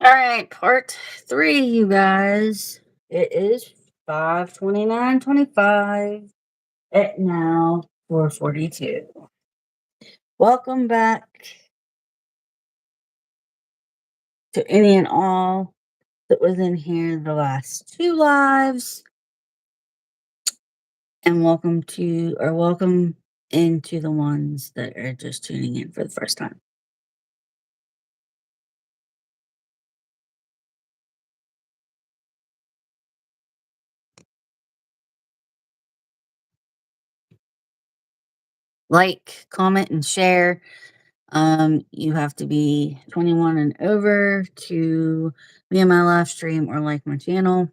All right, part three, you guys. It is 5:29:25 at now 4:42. Welcome back to any and all that was in here the last two lives, and welcome into the ones that are just tuning in for the first time. Like, comment, and share. You have to be 21 and over to be in my live stream or like my channel.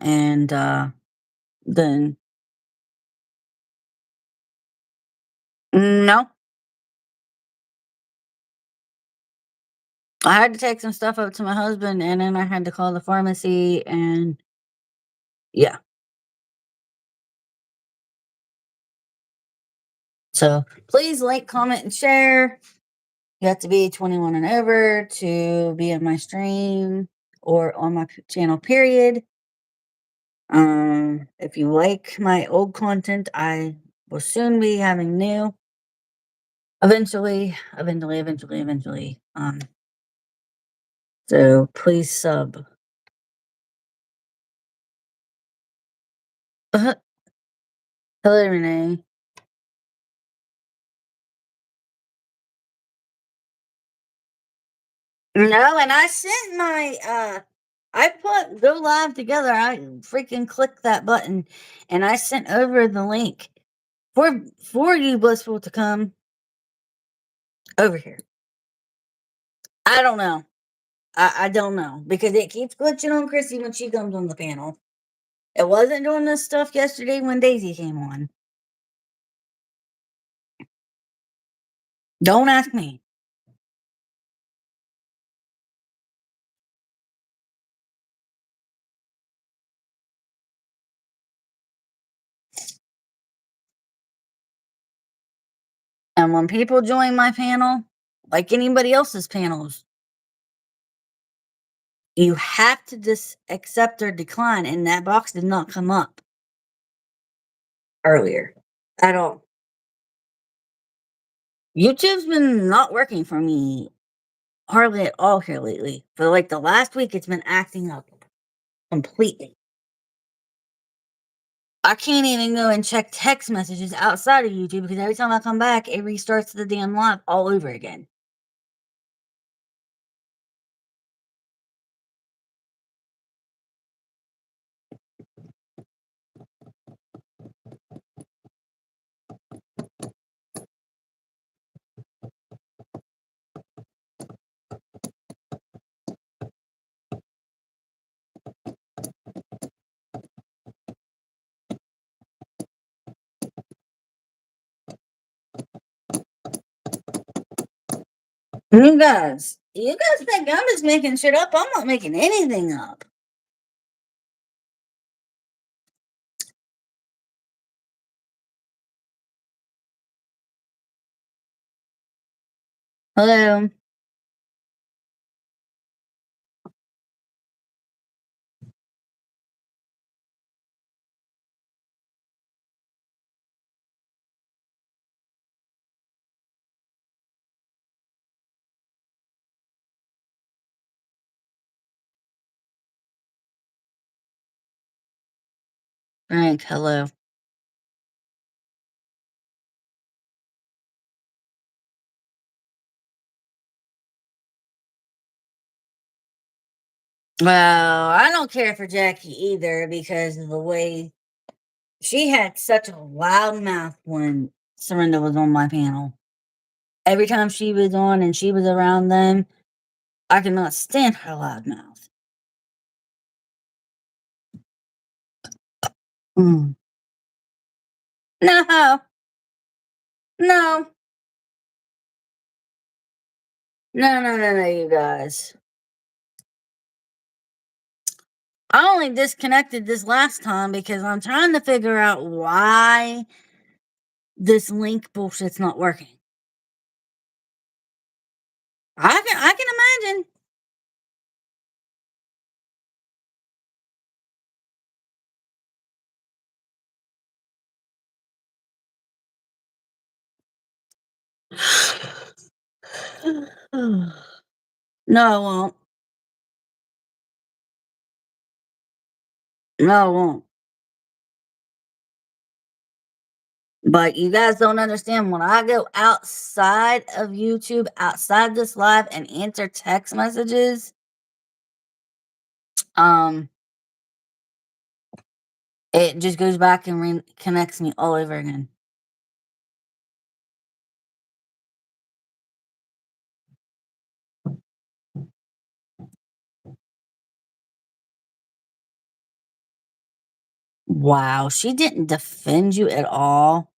And then no, I had to take some stuff up to my husband, and then I had to call the pharmacy, and yeah. So please like, comment, and share. You have to be 21 and over to be in my stream or on my channel, period. If you like my old content, I will soon be having new. Eventually. So please sub. Hello, Renee. No, and I sent my I put go live together. I freaking clicked that button and I sent over the link for you blissful to come over here. I don't know. I don't know because it keeps glitching on Chrissy when she comes on the panel. It wasn't doing this stuff yesterday when Daisy came on. Don't ask me. And when people join my panel, like anybody else's panels, you have to just accept or decline, and that box did not come up earlier at all. YouTube's been not working for me hardly at all here lately. For like the last week, it's been acting up completely. I can't even go and check text messages outside of YouTube because every time I come back, it restarts the damn live all over again. You guys think I'm just making shit up? I'm not making anything up. Hello. Frank, hello. Well, I don't care for Jackie either because of the way she had such a loud mouth when Surrender was on my panel. Every time she was on and she was around them, I could not stand her loud mouth. Mm. No, no, no, you guys. I only disconnected this last time because I'm trying to figure out why this link bullshit's not working. I can imagine. No, I won't. No, I won't. But you guys don't understand when I go outside of YouTube, outside this live and answer text messages, um, it just goes back and connects me all over again. Wow, she didn't defend you at all.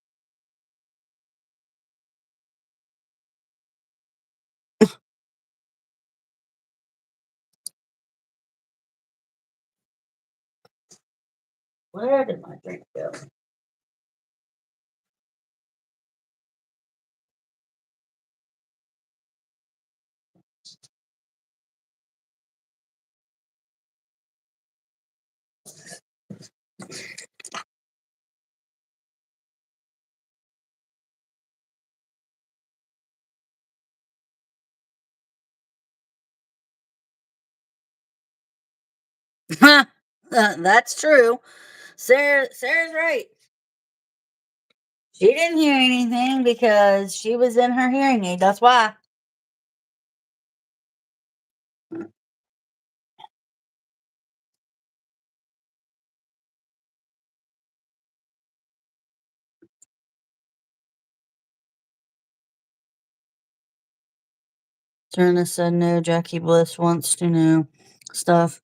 Where did my drink go? That's true. Sarah's right. She didn't hear anything because she was in her hearing aid. That's why. Trina said no, Jackie Bliss wants to know stuff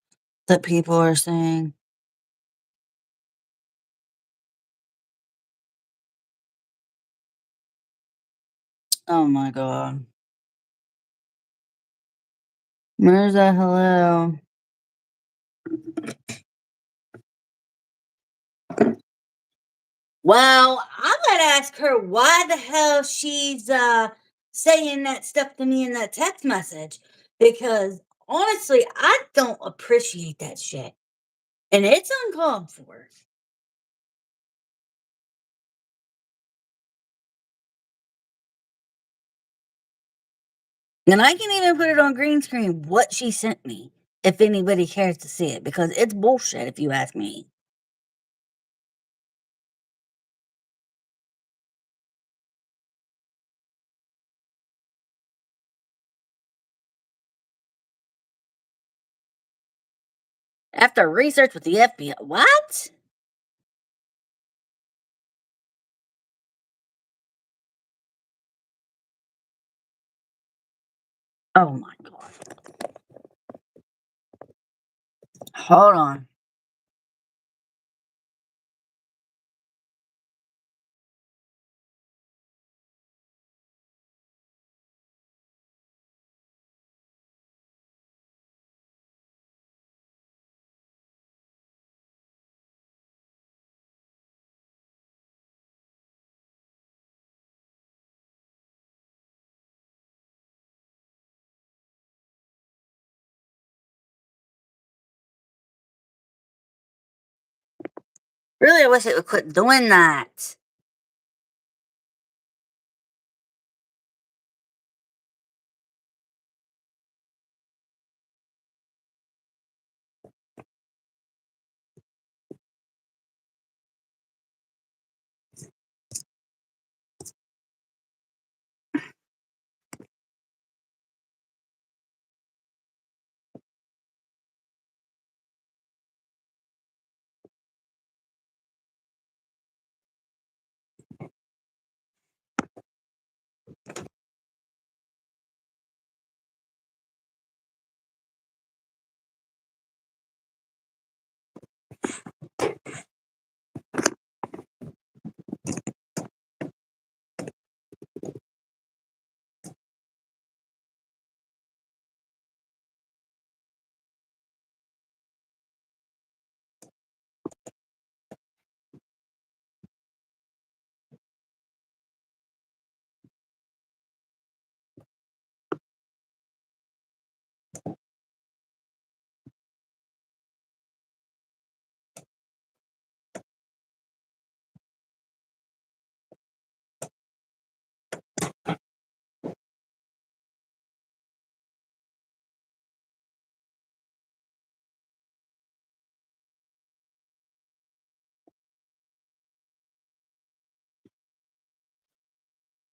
that people are saying. Oh my god. Where's that hello? Well, I might ask her why the hell she's saying that stuff to me in that text message. Because honestly, I don't appreciate that shit. And it's uncalled for. And I can even put it on green screen what she sent me if anybody cares to see it because it's bullshit if you ask me. After research with the FBI, what? Oh my god. Hold on. Really, I wish it would quit doing that.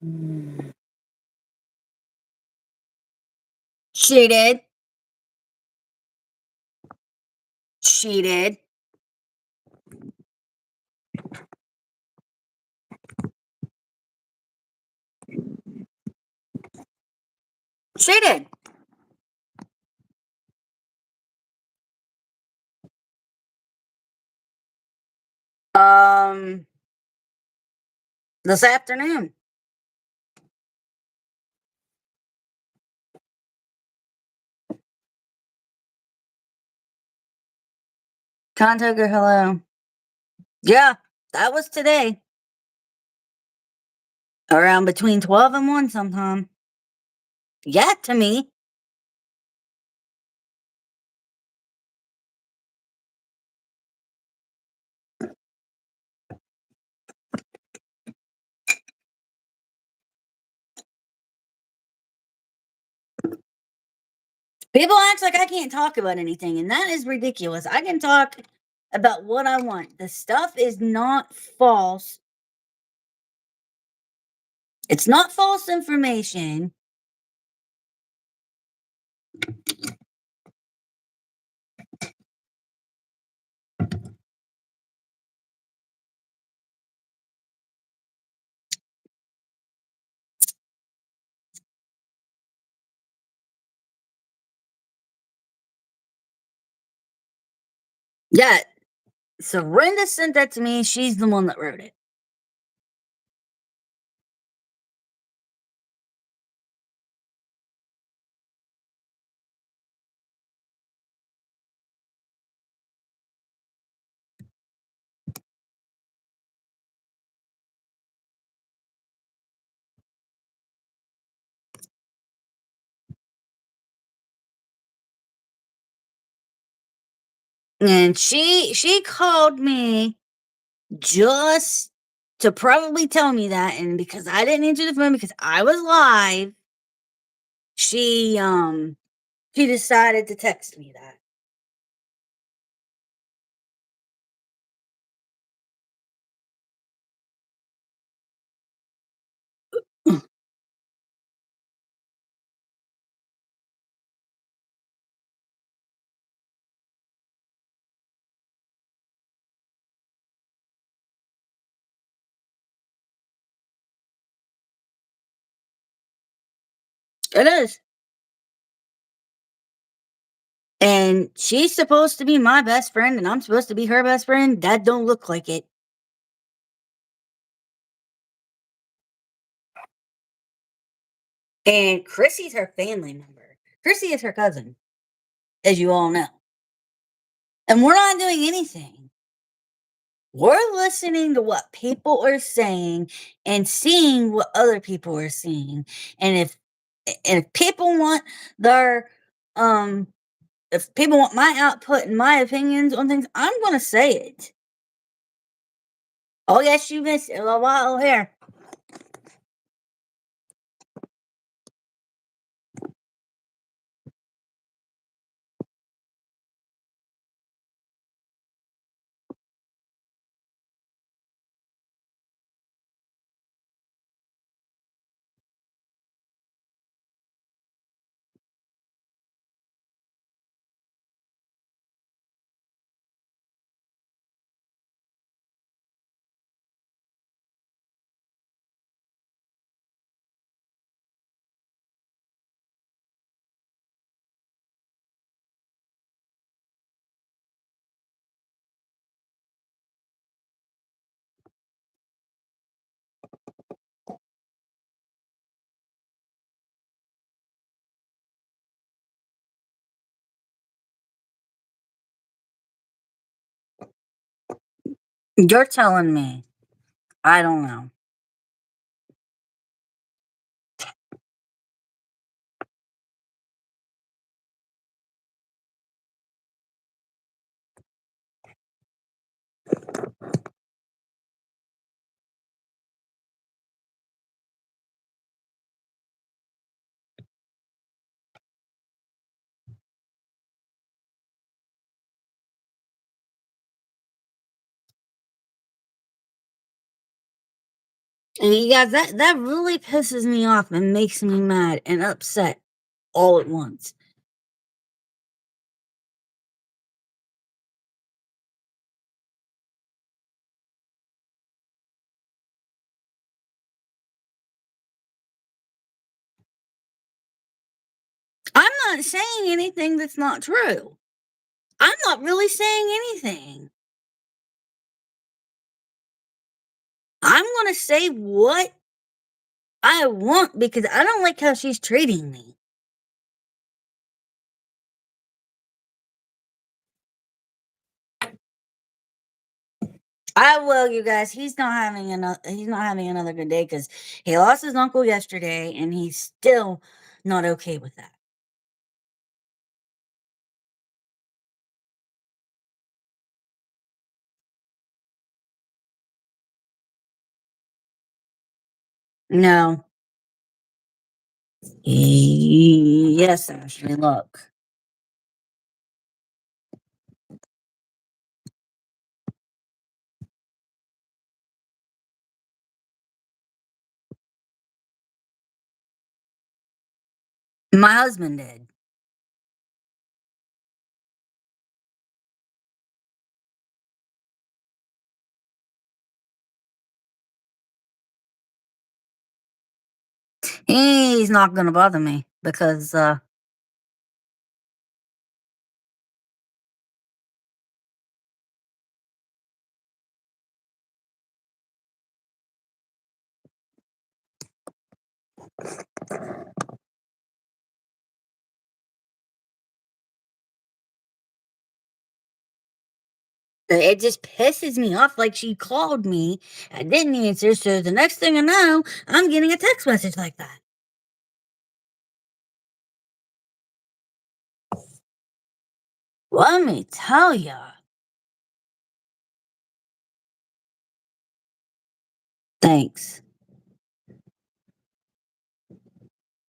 Mm. She did. She did. She did. Um, this afternoon. Contact her hello. Yeah, that was today. Around between 12 and 1 sometime. Yeah, to me. People act like I can't talk about anything, and that is ridiculous. I can talk about what I want. The stuff is not false. It's not false information. Yeah, Serinda sent that to me. She's the one that wrote it. And she called me just to probably tell me that, and because I didn't answer the phone because I was live, she she decided to text me that. It is. And she's supposed to be my best friend, and I'm supposed to be her best friend. That don't look like it. And Chrissy's her family member. Chrissy is her cousin, as you all know. And we're not doing anything. We're listening to what people are saying and seeing what other people are seeing. And if people want their if people want my output and my opinions on things, I'm gonna say it. Oh yes, you missed it a while here. You're telling me. I don't know. And you guys, that really pisses me off and makes me mad and upset all at once. I'm not saying anything that's not true. I'm not really saying anything. I'm going to say what I want because I don't like how she's treating me. I will, you guys. He's not having another good day because he lost his uncle yesterday, and he's still not okay with that. No. Yes, Ashley. Look, my husband did. He's not gonna bother me because it just pisses me off. Like she called me, I didn't answer, so the next thing I know, I'm getting a text message like that. Let me tell ya. Thanks.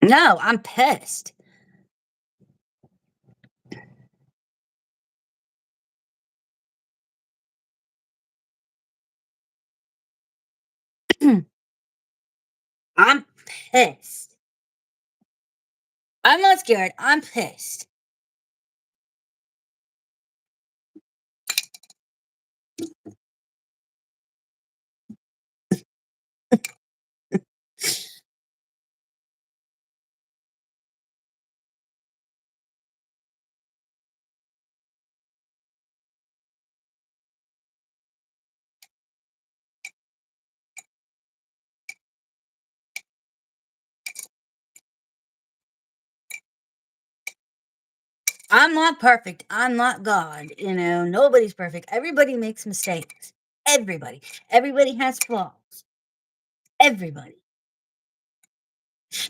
No, I'm pissed. I'm pissed. I'm not scared. I'm pissed. I'm not perfect. I'm not God. You know, nobody's perfect. Everybody makes mistakes. Everybody. Everybody has flaws. Everybody.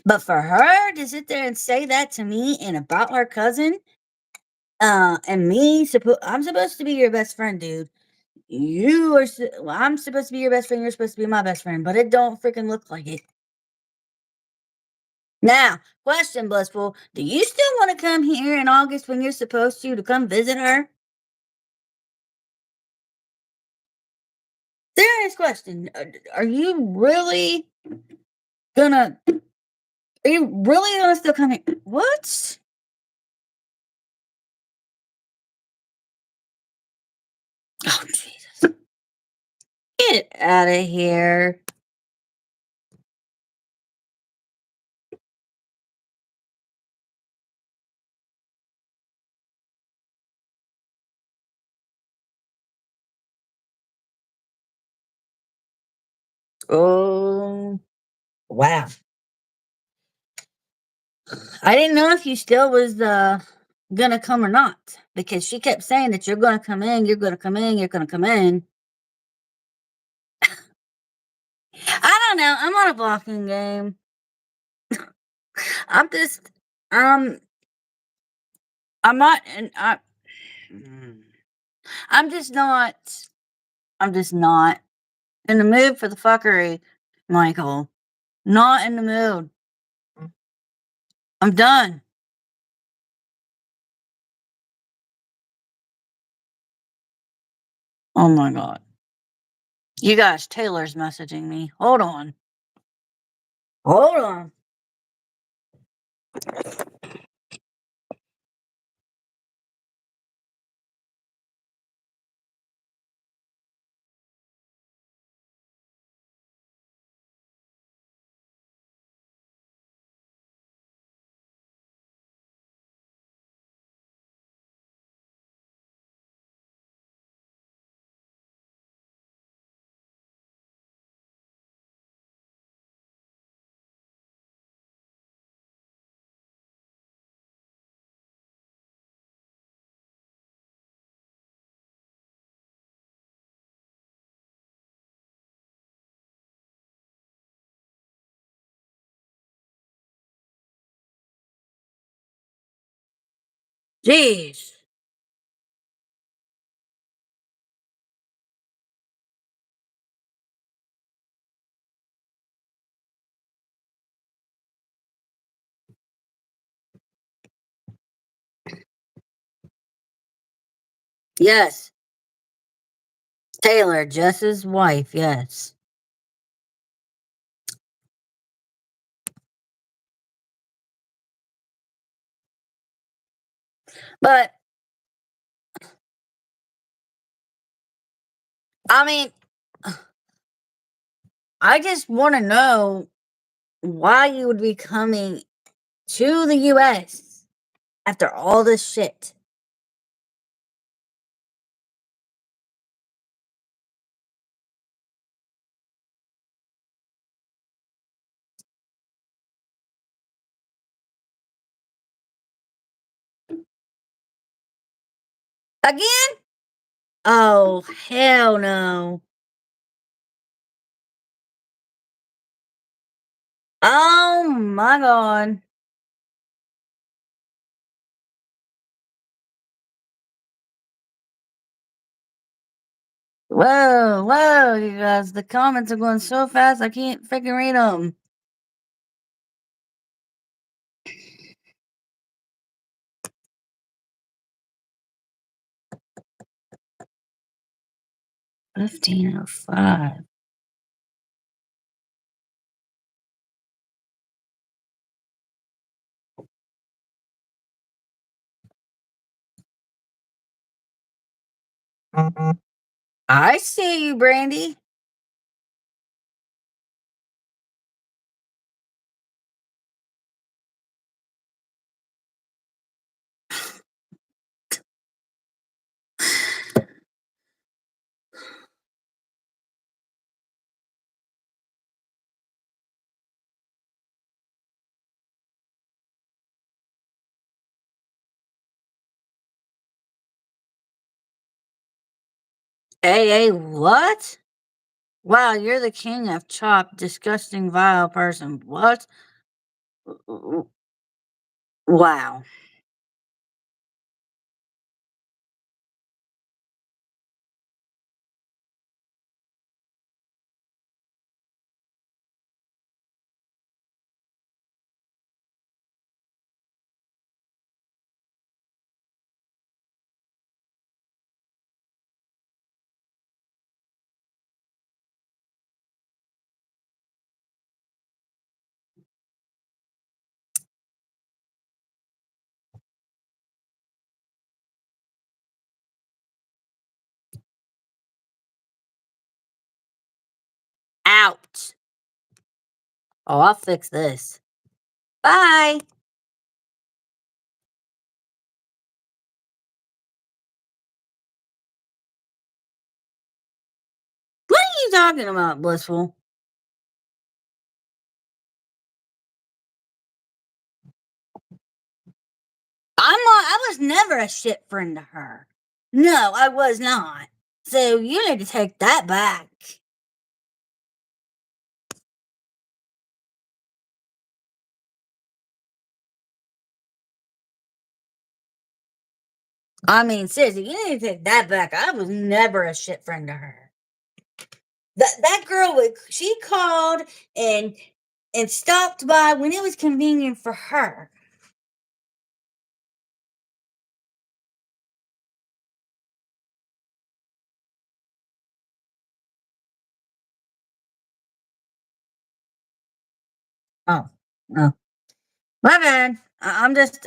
But for her to sit there and say that to me and about her cousin, and I'm supposed to be your best friend, dude. Well, I'm supposed to be your best friend. You're supposed to be my best friend, but it don't freaking look like it. Now, question, Blissful. Do you still want to come here in August when you're supposed to come visit her? Serious question. Are you really gonna? Are you really gonna still come here? What? Oh Jesus! Get out of here. Oh wow! I didn't know if you still was gonna come or not because she kept saying that you're gonna come in, you're gonna come in, you're gonna come in. I don't know. I'm on a blocking game. I'm just um I'm not and mm, I'm just not I'm just not in the mood for the fuckery, Michael. Not in the mood. I'm done. Oh my god. You guys, Taylor's messaging me. Hold on. Hold on. Jeez. Yes. Taylor, Jess's wife, yes. But I mean, I just want to know why you would be coming to the US after all this shit. Again? Oh, hell no. Oh my god. Whoa, whoa, you guys. The comments are going so fast I can't freaking read them. $15.05. I see you, Brandy. Hey, what? Wow, you're the king of chop, disgusting, vile person. What? Wow. Out. Oh, I'll fix this. Bye. What are you talking about, Blissful? I was never a shit friend to her. No, I was not. So you need to take that back. I mean, seriously, you need to take that back. I was never a shit friend to her. That girl she called and stopped by when it was convenient for her. Oh, no. My bad. I'm just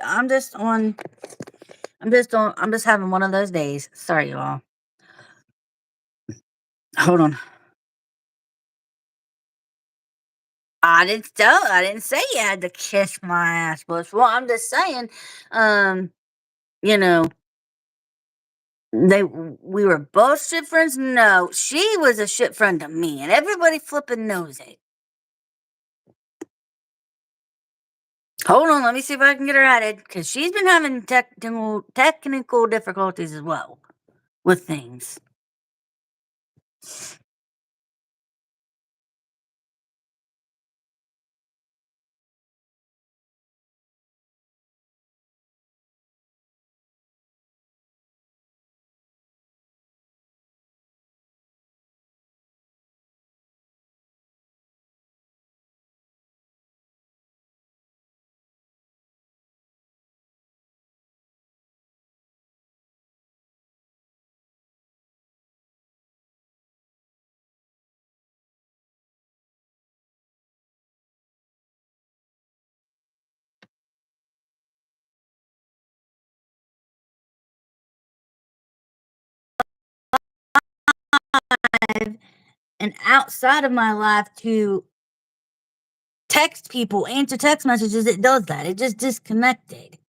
having one of those days. Sorry, y'all. Hold on. I didn't say you had to kiss my ass, but well, I'm just saying, um, you know, we were both shit friends. No, she was a shit friend to me, and everybody flipping knows it. Hold on, let me see if I can get her added, because she's been having technical difficulties as well with things. And outside of my life to text people, answer text messages, it does that. It just disconnected.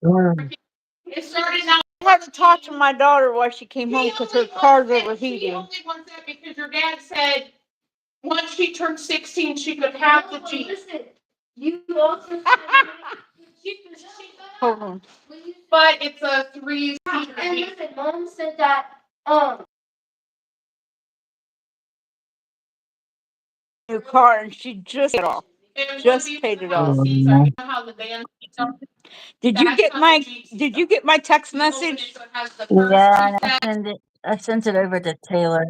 It started now. I had to talk to my daughter while she came home because her car's overheating. She only wants that because your dad said once she turned 16, she could have the Jeep. Listen, you also hold on. But it's a 3-seater. And listen, Mom said that new car and she just paid it off. Just paid it off. Did you get my text message? Yeah, I sent it over to Taylor.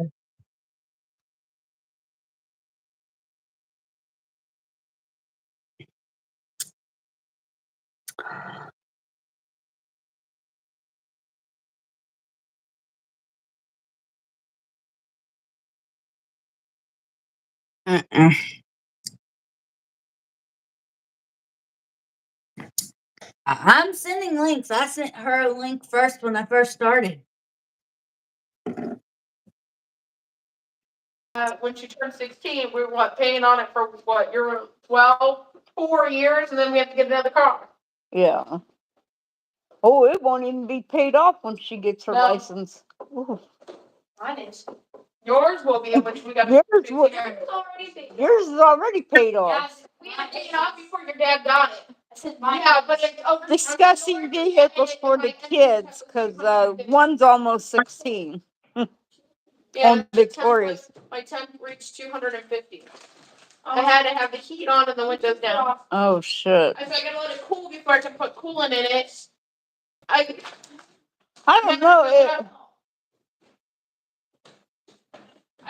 Mm-mm. I'm sending links. I sent her a link first when I first started. When she turned 16, we were paying on it for what? You're 4 years, and then we have to get another car. Yeah. Oh, it won't even be paid off when she gets her license. Ooh. Mine is. Yours will be, which we got. Yours is already paid off. Yes, we had paid off before your dad got it. Yeah, but discussing vehicles for the kids because one's almost 16. Yeah, on Victoria's. My temp reached 250. I had to have the heat on and the windows down. Oh shit! I said I gotta let it cool before I can put coolant in it. I don't know.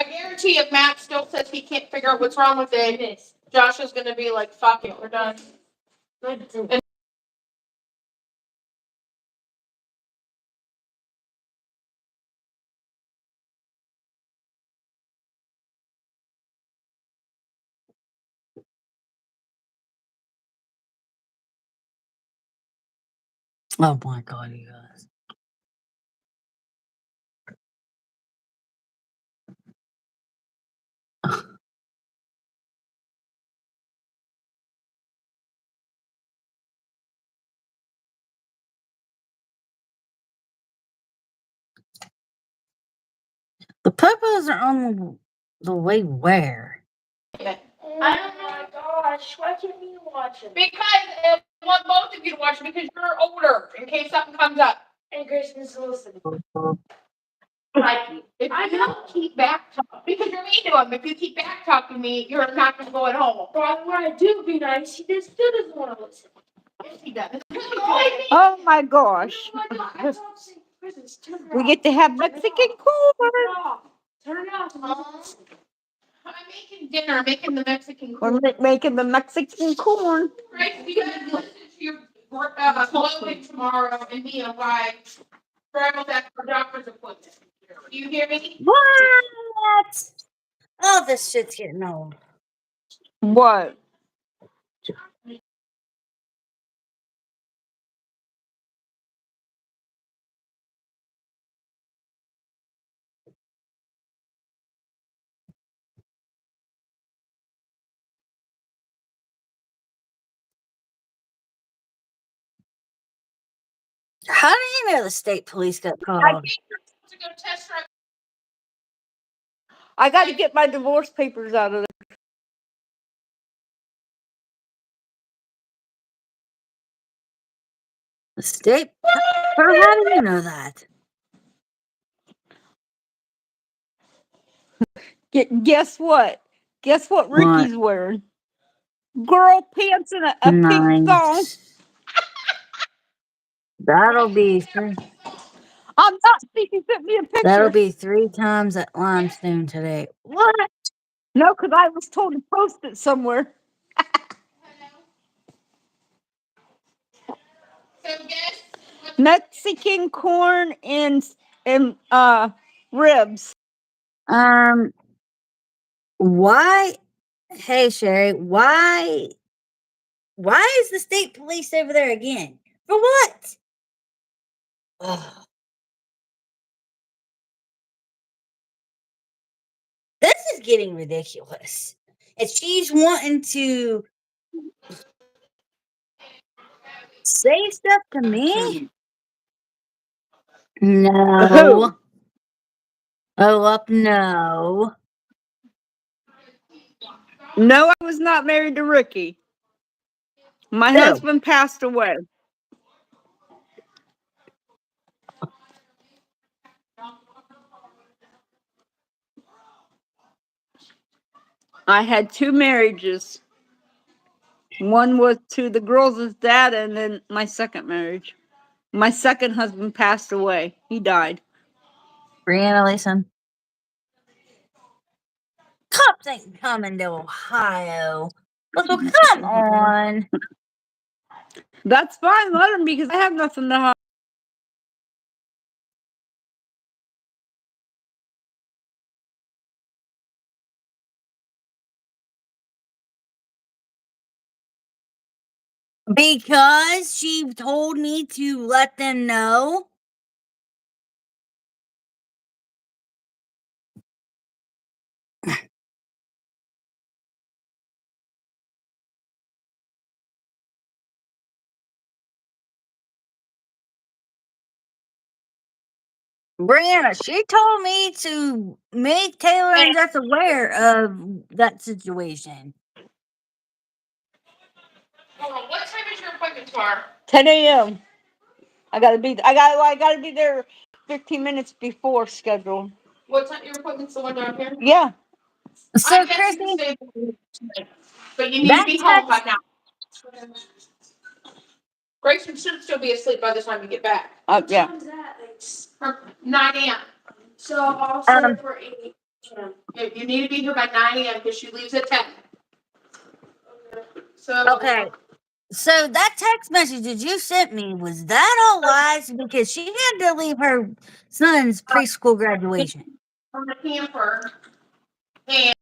I guarantee if Matt still says he can't figure out what's wrong with it, Josh is gonna be like, "Fuck it, we're done." And Oh my god, you guys. The purples are on the way where? I don't know. Gosh, why can't you watch it? Because I want both of you to watch it because you're older in case something comes up. And Kristen's listening. If I don't keep back talking, because you're mean to him. If you keep back talking to me, you're not going to go at home. Well, when I do be nice, he still doesn't want to listen. Yes, he does. Oh my gosh. We get to have Mexican corn. Turn it off. I'm making dinner, making the Mexican corn. We're making the Mexican corn. Right, you guys listen to your vlog tomorrow and me and why travel back for doctor's appointment. Do you hear me? What? Oh, this shit's getting old. What? How do you know the state police got called? I got to get my divorce papers out of there. The state? How do you know that? Guess what? Guess what Ricky's wearing? Girl pants and a pink thong. That'll be three. I'm not speaking. Sent me a picture. That'll be 3 times at Limestone today. What? No, because I was told to post it somewhere. Mexican corn and ribs. Why? Hey, Sherry, why is the state police over there again? For what? Ugh. This is getting ridiculous. And she's wanting to say stuff to me? No. Oh, no. No, I was not married to Ricky. My husband passed away. I had 2 marriages. One was to the girls' dad, and then my second marriage. My second husband passed away. He died. Brianna, listen. Cops ain't coming to Ohio. Well, come on. That's fine. Let him, because I have nothing to hide. Because she told me to let them know. Brianna, she told me to make Taylor and Jess aware of that situation. What time is your appointment tomorrow? 10 a.m. I gotta be there 15 minutes before schedule. What time your appointment's the one down here? Yeah. So, Chrissy, but you need to be home by now. Grayson should still be asleep by the time you get back. What Yeah. time is that? 9 a.m. So I'll set it for 8 a.m. You need to be here by 9 a.m. because she leaves at 10. So okay. So that text message that you sent me, was that all lies? Because she had to leave her son's preschool graduation. On the camper. And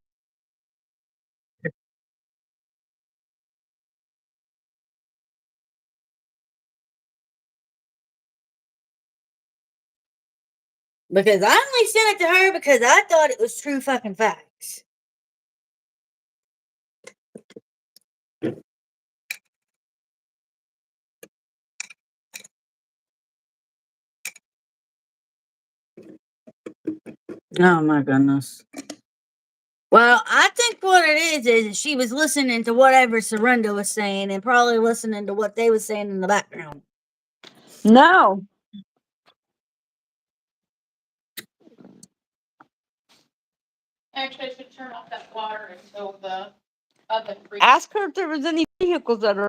Because I only sent it to her because I thought it was true fucking facts. Oh my goodness. Well, I think what it is she was listening to whatever Surrender was saying and probably listening to what they were saying in the background. no. Actually, I should turn off that water until the oven freezes. Ask her if there was any vehicles at her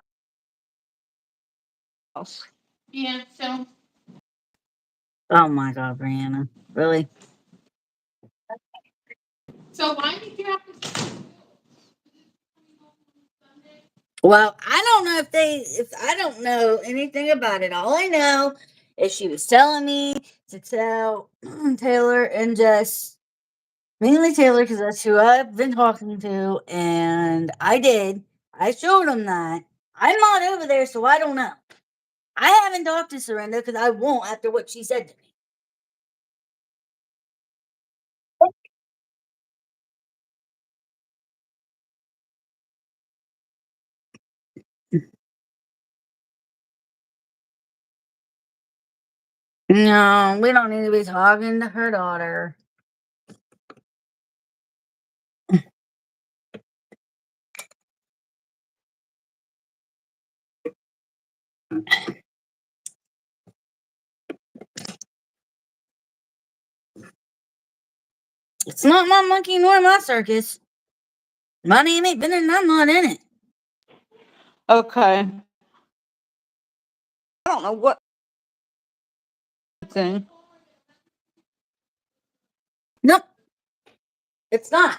house. Yeah, so. Oh my God, Brianna. Really? So why did you have to? Well, I don't know if I don't know anything about it. All I know if she was telling me to tell Taylor and Jess, mainly Taylor, because that's who I've been talking to, and I did. I showed them that. I'm not over there, so I don't know. I haven't talked to Surrenda because I won't after what she said to me. No, we don't need to be talking to her daughter. It's not my monkey nor my circus. My name ain't been in, I'm not in it. Okay. I don't know what thing. Nope, it's not.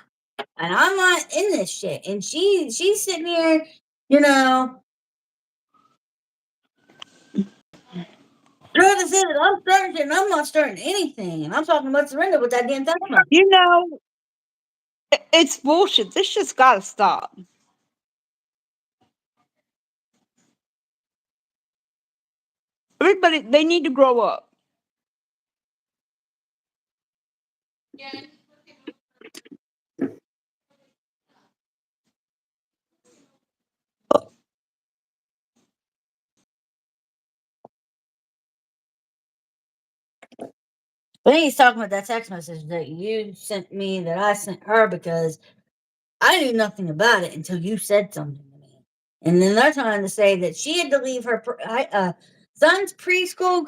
And I'm not in this shit. And she's sitting here, you know, trying to say that I'm starting shit and I'm not starting anything. And I'm talking about Surrender with that damn text message. You know, it's bullshit. This just gotta stop. Everybody, they need to grow up. Yeah. But he's talking about that text message that you sent me that I sent her because I knew nothing about it until you said something to me. And then they're trying to say that she had to leave her son's preschool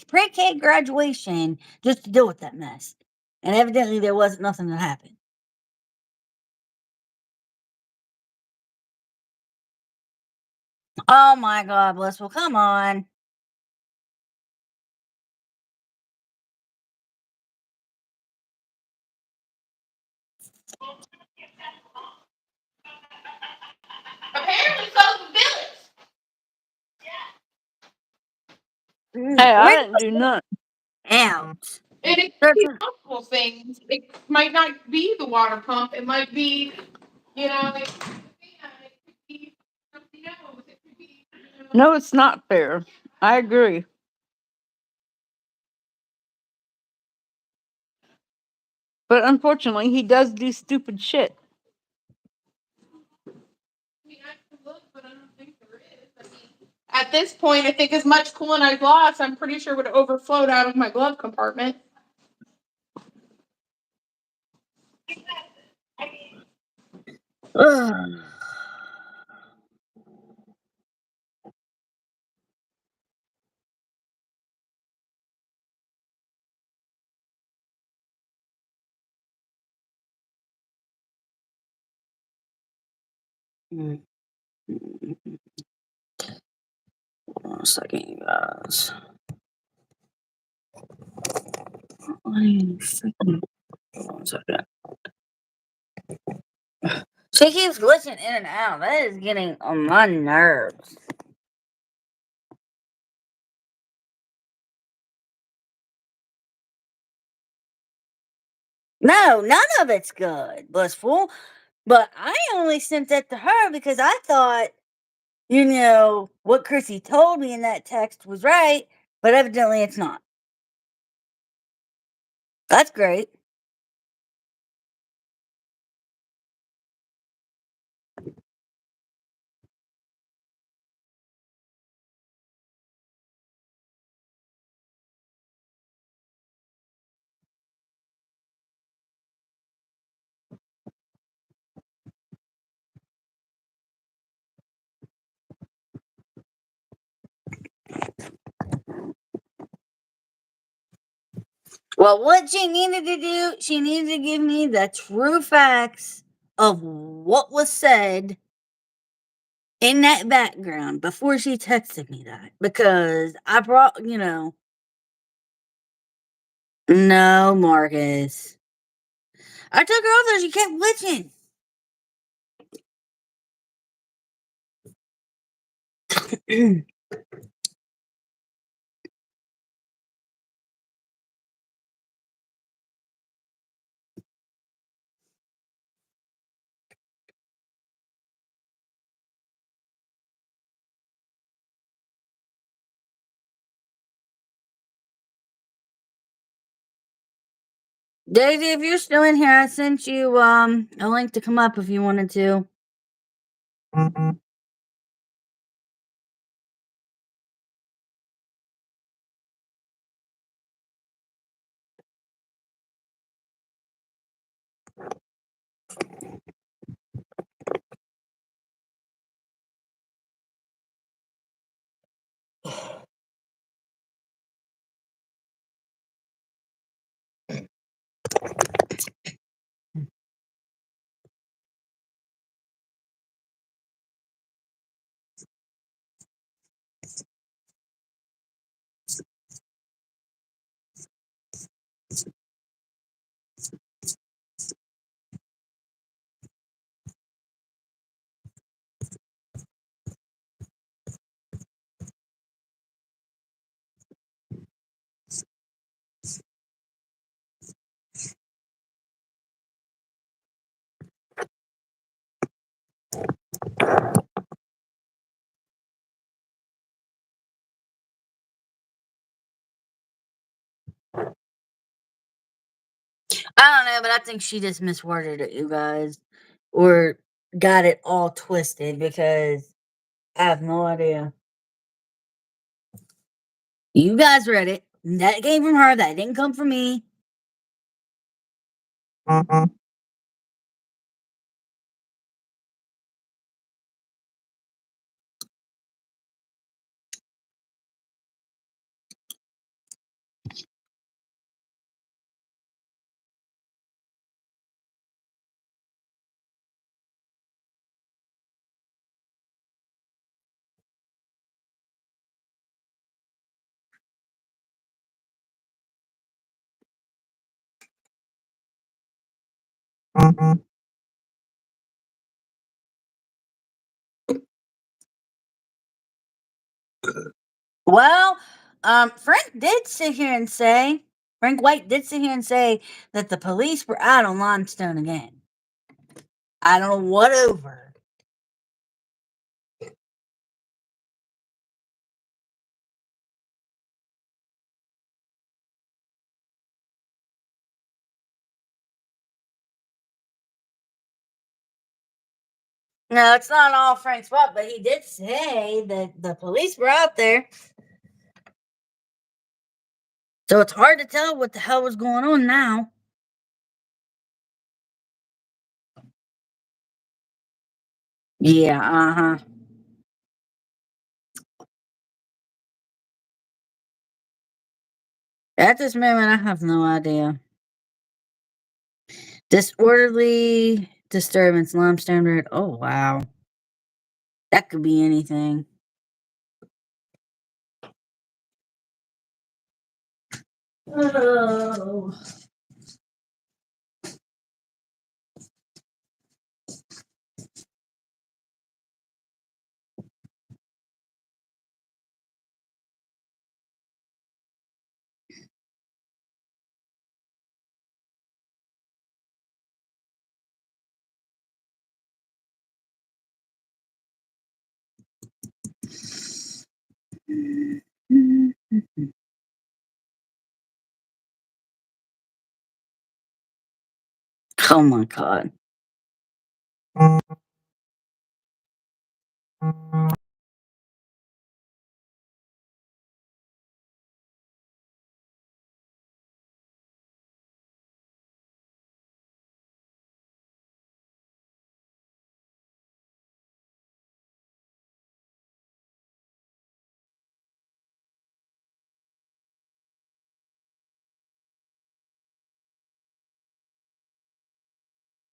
pre-K graduation just to deal with that mess. And evidently there wasn't nothing that happened. Oh my God, Blissful, come on. Apparently so the village. Hey, I We're didn't do nothing. out. And it could be multiple things. It might not be the water pump. It might be, you know, it could be something else. It could be, you know, No, it's not fair. I agree. But unfortunately, he does do stupid shit. I mean, I can look, but I don't think there is. I mean, at this point, I think as much coolant I've lost, I'm pretty sure would have overflowed out of my glove compartment. Ugh. Mm. Hold on a second, you guys. Hold on a second. She keeps glitching in and out. That is getting on my nerves. No, none of it's good, Blissful. But I only sent that to her because I thought, you know, what Chrissy told me in that text was right, but evidently it's not. That's great. Well, what she needed to do, she needed to give me the true facts of what was said in that background before she texted me that. Because I brought, you know, no, Marcus. I took her off there. She kept glitching. Daisy, if you're still in here, I sent you a link to come up if you wanted to. I don't know, but I think she just misworded it, you guys, or got it all twisted because I have no idea. You guys read it. That came from her. That didn't come from me. Well, Frank did sit here and say, Frank White did sit here and say that the police were out on Limestone again. I don't know what over. No, it's not all Frank's fault, but he did say that the police were out there. So it's hard to tell what the hell was going on now. Yeah, uh-huh. At this moment, I have no idea. Disorderly disturbance, limestone road. Oh, wow. That could be anything. Oh. Oh my god.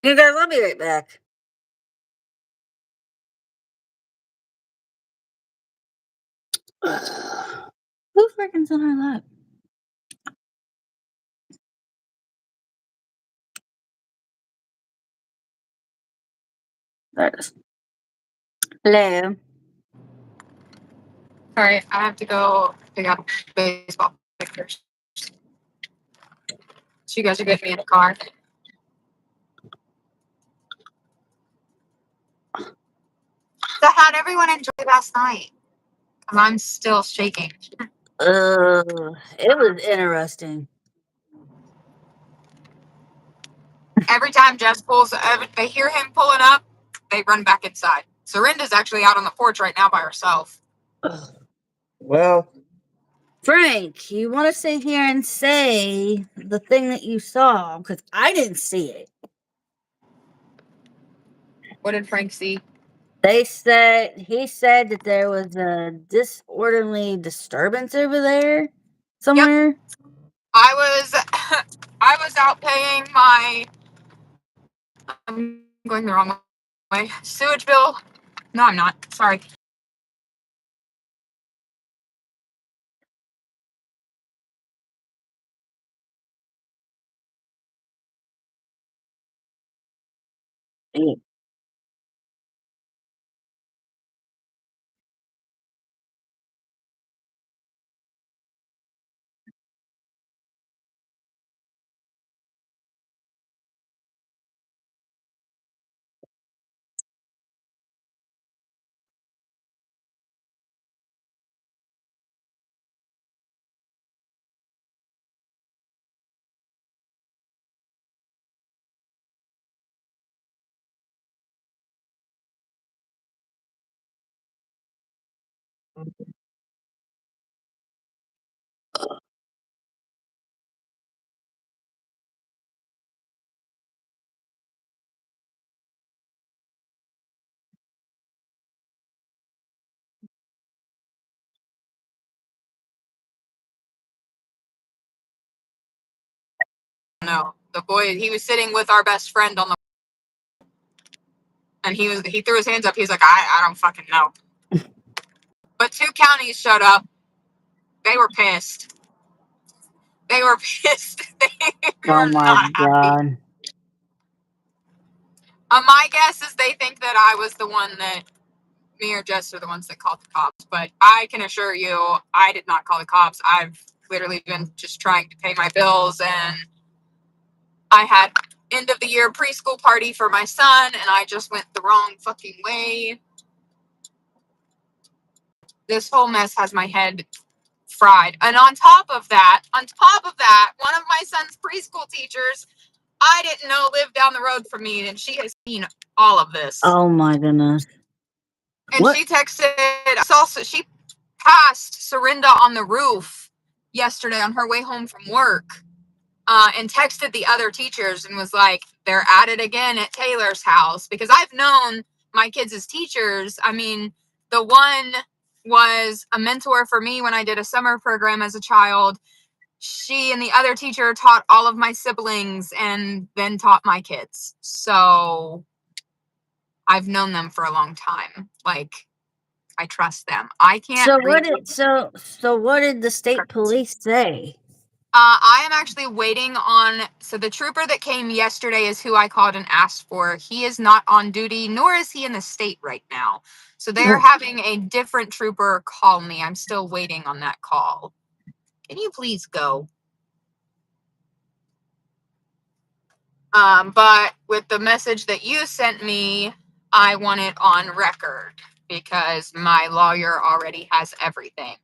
You guys, I'll be right back. Who freaking sent her that? There it is. Hello. Sorry, I have to go pick up baseball pictures. So you guys are good me in the car. So how'd everyone enjoy last night? 'Cause I'm still shaking. It was interesting. every time Jess pulls, they hear him pulling up, they run back inside. Sorinda's actually out on the porch right now by herself. Well, Frank, you want to sit here and say the thing that you saw, because I didn't see it. What did Frank see? He said that there was a disorderly disturbance over there somewhere. Yep. I was out paying my, I'm going the wrong way, sewage bill. No, I'm not. Sorry. No, the boy, he was sitting with our best friend on the, and he threw his hands up. He was like, I don't fucking know. But 2 counties showed up. They were pissed. They were pissed. They Oh were my not happy. god. My guess is they think that I was the one that, me or Jess are the ones that called the cops. But I can assure you, I did not call the cops. I've literally been just trying to pay my bills, and I had end of the year preschool party for my son, and I just went the wrong fucking way. This whole mess has my head fried. And on top of that, one of my son's preschool teachers, I didn't know lived down the road from me, and she has seen all of this. Oh my goodness. And What? she texted, she passed Sorinda on the roof yesterday on her way home from work, and texted the other teachers and was like, they're at it again at Taylor's house. Because I've known my kids as teachers. I mean, the one was a mentor for me when I did a summer program as a child. She and the other teacher taught all of my siblings and then taught my kids. So I've known them for a long time. Like, I trust them. I can't. So what did the state police say? I am actually waiting on, so the trooper that came yesterday is who I called and asked for. He is not on duty, nor is he in the state right now. So they're having a different trooper call me. I'm still waiting on that call. Can you please go? But with the message that you sent me, I want it on record because my lawyer already has everything.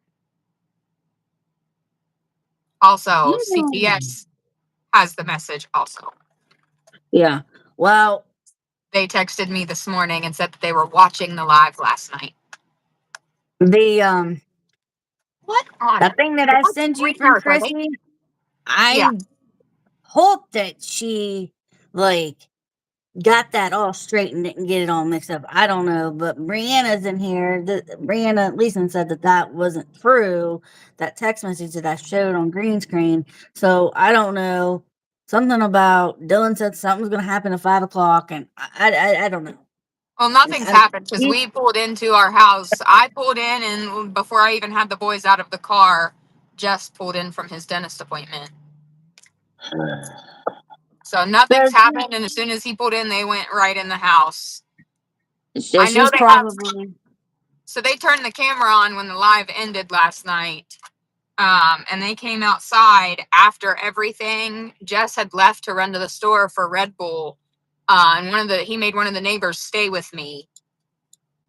Also, CPS has the message also. Yeah. Well, they texted me this morning and said that they were watching the live last night. The What on that thing that I sent you from earth are they? Chrissy, I hope that she like got that all straight and didn't get it all mixed up. I don't know, but Brianna's in here. Brianna Leeson said that wasn't true. That text message that I showed on green screen. So I don't know. Something about Dylan said something's going to happen at 5 o'clock, and I don't know. Well, nothing's happened because we pulled into our house. I pulled in, and before I even had the boys out of the car, Jess pulled in from his dentist appointment. So nothing's happened, and as soon as he pulled in, they went right in the house. I know they probably. So they turned the camera on when the live ended last night, and they came outside after everything. Jess had left to run to the store for Red Bull, and he made one of the neighbors stay with me.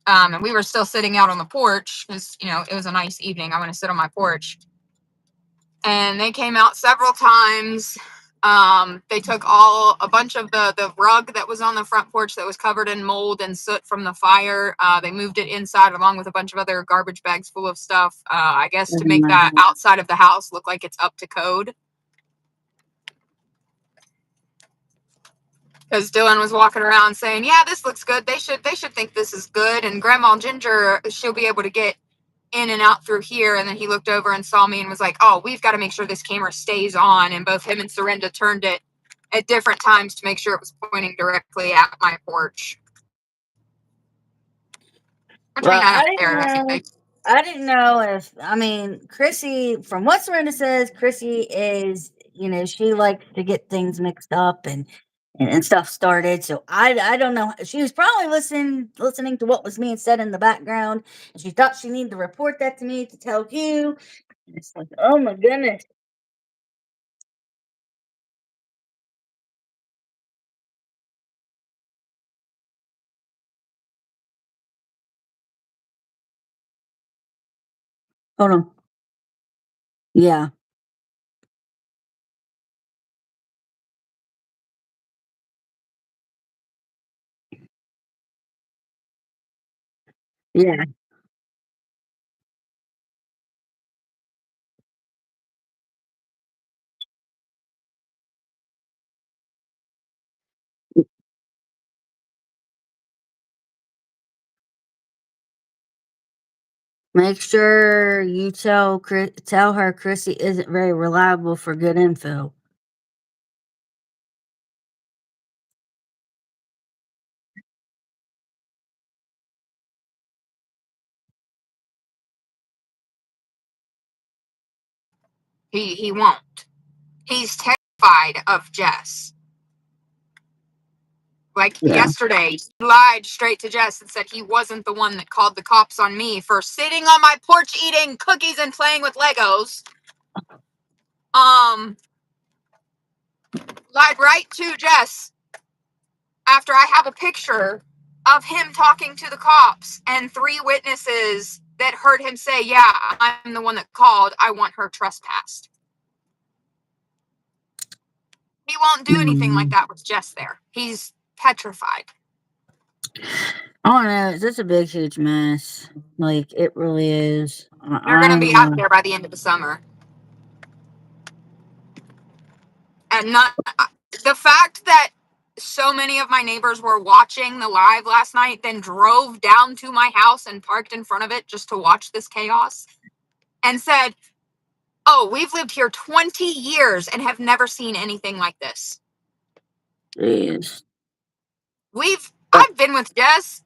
And we were still sitting out on the porch because, it was a nice evening. I want to sit on my porch. And they came out several times. They took a bunch of the rug that was on the front porch that was covered in mold and soot from the fire. They moved it inside along with a bunch of other garbage bags full of stuff. I guess to make that outside of the house look like it's up to code. Because Dylan was walking around saying, "Yeah, this looks good. They should think this is good." And Grandma Ginger, she'll be able to get in and out through here. And then he looked over and saw me and was like, "Oh, we've got to make sure this camera stays on." And both him and Serinda turned it at different times to make sure it was pointing directly at my porch. Well, I didn't know if, I mean, Chrissy, from what Serinda says, Chrissy is, she likes to get things mixed up and stuff started. So I don't know. She was probably listening to what was being said in the background, and she thought she needed to report that to me to tell you. And it's like, oh my goodness. Hold on. Yeah. Yeah. Make sure you tell her Chrissy isn't very reliable for good info. He won't. He's terrified of Jess. Like yesterday, he lied straight to Jess and said he wasn't the one that called the cops on me for sitting on my porch eating cookies and playing with Legos. Lied right to Jess after I have a picture of him talking to the cops and 3 witnesses that heard him say, "Yeah, I'm the one that called. I want her trespassed." He won't do anything like that with Jess there. He's petrified. Oh no, it's just a big, huge mess. Like, it really is. They're going to be out there by the end of the summer. And not the fact that so many of my neighbors were watching the live last night, then drove down to my house and parked in front of it just to watch this chaos and said, "Oh, we've lived here 20 years and have never seen anything like this." Jeez. I've been with Jess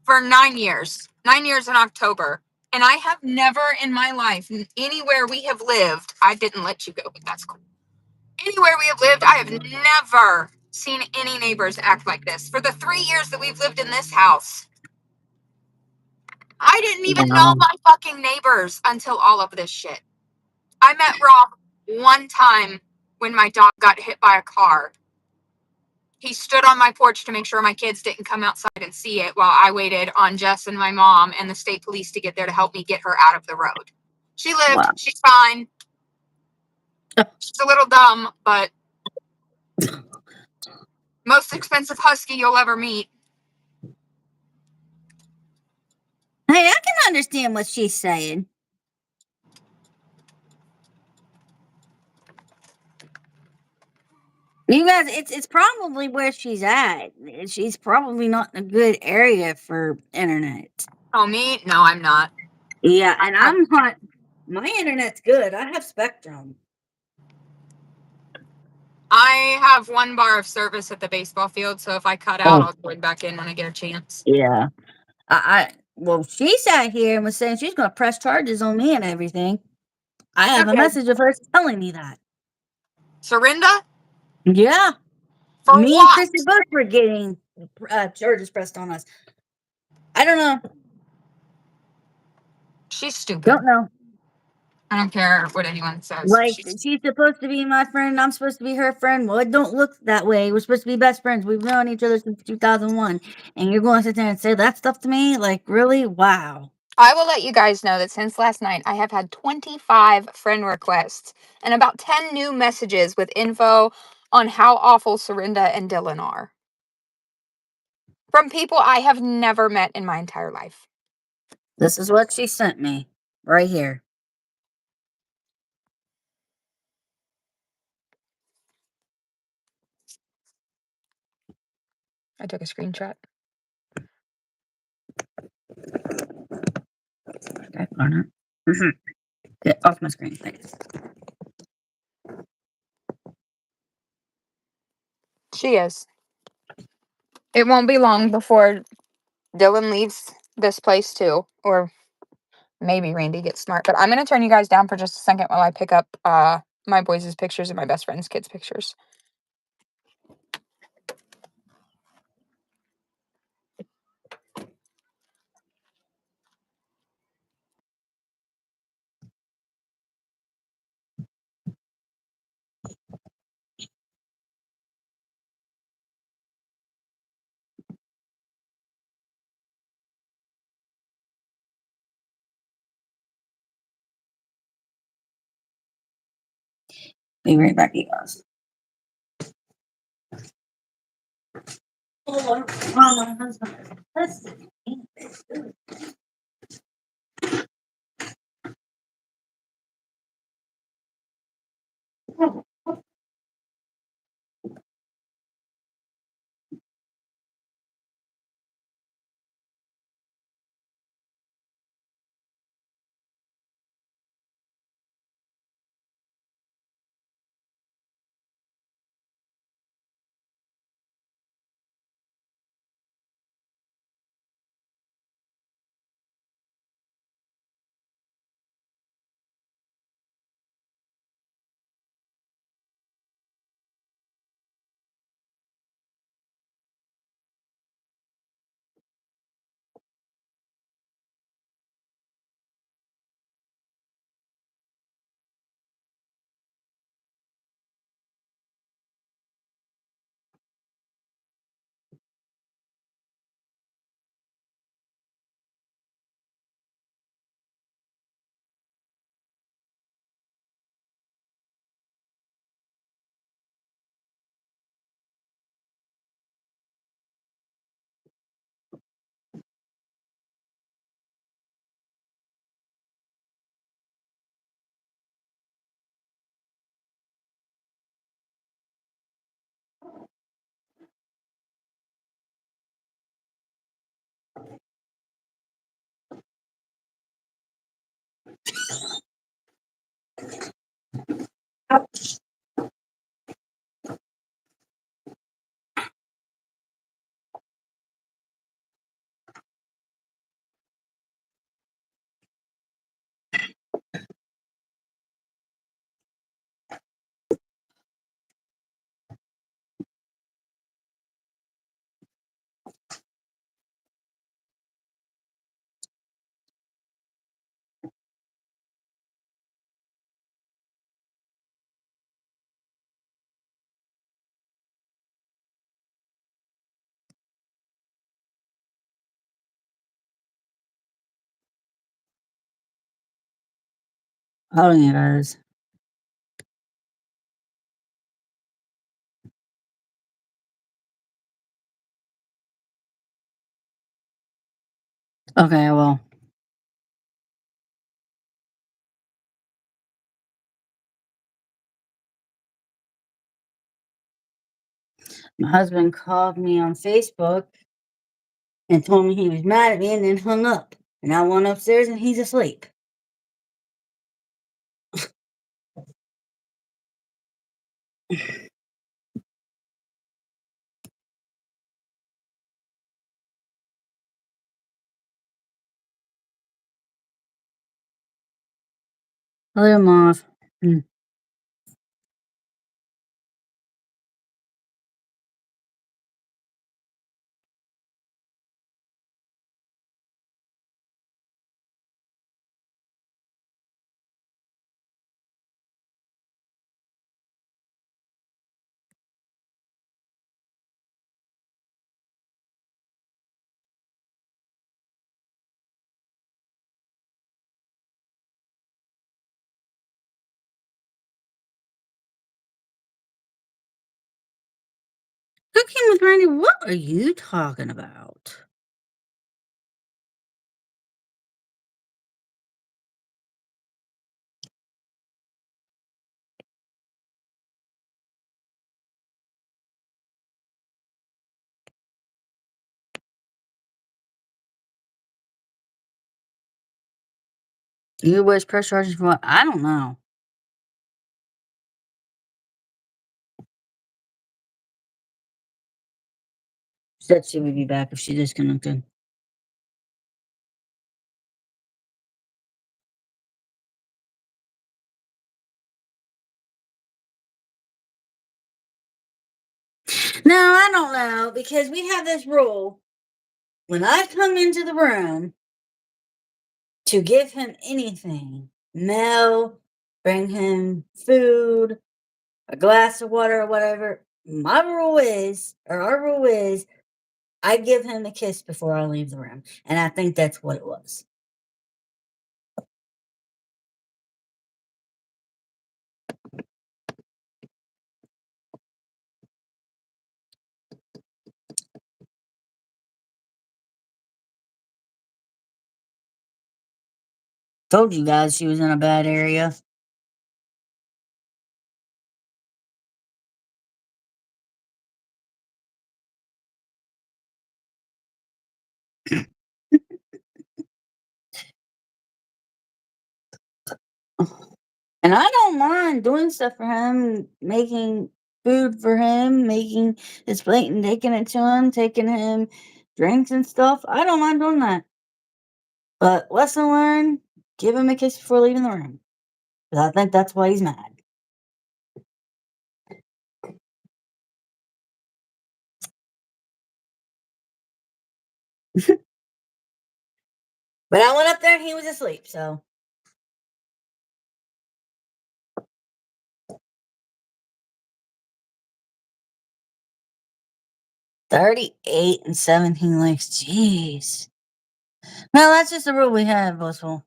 for 9 years, 9 years in October. And I have never in my life, anywhere we have lived, I didn't let you go, but that's cool. Anywhere we have lived, I have never seen any neighbors act like this. For the 3 years that we've lived in this house, I didn't even know my fucking neighbors until all of this shit. I met Rob one time when my dog got hit by a car. He stood on my porch to make sure my kids didn't come outside and see it while I waited on Jess and my mom and the state police to get there to help me get her out of the road. She lived. Wow. She's fine. She's a little dumb, but most expensive husky you'll ever meet. Hey, I can understand what she's saying. You guys, it's probably where she's at. She's probably not in a good area for internet. Oh, me? No, I'm not. Yeah, and I'm not. My internet's good. I have Spectrum. I have 1 bar of service at the baseball field, so if I cut out, I'll join back in when I get a chance. Yeah. Well, she sat here and was saying she's going to press charges on me and everything. I have a message of her telling me that. Serinda? Yeah. For me what? and Chrissy both were getting charges pressed on us. I don't know. She's stupid. Don't know. I don't care what anyone says. Like, she's supposed to be my friend. I'm supposed to be her friend. Well, it don't look that way. We're supposed to be best friends. We've known each other since 2001. And you're going to sit there and say that stuff to me? Like, really? Wow. I will let you guys know that since last night, I have had 25 friend requests and about 10 new messages with info on how awful Serinda and Dylan are. From people I have never met in my entire life. This is what she sent me right here. I took a screenshot. Okay, darn it. Get off my screen, thanks. She is. It won't be long before Dylan leaves this place too. Or maybe Randy gets smart. But I'm going to turn you guys down for just a second while I pick up my boys' pictures and my best friend's kids' pictures. Be right back, you guys. Oh, my husband. Hold on, you guys. Okay, well. My husband called me on Facebook and told me he was mad at me and then hung up. And I went upstairs and he's asleep. Hello, Moth. Cooking with Randy, what are you talking about? You was press charges for what? I don't know. She said she would be back if she disconnected. No, I don't know, because we have this rule. When I come into the room to give him anything, Mel, bring him food, a glass of water or whatever, my rule is, or our rule is, I give him a kiss before I leave the room. And I think that's what it was. Told you guys she was in a bad area. And I don't mind doing stuff for him, making food for him, making his plate and taking it to him, taking him drinks and stuff. I don't mind doing that. But lesson learned, give him a kiss before leaving the room. 'Cause I think that's why he's mad. But I went up there and he was asleep, so. $38 and 17 likes. Jeez. No, that's just a rule we have, Blissful.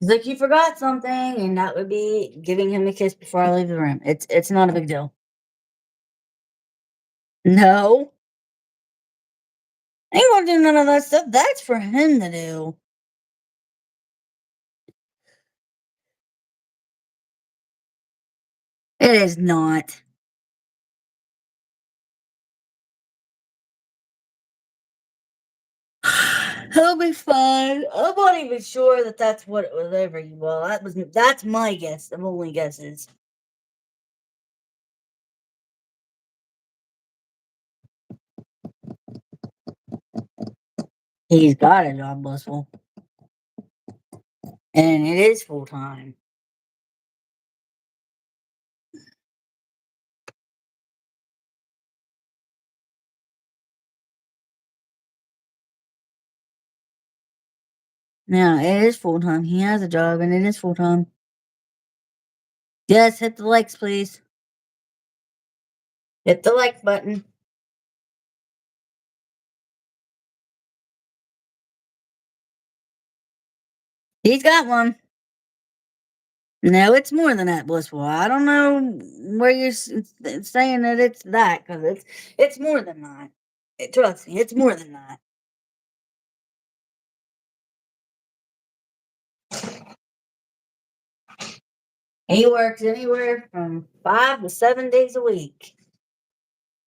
It's like you forgot something, and that would be giving him a kiss before I leave the room. It's not a big deal. No. I ain't gonna do none of that stuff. That's for him to do. It is not. He'll be fine. I'm not even sure that that's what it was over. Well, that's my guess. I'm only guesses. He's got a job, Blissful, and it is full time. Now it is full time. He has a job, and it is full time. Yes, hit the likes, please. Hit the like button. He's got one. No, it's more than that, Blissful. I don't know where you're saying that it's that, because it's more than that. Trust me, it's more than that. He works anywhere from 5 to 7 days a week.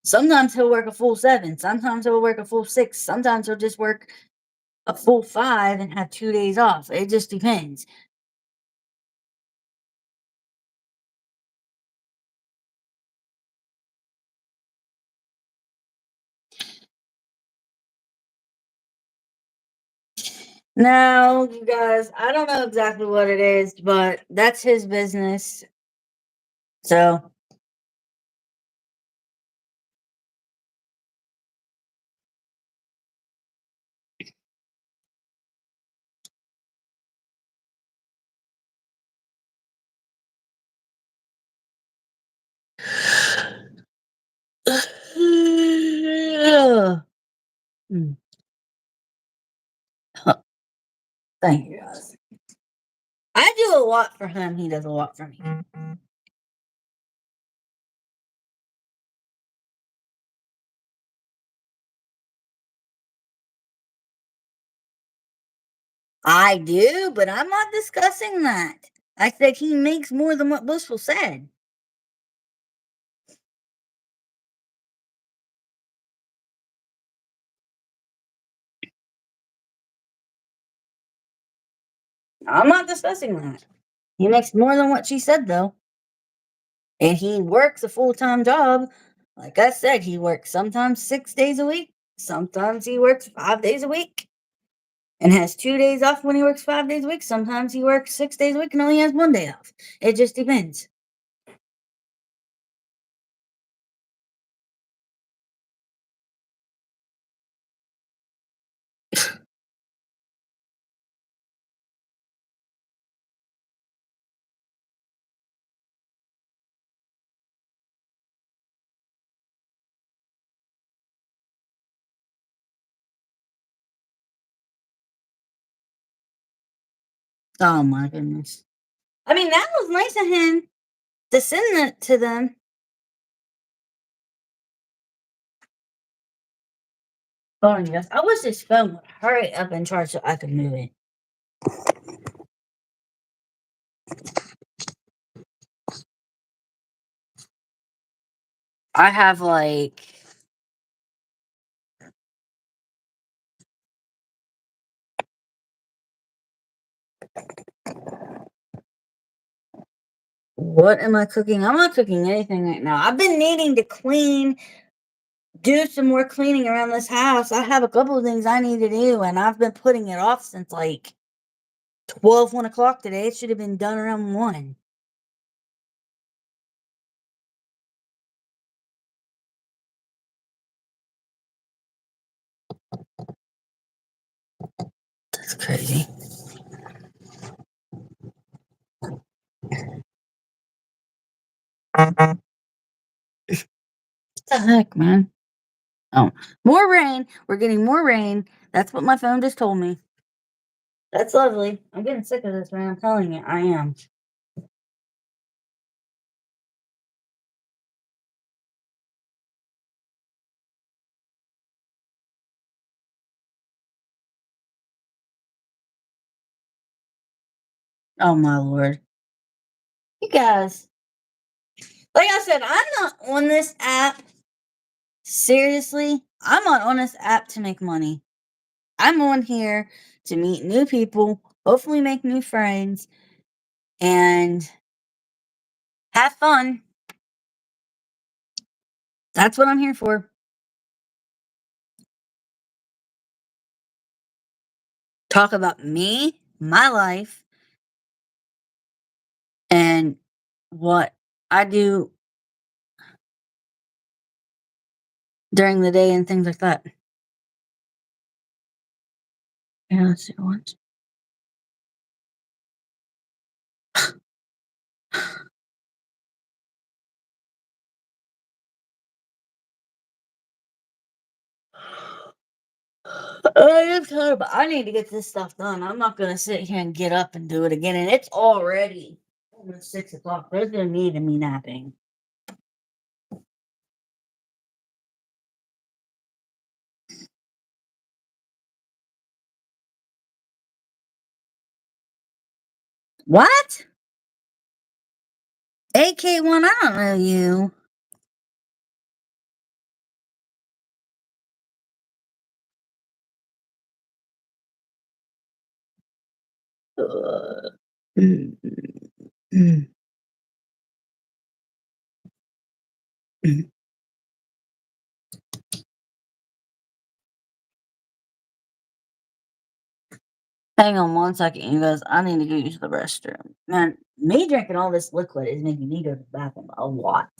Sometimes he'll work a full 7. Sometimes he'll work a full 6. Sometimes he'll just work a full 5 and have 2 days off. It just depends. No, you guys, I don't know exactly what it is, but that's his business. So. Hmm. Thank you guys. I do a lot for him. He does a lot for me. I do, but I'm not discussing that. I said he makes more than what Bushel said. I'm not discussing that. He makes more than what she said, though. And he works a full-time job. Like I said, he works sometimes 6 days a week. Sometimes he works 5 days a week. And has 2 days off when he works 5 days a week. Sometimes he works 6 days a week and only has 1 day off. It just depends. Oh my goodness. I mean, that was nice of him to send that to them. Oh, yes. I wish this phone would hurry up and charge so I could move it. I have like what am I cooking? I'm not cooking anything right now. I've been needing to do some more cleaning around this house. I have a couple of things I need to do, and I've been putting it off since like 1 o'clock today. It should have been done around 1. That's crazy. What the heck, man? Oh, more rain. We're getting more rain. That's what my phone just told me. That's lovely. I'm getting sick of this, man. I'm telling you, I am. Oh my lord. You guys, like I said, I'm not on this app. Seriously, I'm not on this app to make money. I'm on here to meet new people, hopefully make new friends, and have fun. That's what I'm here for. Talk about me, my life, and what I do during the day and things like that. Yeah, let's see what. I am tired, but I need to get this stuff done. I'm not gonna sit here and get up and do it again. And it's already almost 6 o'clock. There's no need in me napping. What? AK1, I don't know you. Mm, mm, mm. Hang on 1 second, you guys. I need to go use the restroom. Man, me drinking all this liquid is making me go to the bathroom a lot.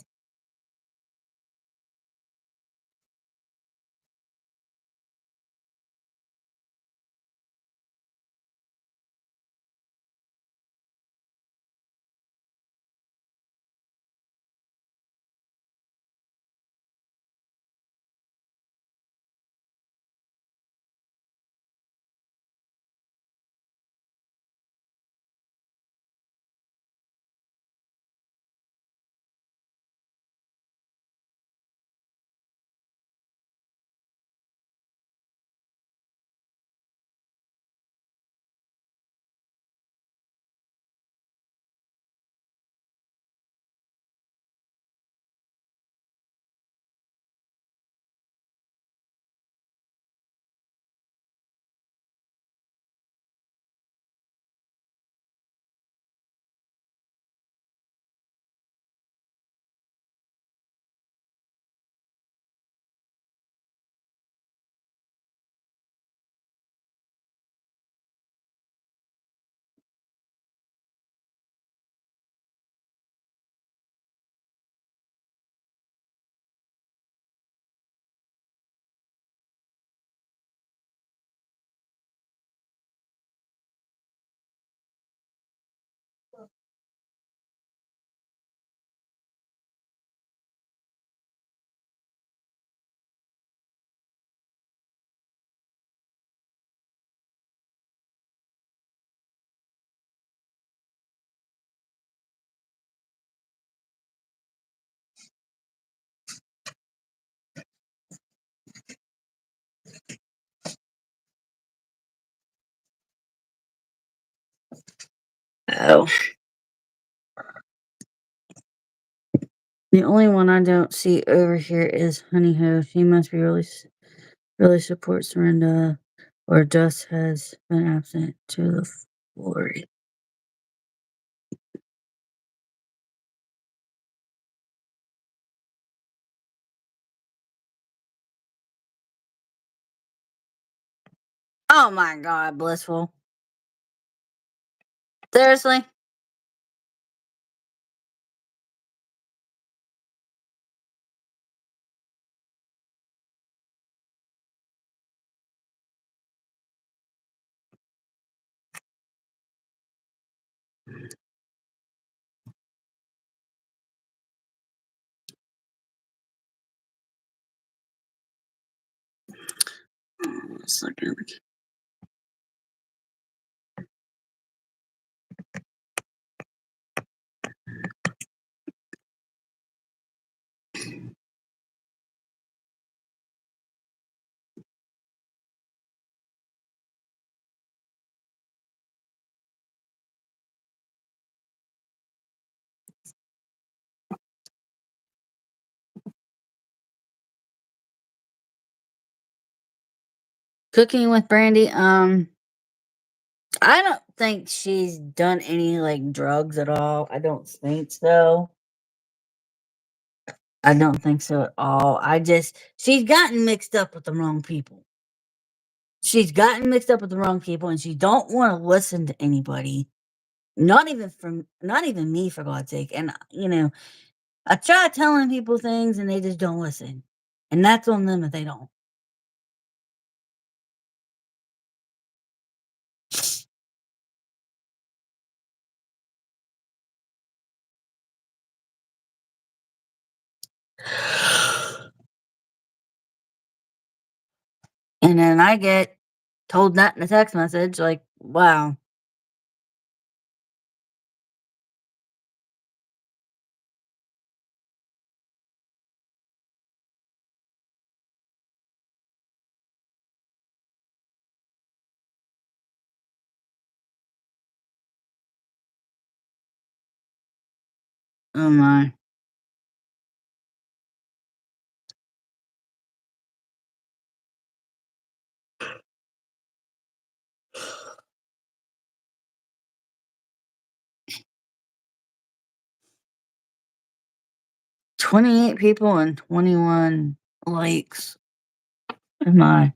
Oh. The only one I don't see over here is Honey Ho. She must be really supports Miranda, or just has been absent to the floor. Oh my God, Blissful. Seriously? Let's look at it. Cooking with Brandy. I don't think she's done any like drugs at all. I don't think so. I don't think so at all. She's gotten mixed up with the wrong people. She's gotten mixed up with the wrong people, and she don't want to listen to anybody. Not even me, for God's sake. And I try telling people things, and they just don't listen, and that's on them if they don't. And then I get told that in a text message, like, wow. Oh my. 28 people and 21 likes. Oh my.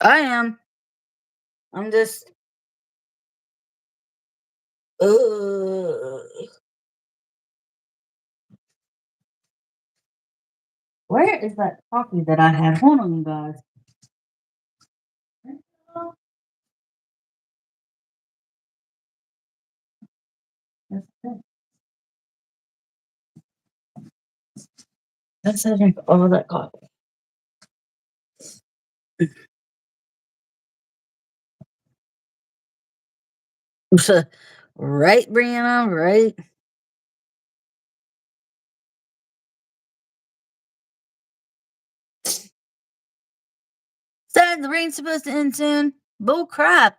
I am. I'm just. Where is that coffee that I have? Hold on, you guys. That's I drink all that coffee. Right, Brianna, right? Said the rain's supposed to end soon. Bull crap.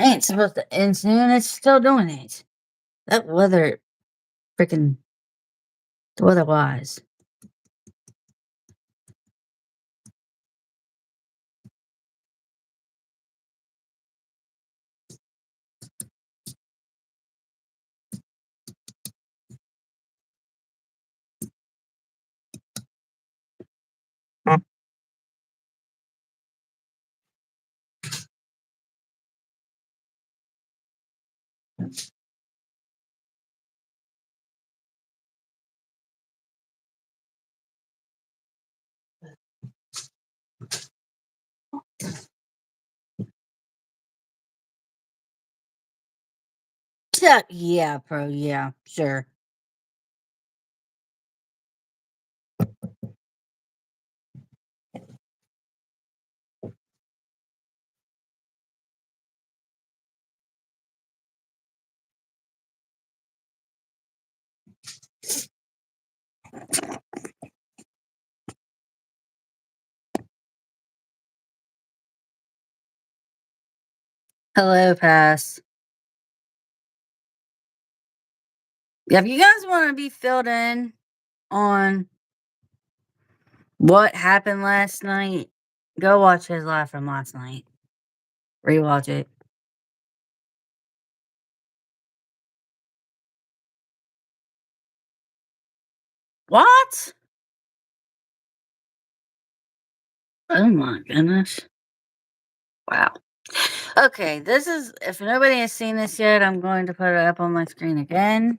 Ain't supposed to end soon. It's still doing it. That weather, freaking, the weather wise. Yeah, bro. Yeah, sure. Hello, Pass. If you guys want to be filled in on what happened last night, go watch his live from last night. Rewatch it. What? Oh my goodness. Wow. Okay, this is, if nobody has seen this yet, I'm going to put it up on my screen again.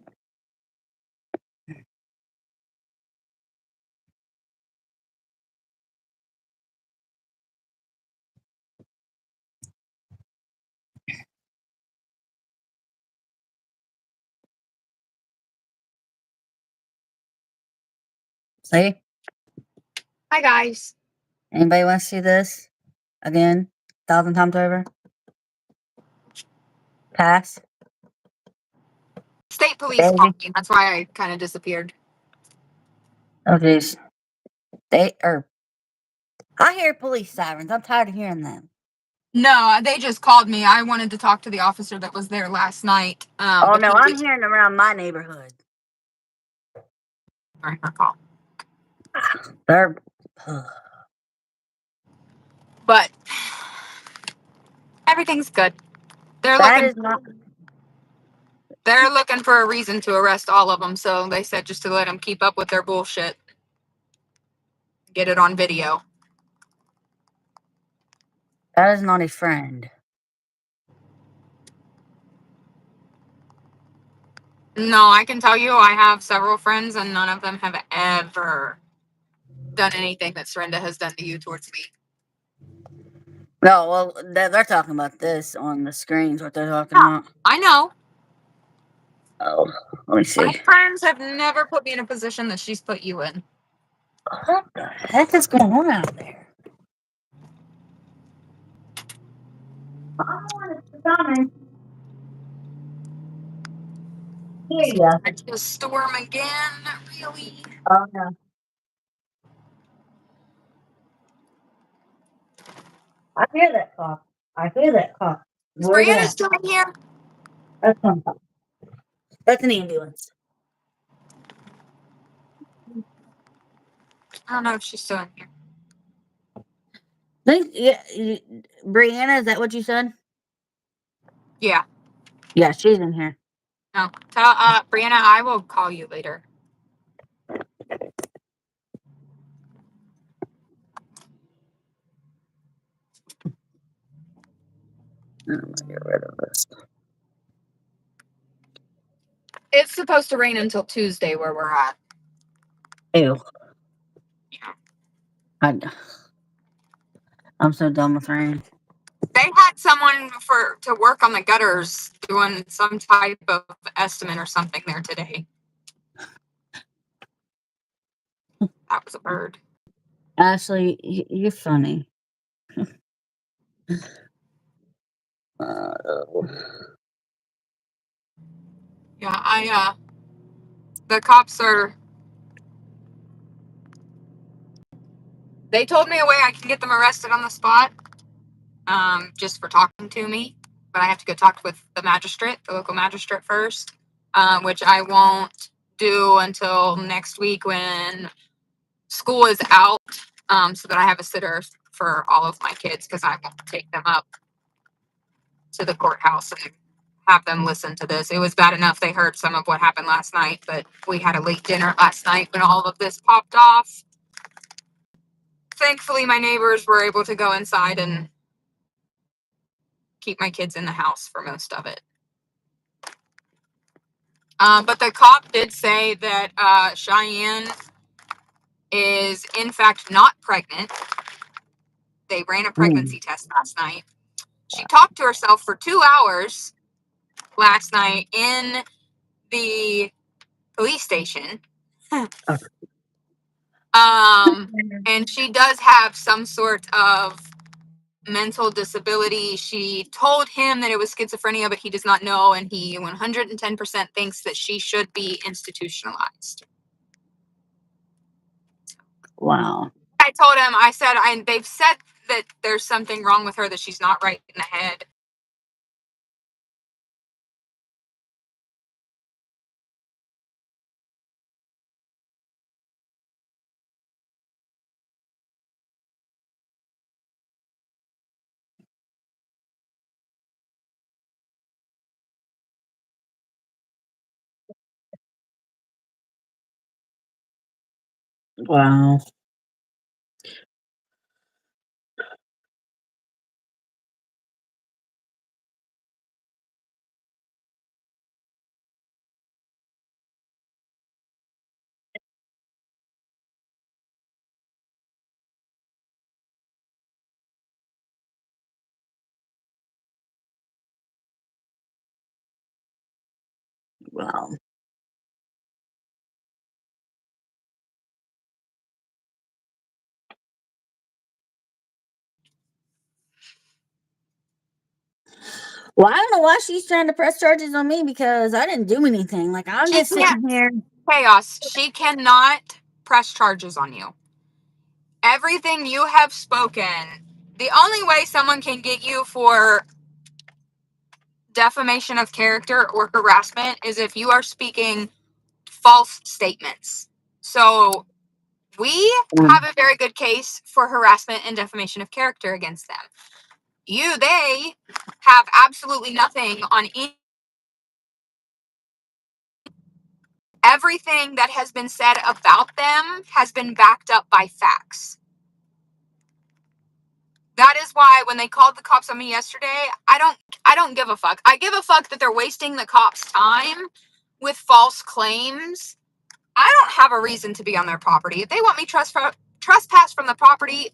See? Hi, guys. Anybody want to see this again? 1,000 times over? Pass? State police Baby? called me. That's why I kind of disappeared. Oh, geez. I hear police sirens. I'm tired of hearing them. No, they just called me. I wanted to talk to the officer that was there last night. Oh, But no, he I'm did hearing them around my neighborhood. her call. They're. But everything's good. They're That looking. is not. They're looking for a reason to arrest all of them. So they said just to let them keep up with their bullshit. Get it on video. That is not a friend. No, I can tell you, I have several friends, and none of them have ever done anything that Srenda has done to you towards me. No, well, they're talking about this on the screens, what they're talking Yeah, about. I know. Oh, let me see. My friends have never put me in a position that she's put you in. What the heck is going on out there? I don't want to comment. Hear ya. It's a storm again, really. Oh, no. I hear that cough. I hear that cough. Is Where's it Brianna at? still in here? That's something. That's an ambulance. I don't know if she's still in here. Brianna, is that what you said? Yeah. Yeah, she's in here. No. Tell Brianna, I will call you later. I'm gonna get rid of this. It's supposed to rain until Tuesday where we're at. Ew. Yeah. I'm so done with rain. They had someone to work on the gutters doing some type of estimate or something there today. That was a bird. Ashley, you're funny. Yeah, the cops they told me a way I can get them arrested on the spot, just for talking to me. But I have to go talk with the local magistrate first, which I won't do until next week when school is out, so that I have a sitter for all of my kids because I won't take them up to the courthouse and have them listen to this. It was bad enough they heard some of what happened last night, but we had a late dinner last night when all of this popped off. Thankfully, my neighbors were able to go inside and keep my kids in the house for most of it. But the cop did say that Cheyenne is in fact not pregnant. They ran a pregnancy test last night. She talked to herself for 2 hours last night in the police station. And she does have some sort of mental disability. She told him that it was schizophrenia, but he does not know, and he 110% thinks that she should be institutionalized. Wow. I told him, they've said that there's something wrong with her, that she's not right in the head. Wow. Wow. Well, I don't know why she's trying to press charges on me because I didn't do anything. Like, I'm She just sitting here. Chaos, she cannot press charges on you. Everything you have spoken, the only way someone can get you for defamation of character or harassment is if you are speaking false statements. So we have a very good case for harassment and defamation of character against them. They have absolutely nothing on everything that has been said about them has been backed up by facts. That is why when they called the cops on me yesterday, I don't give a fuck. I give a fuck that they're wasting the cops' time with false claims. I don't have a reason to be on their property. If they want me trespass from the property,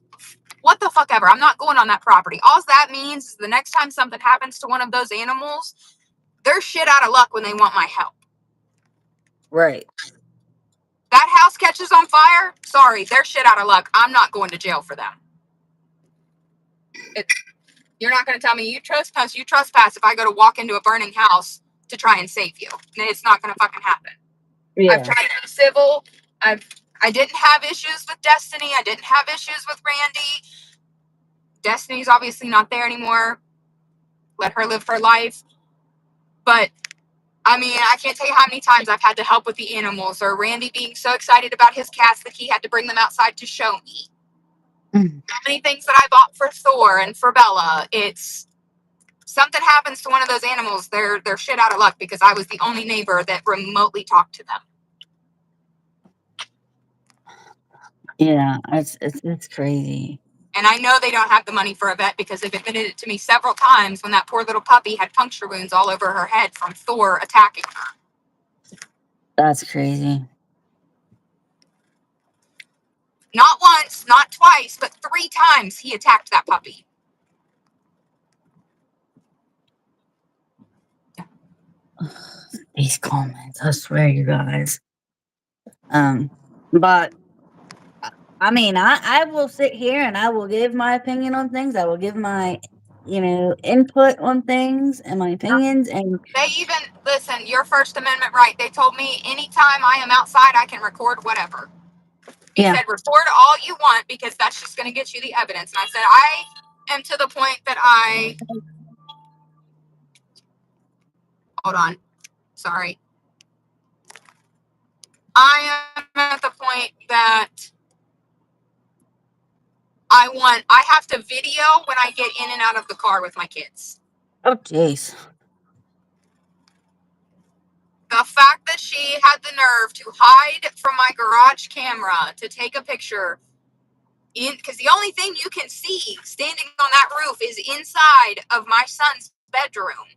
what the fuck ever. I'm not going on that property. All that means is the next time something happens to one of those animals, they're shit out of luck when they want my help. Right. That house catches on fire, sorry, they're shit out of luck. I'm not going to jail for them. You're not going to tell me you trespass if I go to walk into a burning house to try and save you. It's not going to fucking happen. Yeah. I've tried to be civil. I didn't have issues with Destiny. I didn't have issues with Randy. Destiny's obviously not there anymore. Let her live her life. But I mean, I can't tell you how many times I've had to help with the animals, or Randy being so excited about his cats that he had to bring them outside to show me. How many things that I bought for Thor and for Bella. It's something happens to one of those animals, they're shit out of luck because I was the only neighbor that remotely talked to them. Yeah, it's crazy. And I know they don't have the money for a vet because they've admitted it to me several times when that poor little puppy had puncture wounds all over her head from Thor attacking her. That's crazy. Not once, not twice, but 3 times he attacked that puppy. These comments, I swear, you guys. But I mean, I will sit here and I will give my opinion on things. I will give my, input on things and my opinions. And They even, listen, your First Amendment right, they told me anytime I am outside, I can record whatever. He said, record all you want because that's just going to get you the evidence. And I said, I am to the point that hold on, sorry. I am at the point that I have to video when I get in and out of the car with my kids. oh, jeez. The fact that she had the nerve to hide from my garage camera to take a picture because the only thing you can see standing on that roof is inside of my son's bedroom.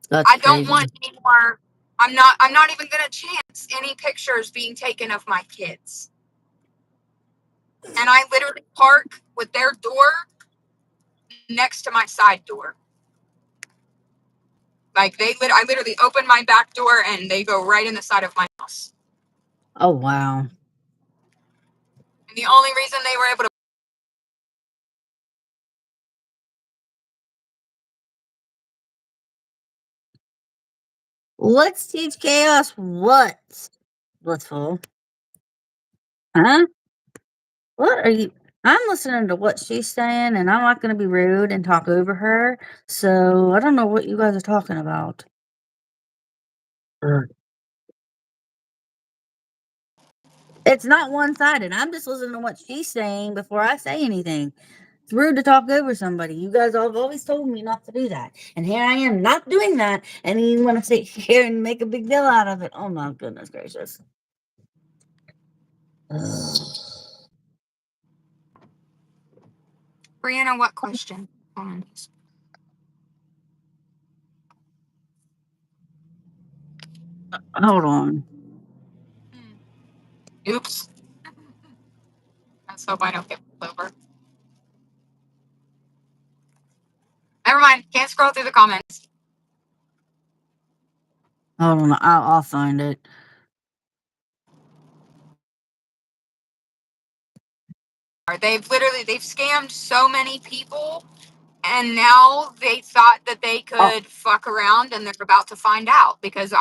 That's I don't crazy. want any more. I'm not even gonna chance any pictures being taken of my kids. And I literally park with their door next to my side door. Like I literally open my back door and they go right in the side of my house. Oh, wow. And the only reason they were able to Let's teach chaos what's blissful. Huh? What are you? I'm listening to what she's saying, and I'm not going to be rude and talk over her. So I don't know what you guys are talking about. It's not one-sided. I'm just listening to what she's saying before I say anything. It's rude to talk over somebody. You guys have always told me not to do that. And here I am not doing that. And you want to sit here and make a big deal out of it. Oh my goodness gracious. Brianna, what question? Hold on. Oops. Let's hope I don't get pulled over. Never mind. Can't scroll through the comments. Hold on. I'll find it. They've scammed so many people, and now they thought that they could fuck around, and they're about to find out because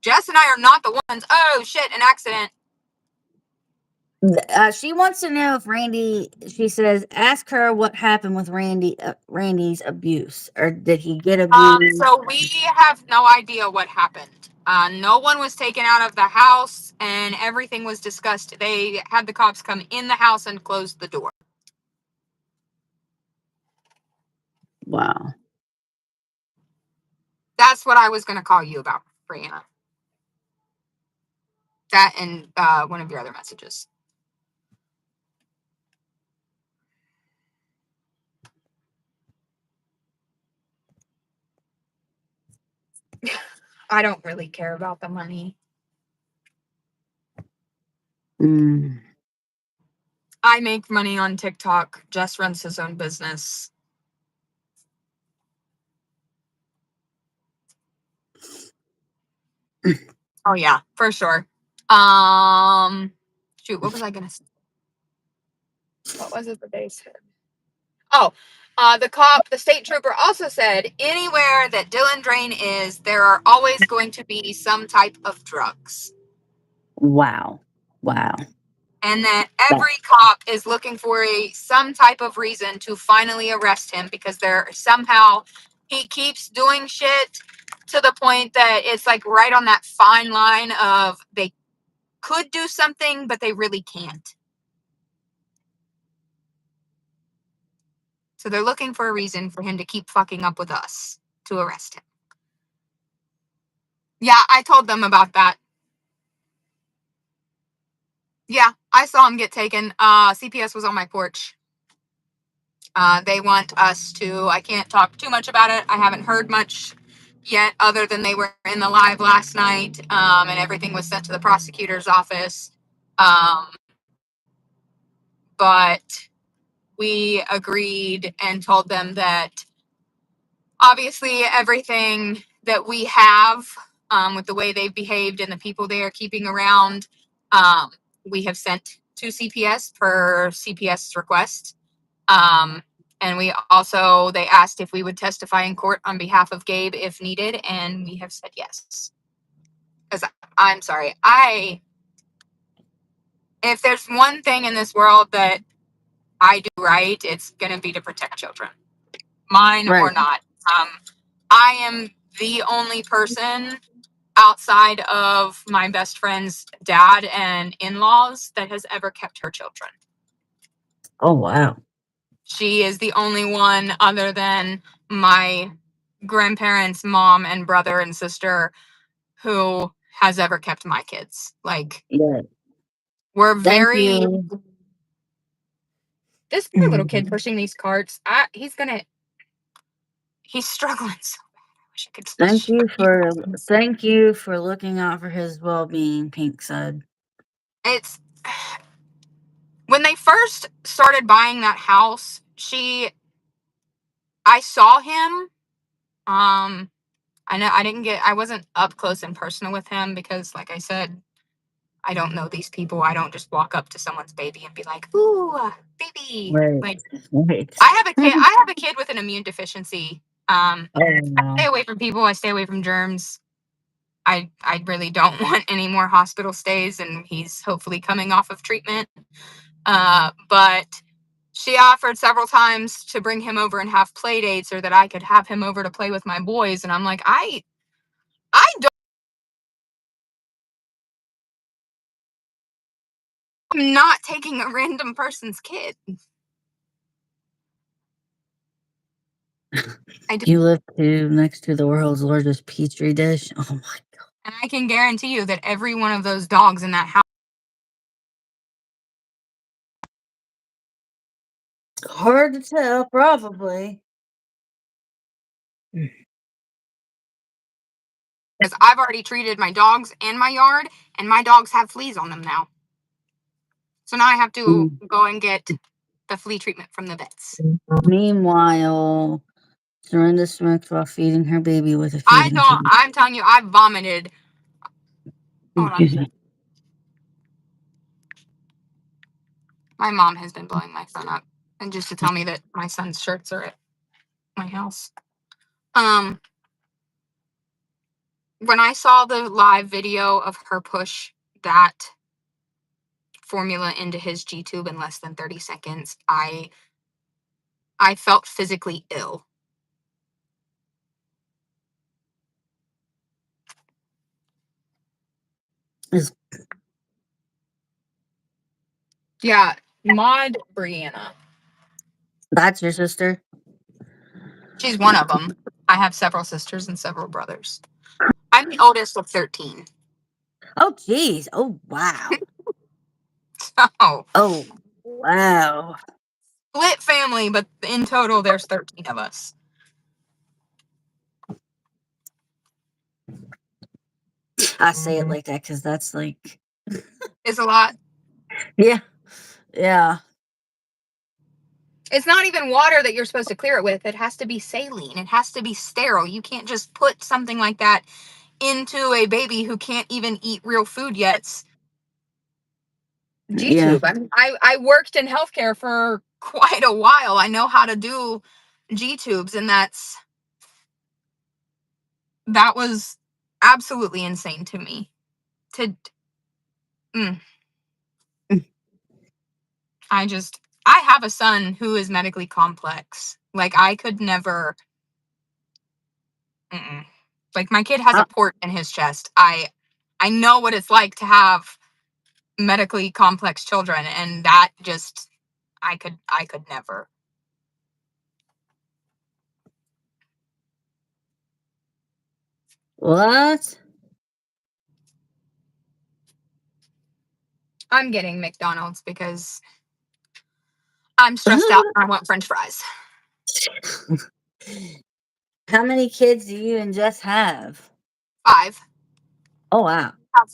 Jess and I are not the ones. Oh shit, an accident. She wants to know if Randy. She says, ask her what happened with Randy's abuse, or did he get abused? So we have no idea what happened. No one was taken out of the house, and everything was discussed. They had the cops come in the house and close the door. Wow. That's what I was going to call you about, Brianna. That and one of your other messages. I don't really care about the money. I make money on TikTok. Jess runs his own business. Oh yeah, for sure. Shoot, what was I gonna say? What was it that they said? Oh, the state trooper also said anywhere that Dylan Drain is, there are always going to be some type of drugs. Wow. And that every cop is looking for some type of reason to finally arrest him because he keeps doing shit to the point that it's like right on that fine line of they could do something, but they really can't. So they're looking for a reason for him to keep fucking up with us to arrest him. Yeah, I told them about that. Yeah, I saw him get taken. CPS was on my porch. They want us to, I can't talk too much about it. I haven't heard much yet other than they were in the live last night, and everything was sent to the prosecutor's office. But we agreed and told them that obviously everything that we have with the way they've behaved and the people they are keeping around, we have sent to CPS per CPS request. And they asked if we would testify in court on behalf of Gabe if needed, and we have said yes. Because I'm sorry, if there's one thing in this world that I do right, it's going to be to protect children, mine or not. I am the only person outside of my best friend's dad and in-laws that has ever kept her children. Oh, wow. She is the only one other than my grandparents' mom and brother and sister who has ever kept my kids. Like, yeah. We're Thank very... you. This poor little kid pushing these carts, he's struggling so bad. I wish I could. Thank you for looking out for his well-being, Pink said. It's when they first started buying that house, I saw him. I wasn't up close and personal with him because, like I said, I don't know these people. I don't just walk up to someone's baby and be like, "Ooh, baby." Right. I have a kid with an immune deficiency. Oh, I stay away from people. I stay away from germs. I really don't want any more hospital stays, and he's hopefully coming off of treatment. But she offered several times to bring him over and have play dates, or that I could have him over to play with my boys. And I'm like, I don't. I'm not taking a random person's kid. You live next to the world's largest petri dish. Oh my god! And I can guarantee you that every one of those dogs in that house Hard to tell, probably. Because I've already treated my dogs and my yard, and my dogs have fleas on them now. So now I have to go and get the flea treatment from the vets. Meanwhile, Dorinda smoked while feeding her baby with a feeding tube. I'm telling you, I vomited. Hold on. My mom has been blowing my phone up, and just to tell me that my son's shirts are at my house. When I saw the live video of her push that formula into his G tube in less than 30 seconds, I felt physically ill. Yeah, Maud Brianna. That's your sister? She's one of them. I have several sisters and several brothers. I'm the oldest of 13. Oh, geez. Oh, wow. So, Oh, wow. split family, but in total, there's 13 of us. I say it like that because that's like... It's a lot. Yeah. Yeah. It's not even water that you're supposed to clear it with. It has to be saline. It has to be sterile. You can't just put something like that into a baby who can't even eat real food yet. G-tube. Yeah. I worked in healthcare for quite a while. I know how to do G-tubes, and that was absolutely insane to me. I have a son who is medically complex. Like, I could never. Like, my kid has a port in his chest. I know what it's like to have medically complex children, and that just I could never. What? I'm getting McDonald's because I'm stressed out and I want French fries. How many kids do you and Jess have? 5. Oh, wow. I have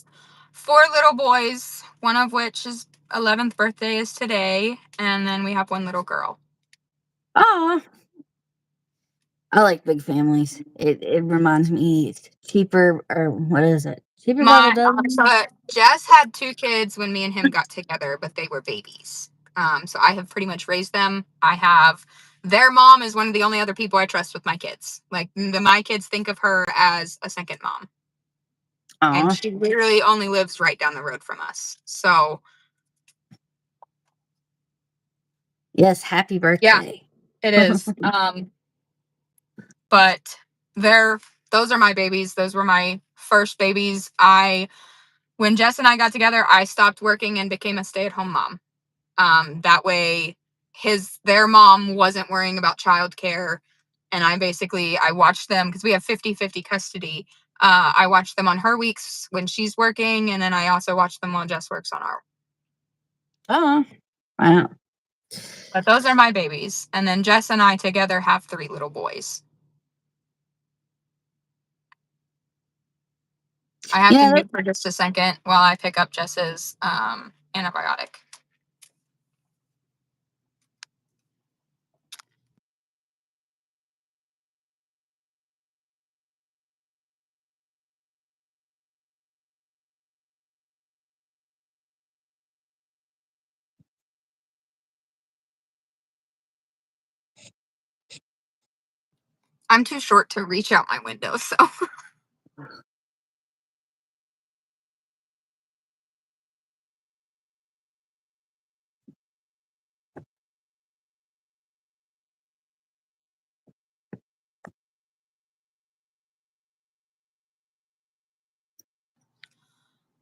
4 little boys, one of which his 11th birthday is today, and then we have 1 little girl. Oh, I like big families. It reminds me it's cheaper, or what is it? Cheaper by the dozen? Jess had 2 kids when me and him got together, but they were babies. So I have pretty much raised them. Their mom is one of the only other people I trust with my kids. Like, my kids think of her as a second mom. And she literally only lives right down the road from us. So. Yes, happy birthday. Yeah, it is. But those are my babies. Those were my first babies. When Jess and I got together, I stopped working and became a stay-at-home mom. That way their mom wasn't worrying about childcare. And I watched them because we have 50-50 custody. I watched them on her weeks when she's working. And then I also watch them while Jess works on our. Oh, wow. But those are my babies. And then Jess and I together have 3 little boys. I have to mute for just a second while I pick up Jess's antibiotic. I'm too short to reach out my window, so.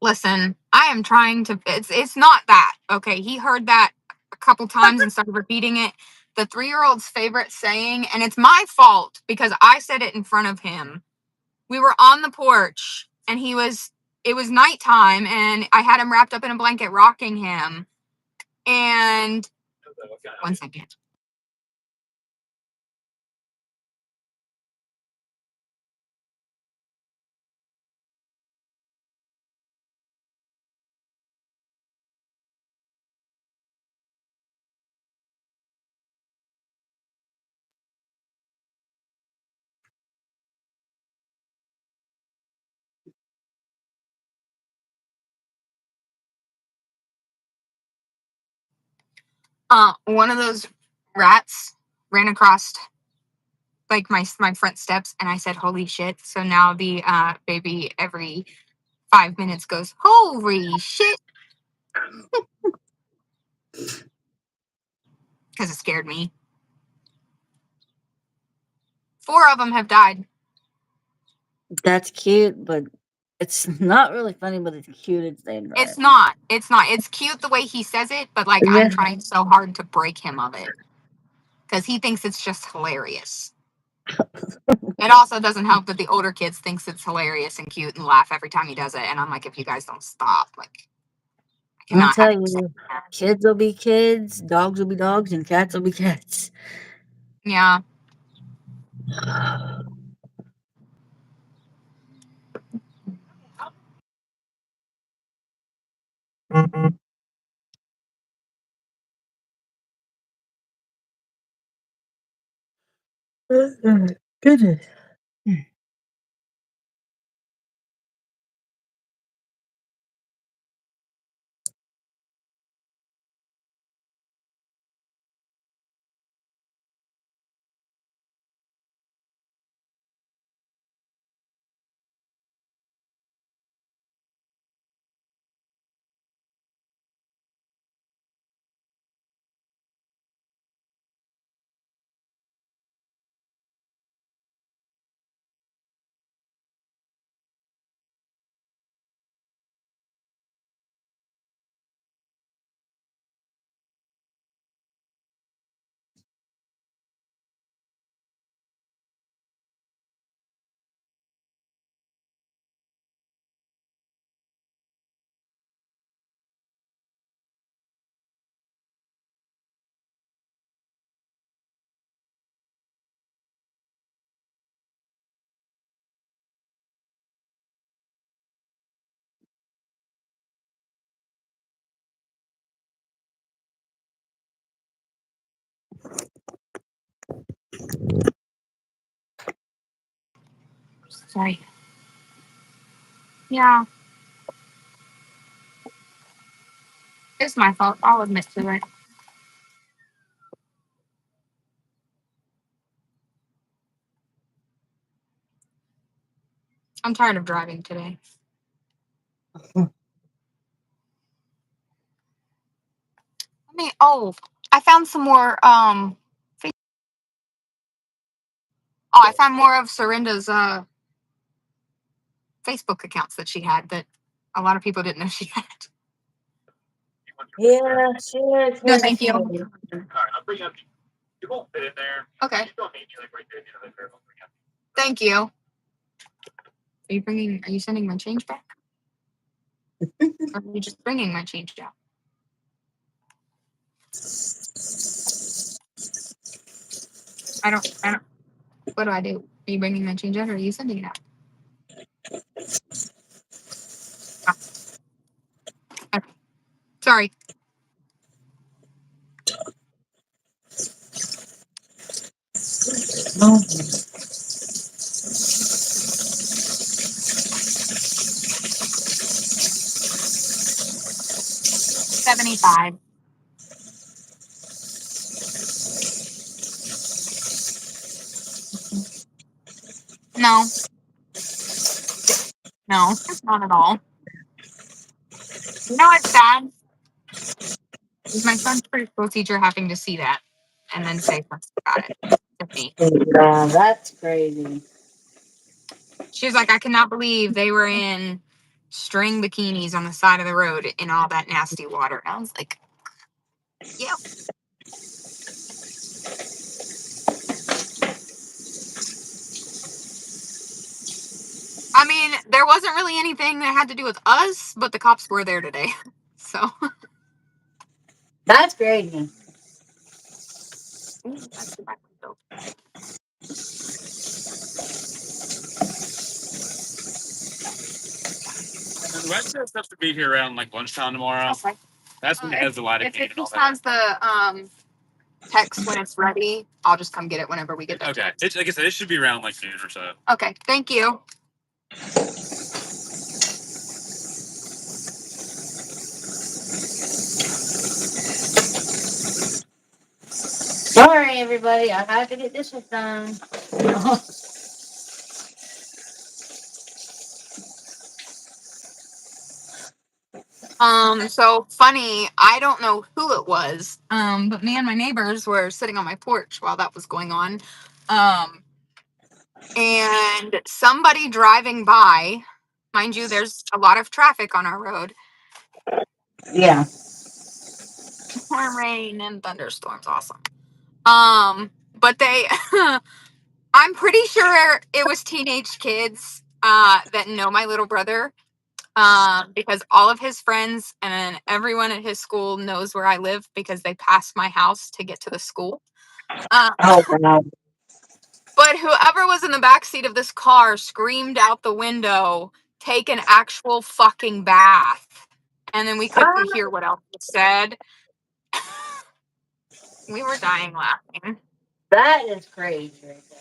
Listen, I am trying to. It's not that, okay? He heard that a couple times and started repeating it. The 3-year-old's favorite saying, and it's my fault because I said it in front of him. We were on the porch, and it was nighttime, and I had him wrapped up in a blanket rocking him. And 1 second. One of those rats ran across like my front steps, and I said, "Holy shit!" So now the baby every 5 minutes goes, "Holy shit," because it scared me. 4 of them have died. That's cute, but it's not really funny, but it's cute at the same time. It's not. It's not. It's cute the way he says it, but like Yeah. I'm trying so hard to break him of it because he thinks it's just hilarious. It also doesn't help that the older kids thinks it's hilarious and cute and laugh every time he does it, and I'm like, if you guys don't stop, like, I I'll cannot tell have you say you, that. kids will be kids, dogs will be dogs, and cats will be cats. Yeah. Goodness. Sorry. Yeah. It's my fault. I'll admit to it. I'm tired of driving today. I found some more I found more of Sorinda's Facebook accounts that she had that a lot of people didn't know she had. Yeah, sure. No, thank you. All right, I'll bring up. You won't fit in there. Okay. You don't need you like right there. You know, like, there, I'll bring up. Thank you. Are you sending my change back? Or are you just bringing my change down? I don't, what do I do? Are you bringing my change out or are you sending it out? Okay. Sorry. No. 75. No. No, not at all. You know what's sad? Is my son's preschool teacher having to see that and then say something about it to me. Yeah, that's crazy. She was like, I cannot believe they were in string bikinis on the side of the road in all that nasty water. And I was like, yep. I mean, there wasn't really anything that had to do with us, but the cops were there today. So That's crazy. The website is supposed to be here around like lunchtime tomorrow. Okay. That's when it has the light If it and all just that. has the text when it's ready, I'll just come get it whenever we get there. Okay, it's like I said, it should be around like noon or so. Okay, thank you. everybody. I have to get this one done. So funny, I don't know who it was, but me and my neighbors were sitting on my porch while that was going on. And somebody driving by, mind you, there's a lot of traffic on our road. Yeah. Rain and thunderstorms, awesome. But they, I'm pretty sure it was teenage kids, that know my little brother. Because all of his friends and everyone at his school knows where I live because they pass my house to get to the school. Oh, wow. But whoever was in the back seat of this car screamed out the window, "Take an actual fucking bath." And then we couldn't hear what else was said. We were dying laughing. That is crazy right there.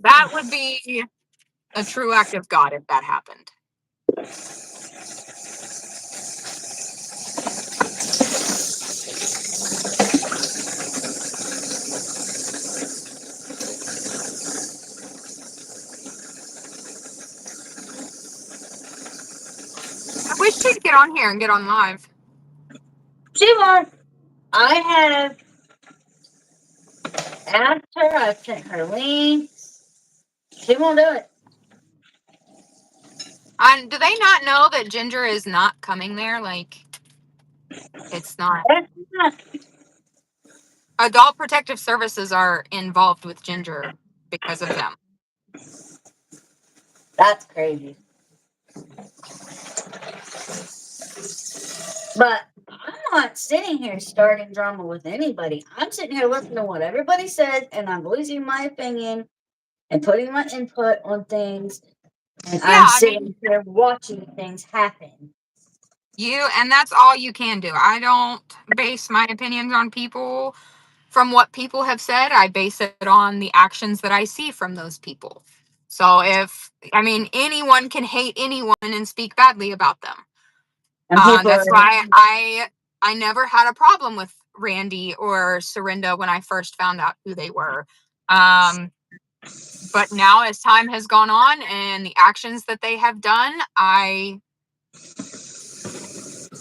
That would be a true act of God if that happened. I wish she'd get on here and get on live. She won't. I have asked her. I've sent her links. She won't do it. And do they not know that Ginger is not coming there? Like, it's not. Adult Protective Services are involved with Ginger because of them. That's crazy. But I'm not sitting here starting drama with anybody. I'm sitting here listening to what everybody says, and I'm voicing my opinion and putting my input on things. And I'm sitting here watching things happen. And that's all you can do. I don't base my opinions on people from what people have said. I base it on the actions that I see from those people. So anyone can hate anyone and speak badly about them. And That's why I never had a problem with Randy or Serinda when I first found out who they were. But now as time has gone on and the actions that they have done, I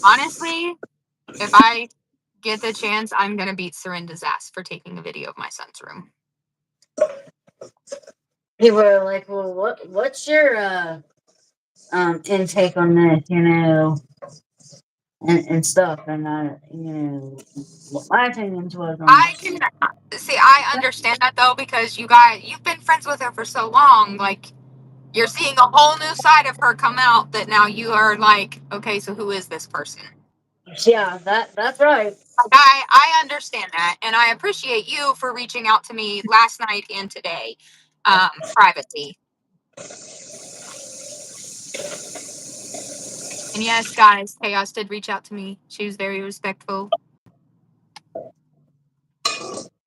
honestly, if I get the chance, I'm going to beat Serinda's ass for taking a video of my son's room. People are like, well, what's your intake on this, and stuff, and what my opinions was on it. I understand that though, because you've been friends with her for so long, like you're seeing a whole new side of her come out that now you are like, okay, so who is this person? Yeah, that's right. I understand that, and I appreciate you for reaching out to me last night and today, privately. And yes, guys, Chaos did reach out to me. She was very respectful.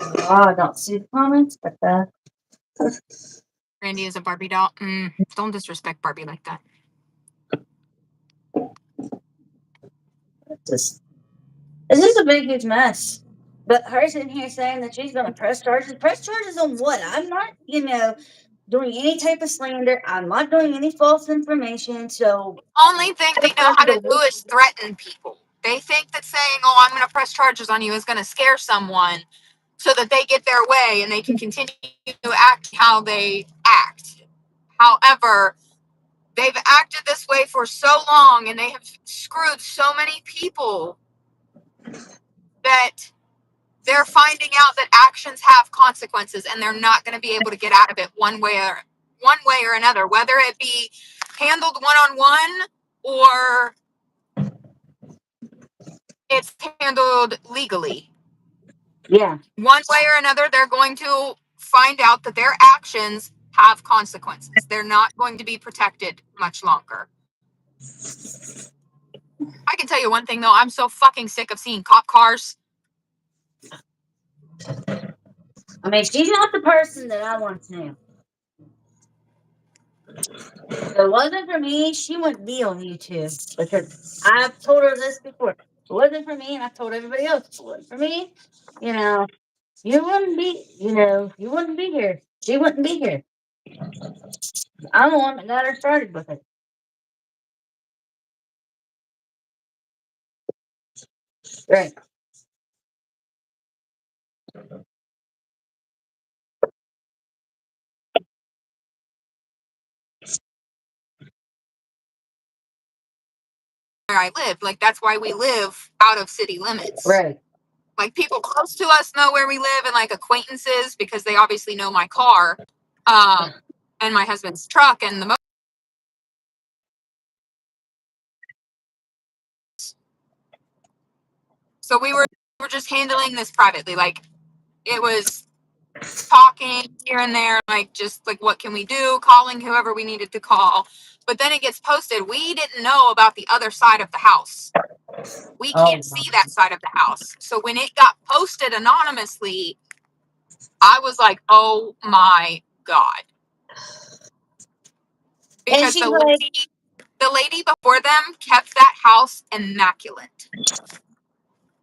Oh, I don't see the comments, but Randy is a Barbie doll. Don't disrespect Barbie like that. this is a big, huge mess. But her sitting here saying that she's going to press charges. Press charges on what? I'm not, doing any type of slander. I'm not doing any false information. So Only thing they know how to do is threaten people. They think that saying, "Oh, I'm going to press charges on you," is going to scare someone so that they get their way and they can continue to act how they act. However, they've acted this way for so long and they have screwed so many people that they're finding out that actions have consequences and they're not going to be able to get out of it one way or another, whether it be handled one-on-one or it's handled legally. Yeah. One way or another, they're going to find out that their actions have consequences. They're not going to be protected much longer. I can tell you one thing, though. I'm so fucking sick of seeing cop cars. I mean, she's not the person that I want to know. If it wasn't for me, she wouldn't be on YouTube. Because I've told her this before. it wasn't for me, and I told everybody else, if it wasn't for me, you know, you wouldn't be, you wouldn't be here. She wouldn't be here. I'm the one that got her started with it. Right. Where I live. Like, that's why we live out of city limits. Right. Like, people close to us know where we live, and like acquaintances, because they obviously know my car, and my husband's truck and the so we were just handling this privately. Like, it was talking here and there, like, just like, what can we do, calling whoever we needed to call. But then it gets posted. We didn't know about the other side of the house. We can't see that side of the house. So when it got posted anonymously, I was like, oh my God. Because the lady before them kept that house immaculate.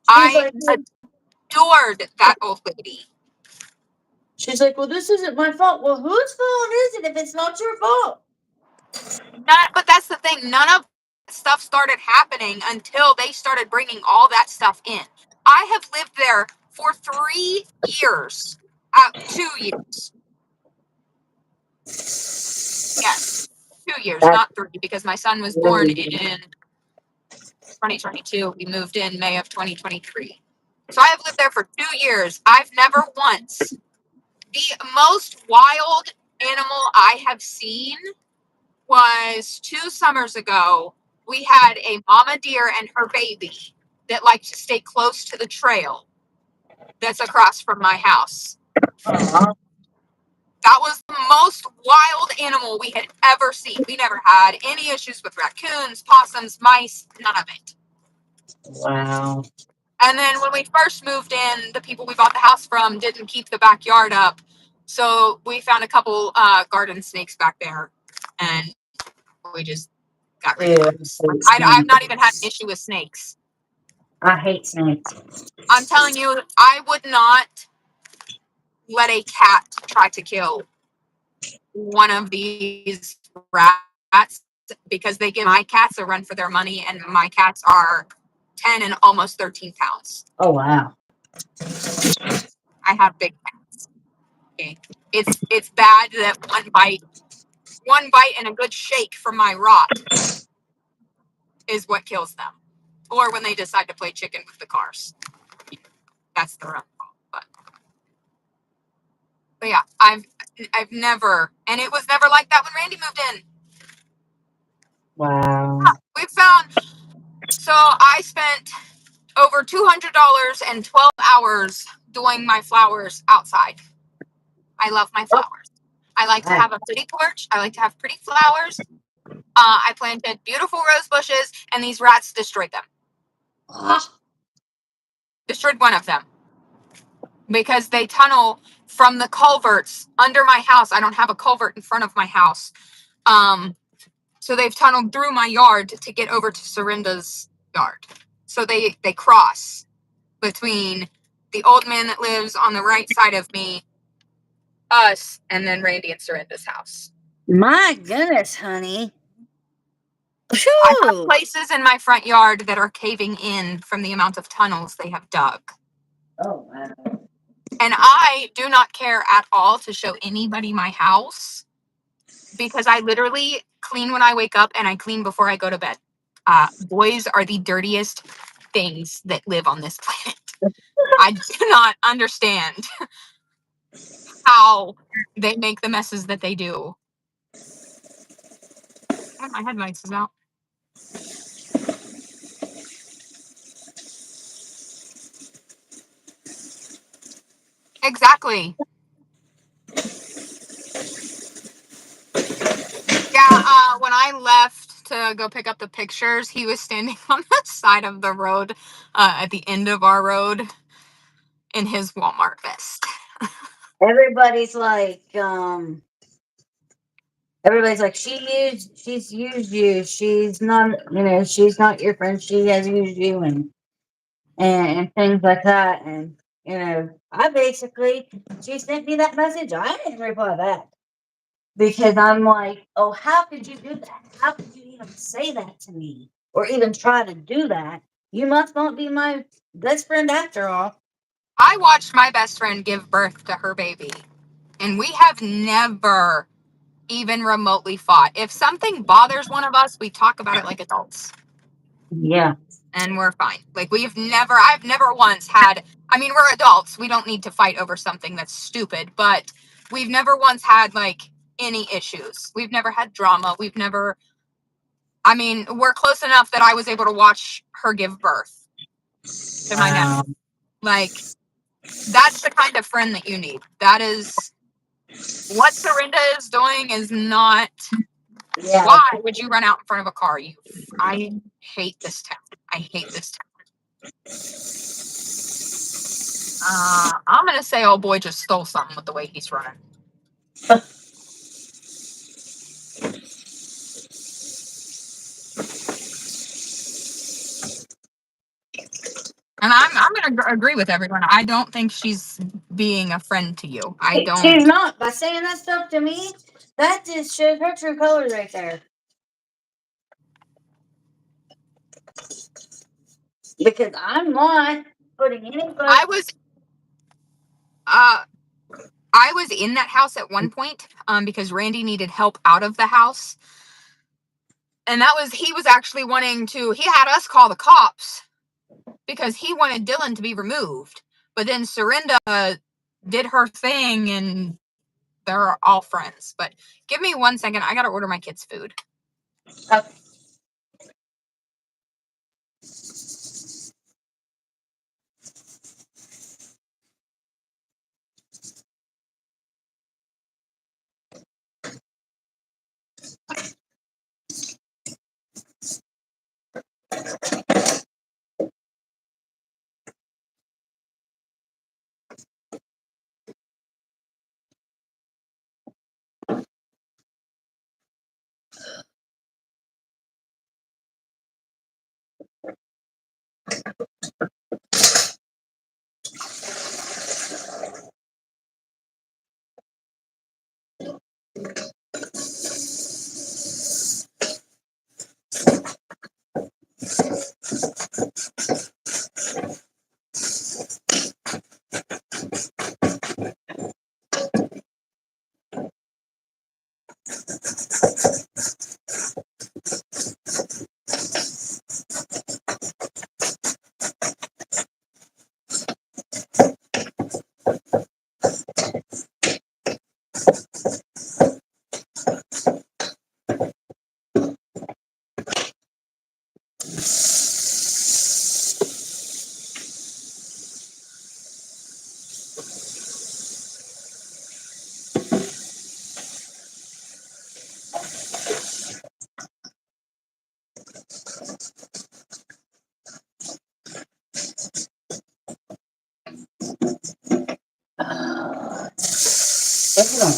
I adored that old lady. She's like, well, this isn't my fault. Well, whose fault is it if it's not your fault? But that's the thing. None of that stuff started happening until they started bringing all that stuff in. I have lived there for 3 years. 2 years. Yes. 2 years, not 3, because my son was born in 2022. We moved in May of 2023. So I have lived there for 2 years. I've never once. The most wild animal I have seen was 2 summers ago. We had a mama deer and her baby that liked to stay close to the trail that's across from my house. Uh-huh. That was the most wild animal we had ever seen. We never had any issues with raccoons, possums, mice, none of it. Wow. And then when we first moved in, the people we bought the house from didn't keep the backyard up. So we found a couple garden snakes back there, and we just got rid of them. I've not even had an issue with snakes. I hate snakes. I'm telling you, I would not let a cat try to kill one of these rats, because they give my cats a run for their money, and my cats are 10 and almost 13 pounds. Oh, wow. I have big cats. Okay. It's bad that one bite and a good shake from my rot is what kills them. Or when they decide to play chicken with the cars. That's their own fault. But yeah, I've never, and it was never like that when Randy moved in. Wow. We found, so I spent over $200 and 12 hours doing my flowers outside. I love my flowers. I like to have a pretty porch. I like to have pretty flowers. I planted beautiful rose bushes, and these rats destroyed them. Destroyed one of them. Because they tunnel from the culverts under my house. I don't have a culvert in front of my house. So they've tunneled through my yard to get over to Sorinda's yard. So they cross between the old man that lives on the right side of me, us, and then Randy and Sorinda's house. My goodness, honey. I have places in my front yard that are caving in from the amount of tunnels they have dug. Oh, wow. And I do not care at all to show anybody my house, because I literally clean when I wake up and I clean before I go to bed. Boys are the dirtiest things that live on this planet. I do not understand how they make the messes that they do. Oh, my headlights is out. Exactly. Yeah, when I left to go pick up the pictures, he was standing on the side of the road, at the end of our road, in his Walmart vest. Everybody's like, she's used you. She's not, she's not your friend. She has used you. And and things like that. And, I basically, she sent me that message. I didn't reply back because I'm like, oh, how could you do that? How could you even say that to me or even try to do that? You must not be my best friend after all. I watched my best friend give birth to her baby, and we have never even remotely fought. If something bothers one of us, we talk about it like adults. Yeah. And we're fine. Like, I've never once had, I mean, we're adults. We don't need to fight over something that's stupid, but we've never once had, like, any issues. We've never had drama. We're close enough that I was able to watch her give birth to my nephew. Like, that's the kind of friend that you need. That is what Serinda is doing is not. Yeah. Why would you run out in front of a car? I hate this town. I hate this town. I'm gonna say old boy just stole something with the way he's running. And I'm gonna agree with everyone. I don't think she's being a friend to you. I don't. She's not. By saying that stuff to me, that just shows her true colors right there. Because I'm not putting anybody. I was in that house at one point because Randy needed help out of the house. And he was actually he had us call the cops because he wanted Dylan to be removed. But then Serinda did her thing and they're all friends. But give me 1 second. I got to order my kids' food.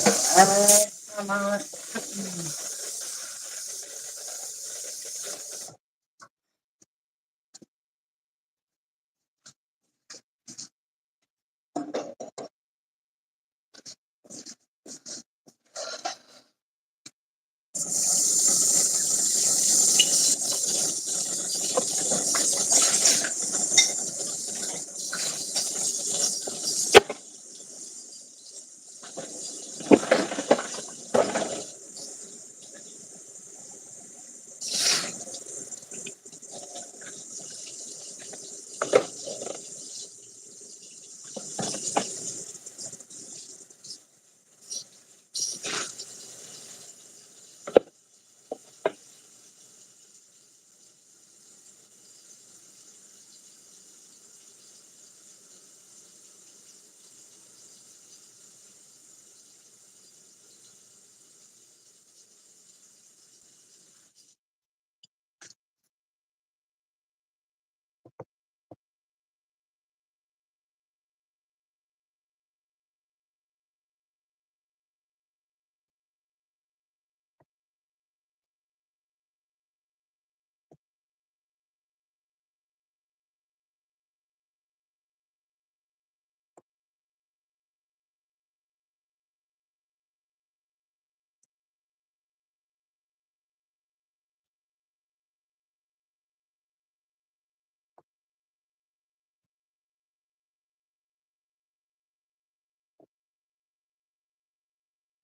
Okay. Come on.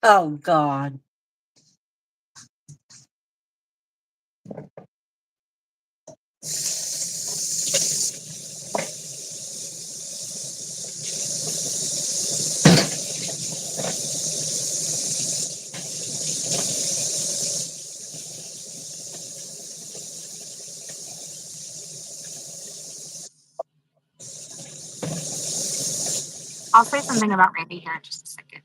Oh, God. I'll say something about Randy here in just a second.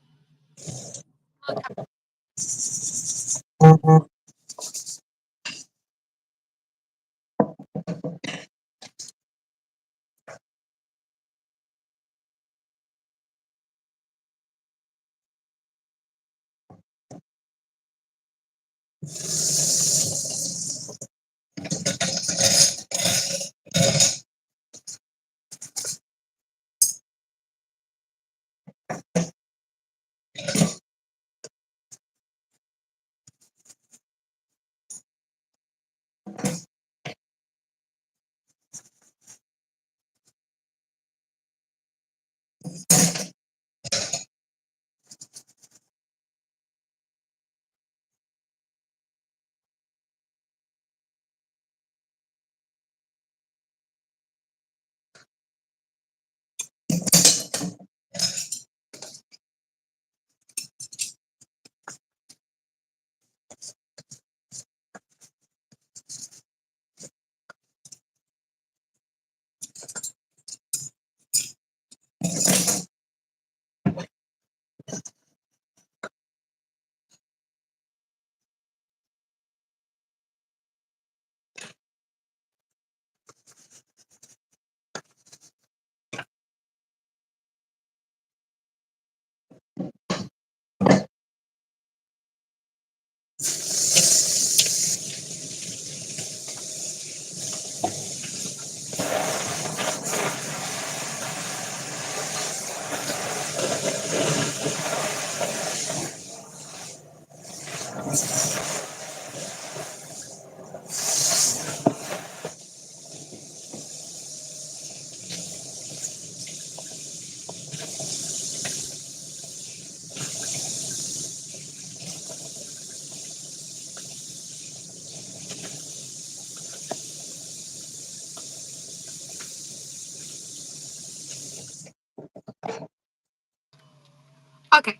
Okay.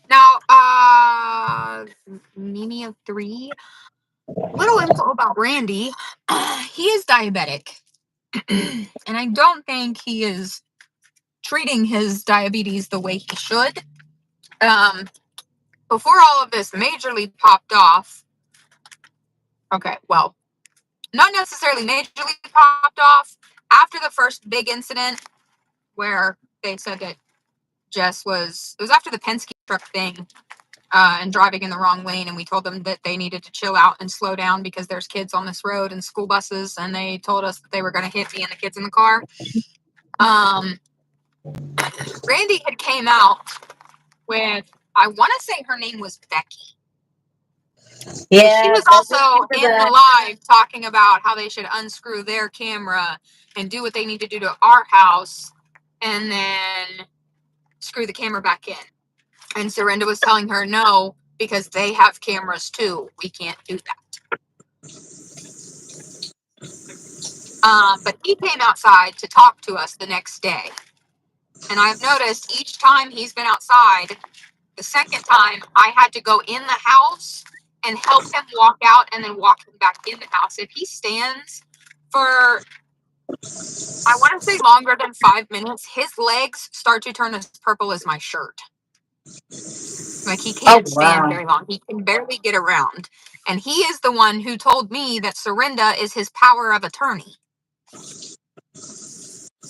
Now, Mimi of 3. Little info about Randy. He is diabetic. And I don't think he is treating his diabetes the way he should. Before all of this majorly popped off, okay, well, not necessarily majorly popped off. After the first big incident where they said that it was after the Penske truck thing, and driving in the wrong lane, and we told them that they needed to chill out and slow down because there's kids on this road and school buses, and they told us that they were going to hit me and the kids in the car. Randy had came out with, I want to say her name was Becky. Yeah. She was also in the live talking about how they should unscrew their camera and do what they need to do to our house and then screw the camera back in. And Serinda was telling her no, because they have cameras too. We can't do that. But he came outside to talk to us the next day. And I've noticed each time he's been outside, the second time I had to go in the house and help him walk out and then walk him back in the house. If he stands for, I want to say longer than 5 minutes, his legs start to turn as purple as my shirt. Like, he can't stand very long. He can barely get around. And he is the one who told me that Serinda is his power of attorney.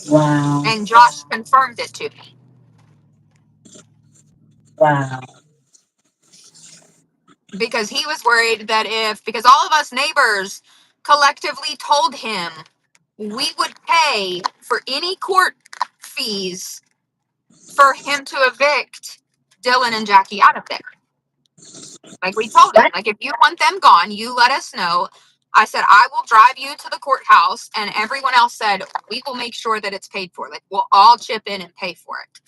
Wow. And Josh confirmed it to me. Wow. Because he was worried that because all of us neighbors collectively told him we would pay for any court fees for him to evict Dylan and Jackie out of there. Like, we told him, like, if you want them gone, you let us know. I said, I will drive you to the courthouse, and everyone else said, we will make sure that it's paid for. Like, we'll all chip in and pay for it.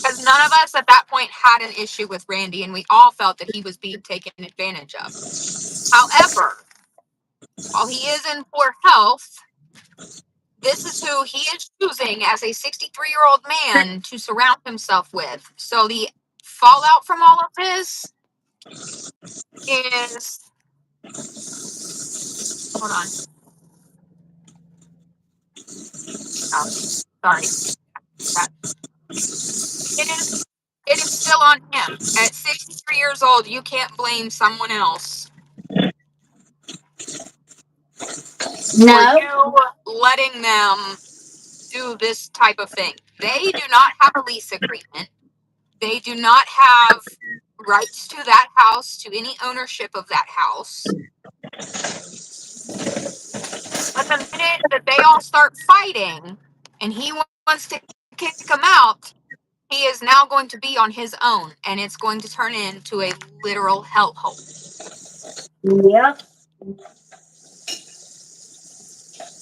Because none of us at that point had an issue with Randy, and we all felt that he was being taken advantage of. However, while he is in poor health, this is who he is choosing as a 63-year-old man to surround himself with. So the fallout from all of this is, hold on. Oh, sorry. It is still on him. At 63 years old, you can't blame someone else for No. you letting them do this type of thing. They do not have a lease agreement. They do not have rights to that house, to any ownership of that house. But the minute that they all start fighting and he wants to kick them out, he is now going to be on his own, and it's going to turn into a literal hellhole. Yep.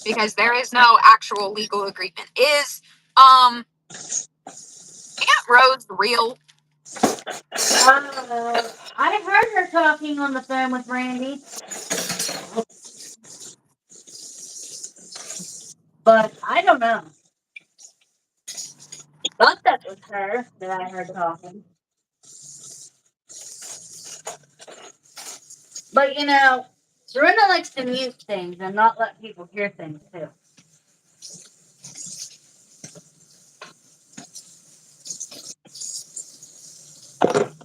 Because there is no actual legal agreement. Is Aunt Rose real? I heard her talking on the phone with Randy. But I don't know. Thought that was her that I heard talking. But you know, Serena likes to mute things and not let people hear things too.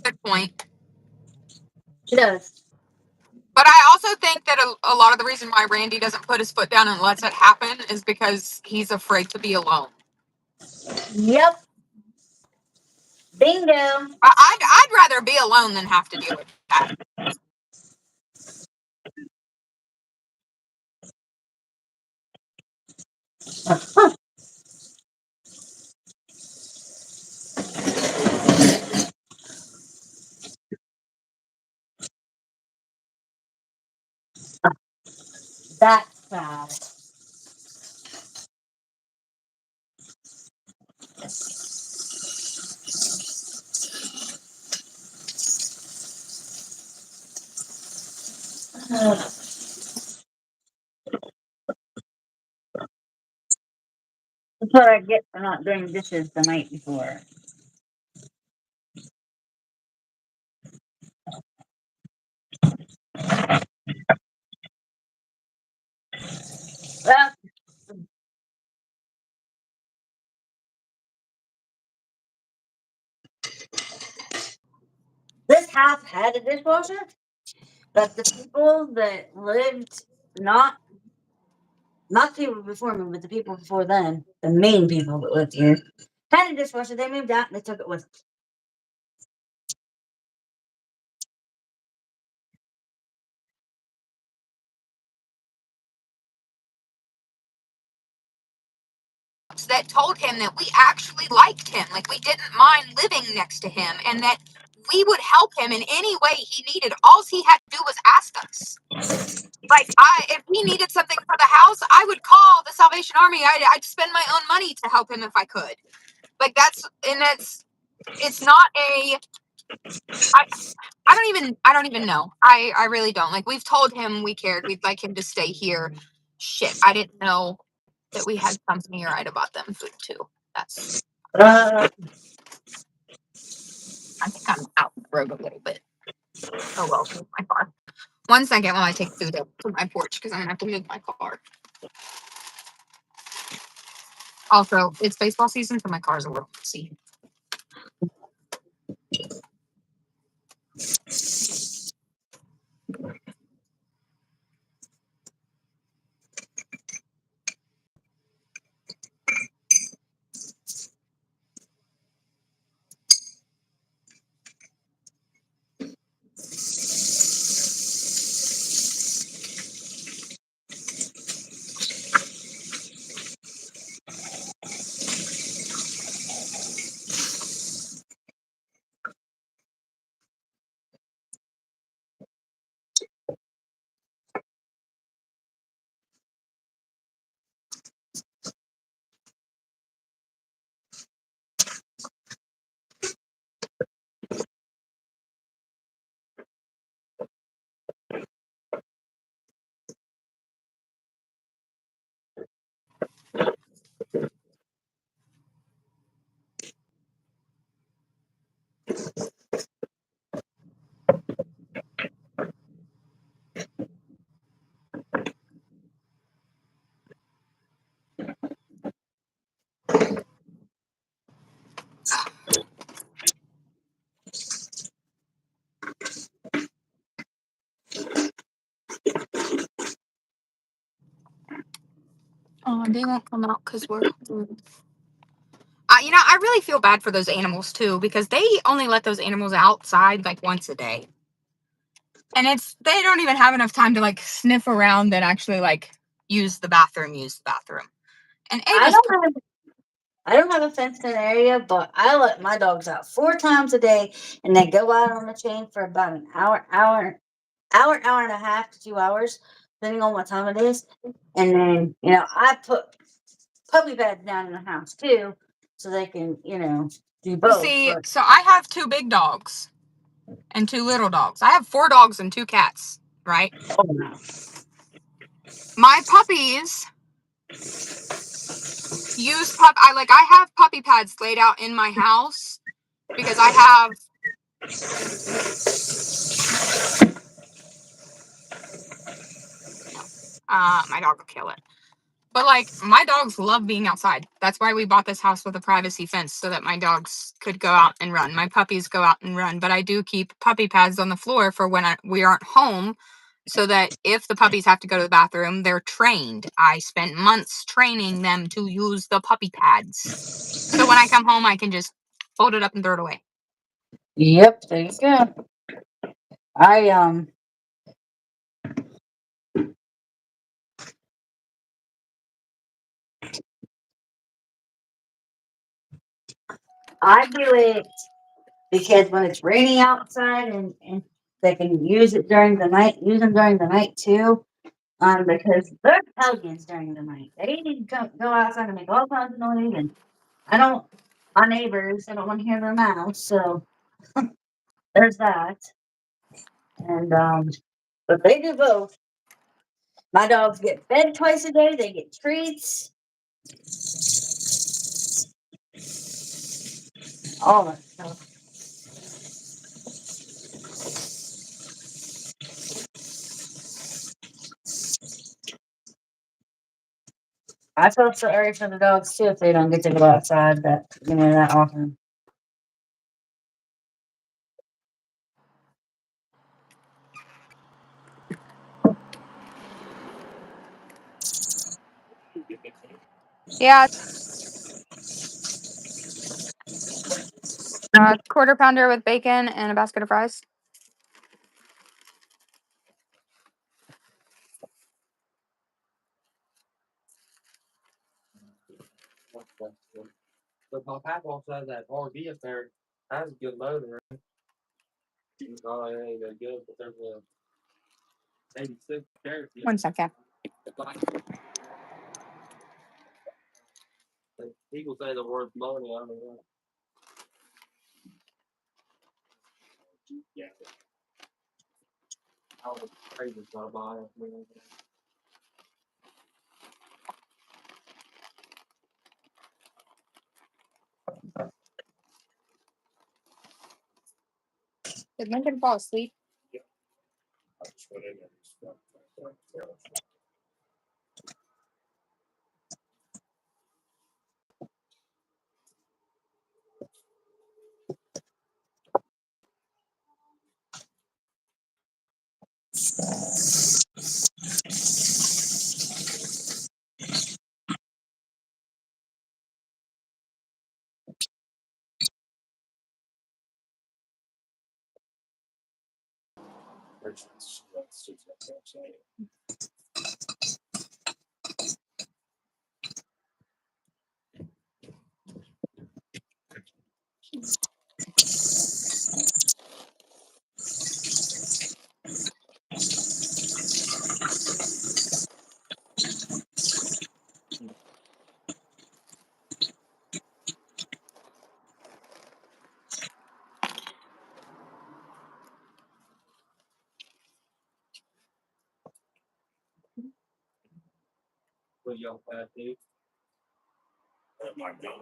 Good point. She does. But I also think that a lot of the reason why Randy doesn't put his foot down and lets it happen is because he's afraid to be alone. Yep. Bingo. I'd rather be alone than have to deal with that. That's sad. That's what I get for not doing dishes the night before. Well, this house had a dishwasher, but the people that lived not the people before me, but the people before then, the main people that lived here, had a dishwasher. They moved out and they took it with them. That told him that we actually liked him, like we didn't mind living next to him, and that we would help him in any way he needed. All he had to do was ask us. Like, if he needed something for the house, I would call the Salvation Army. I'd spend my own money to help him if I could. Like, it's not a, I don't even know. I really don't. Like, we've told him we cared. We'd like him to stay here. Shit, I didn't know that we had company, or I'd have bought them food too. That's, Uh, I think I'm out the road a little bit. Oh well, move my car. 1 second while I take food up to my porch, because I'm gonna have to move my car. Also, it's baseball season, so my car's a little messy. Oh, they won't come out because we're home. I really feel bad for those animals too, because they only let those animals outside like once a day. And they don't even have enough time to like sniff around and actually like use the bathroom. And Ava's I don't have a fenced in area, but I let my dogs out 4 times a day, and they go out on the chain for about an hour and a half to 2 hours, depending on what time it is. And then, I put puppy beds down in the house too, so they can, do both. see, so I have 2 big dogs and 2 little dogs. I have 4 dogs and 2 cats, right? Oh, no. My puppies I have puppy pads laid out in my house because I have my dog will kill it. But like my dogs love being outside. That's why we bought this house with a privacy fence, so that my dogs could go out and run. My puppies go out and run, but I do keep puppy pads on the floor for when we aren't home, so that if the puppies have to go to the bathroom, they're trained. I spent months training them to use the puppy pads. So when I come home, I can just fold it up and throw it away. Yep, there you go. I do it because when it's raining outside and they can use them during the night too. Because they're pelicans during the night. They need to go outside and make all kinds of noise, and my neighbors, I don't want to hear their mouths, so there's that. And but they do both. My dogs get fed twice a day. They get treats. All that stuff. I feel sorry for the dogs too if they don't get to go outside that often. Yeah. Quarter pounder with bacon and a basket of fries. But my papa said that RV up there has a good motor. Oh, it ain't that good, but there's a 86 there. 1 second. People say the word money, I don't know. Yeah. I was crazy to buy it. Did Lincoln fall asleep? I just went in there. What y'all bad dude? Oh my God.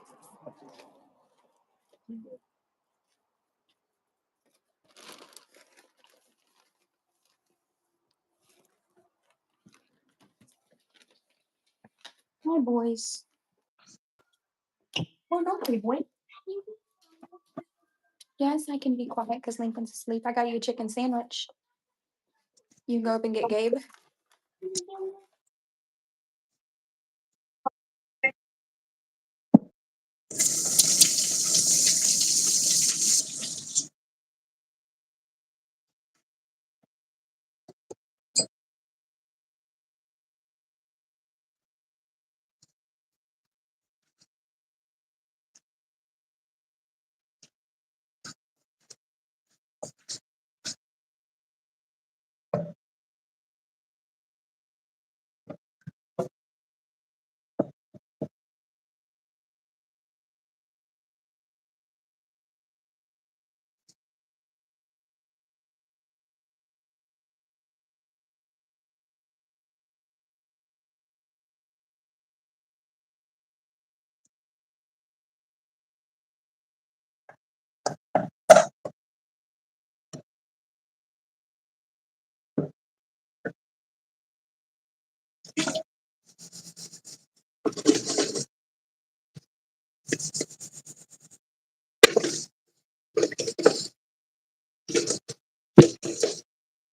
Hi, boys. Oh, no, boy. Yes, I can be quiet because Lincoln's asleep. I got you a chicken sandwich. You can go up and get Gabe.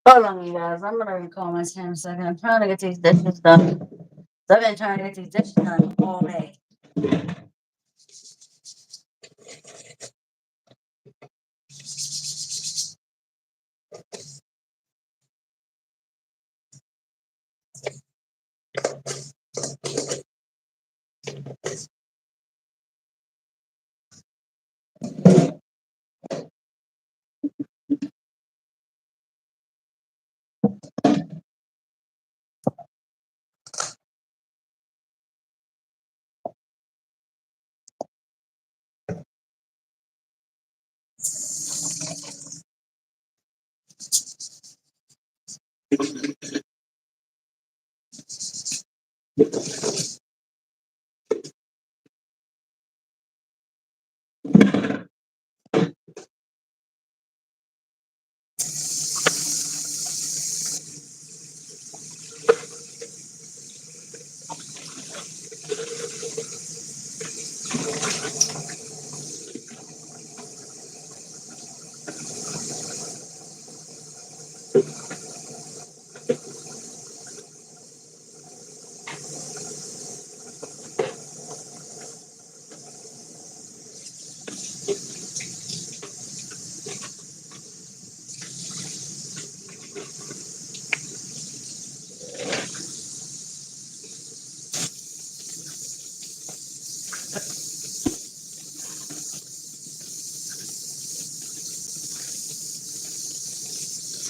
Hold on, you guys. I'm gonna recall my time a second. I'm trying to get these dishes done. So I've been trying to get these dishes done all day.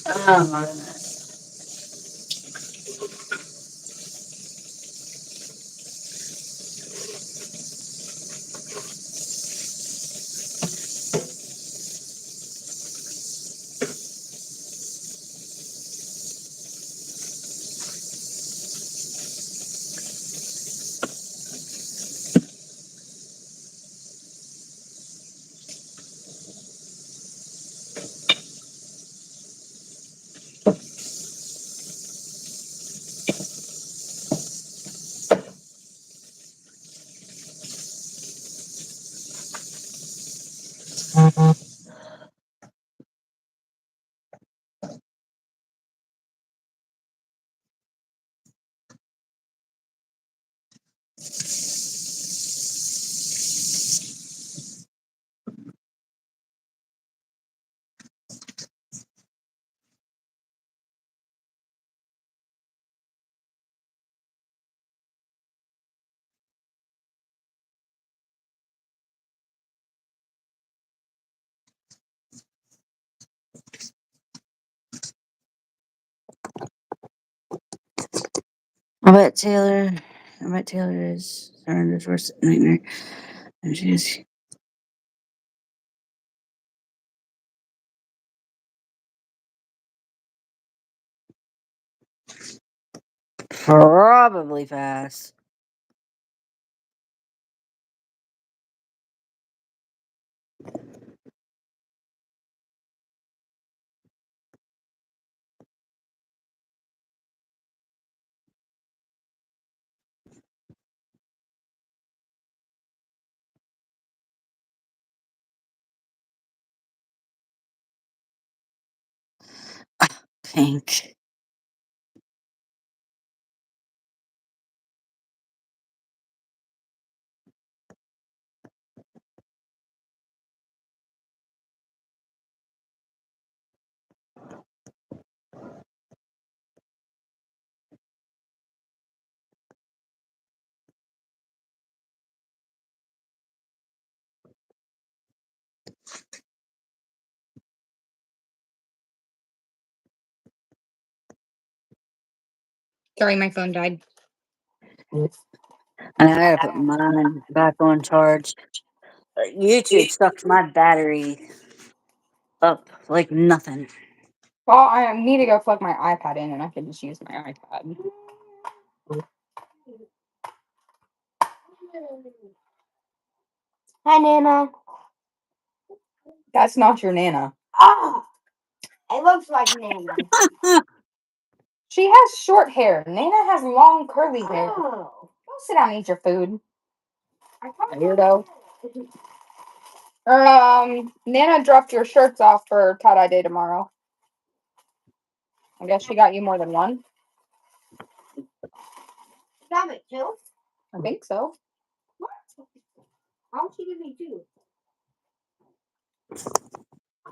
Oh my goodness. I bet Taylor is Surrender's worst nightmare. And she's probably fast. Pink. Sorry, my phone died. And I gotta put mine back on charge. YouTube sucks my battery up like nothing. Well, I need to go plug my iPad in, and I can just use my iPad. Hi, Nana. That's not your Nana. Oh, it looks like Nana. She has short hair. Nana has long, curly hair. Oh. Go sit down and eat your food. I thought Weirdo. Nana dropped your shirts off for tie-dye day tomorrow. I guess she got you more than one. got it too. I think so. What? How she give me two?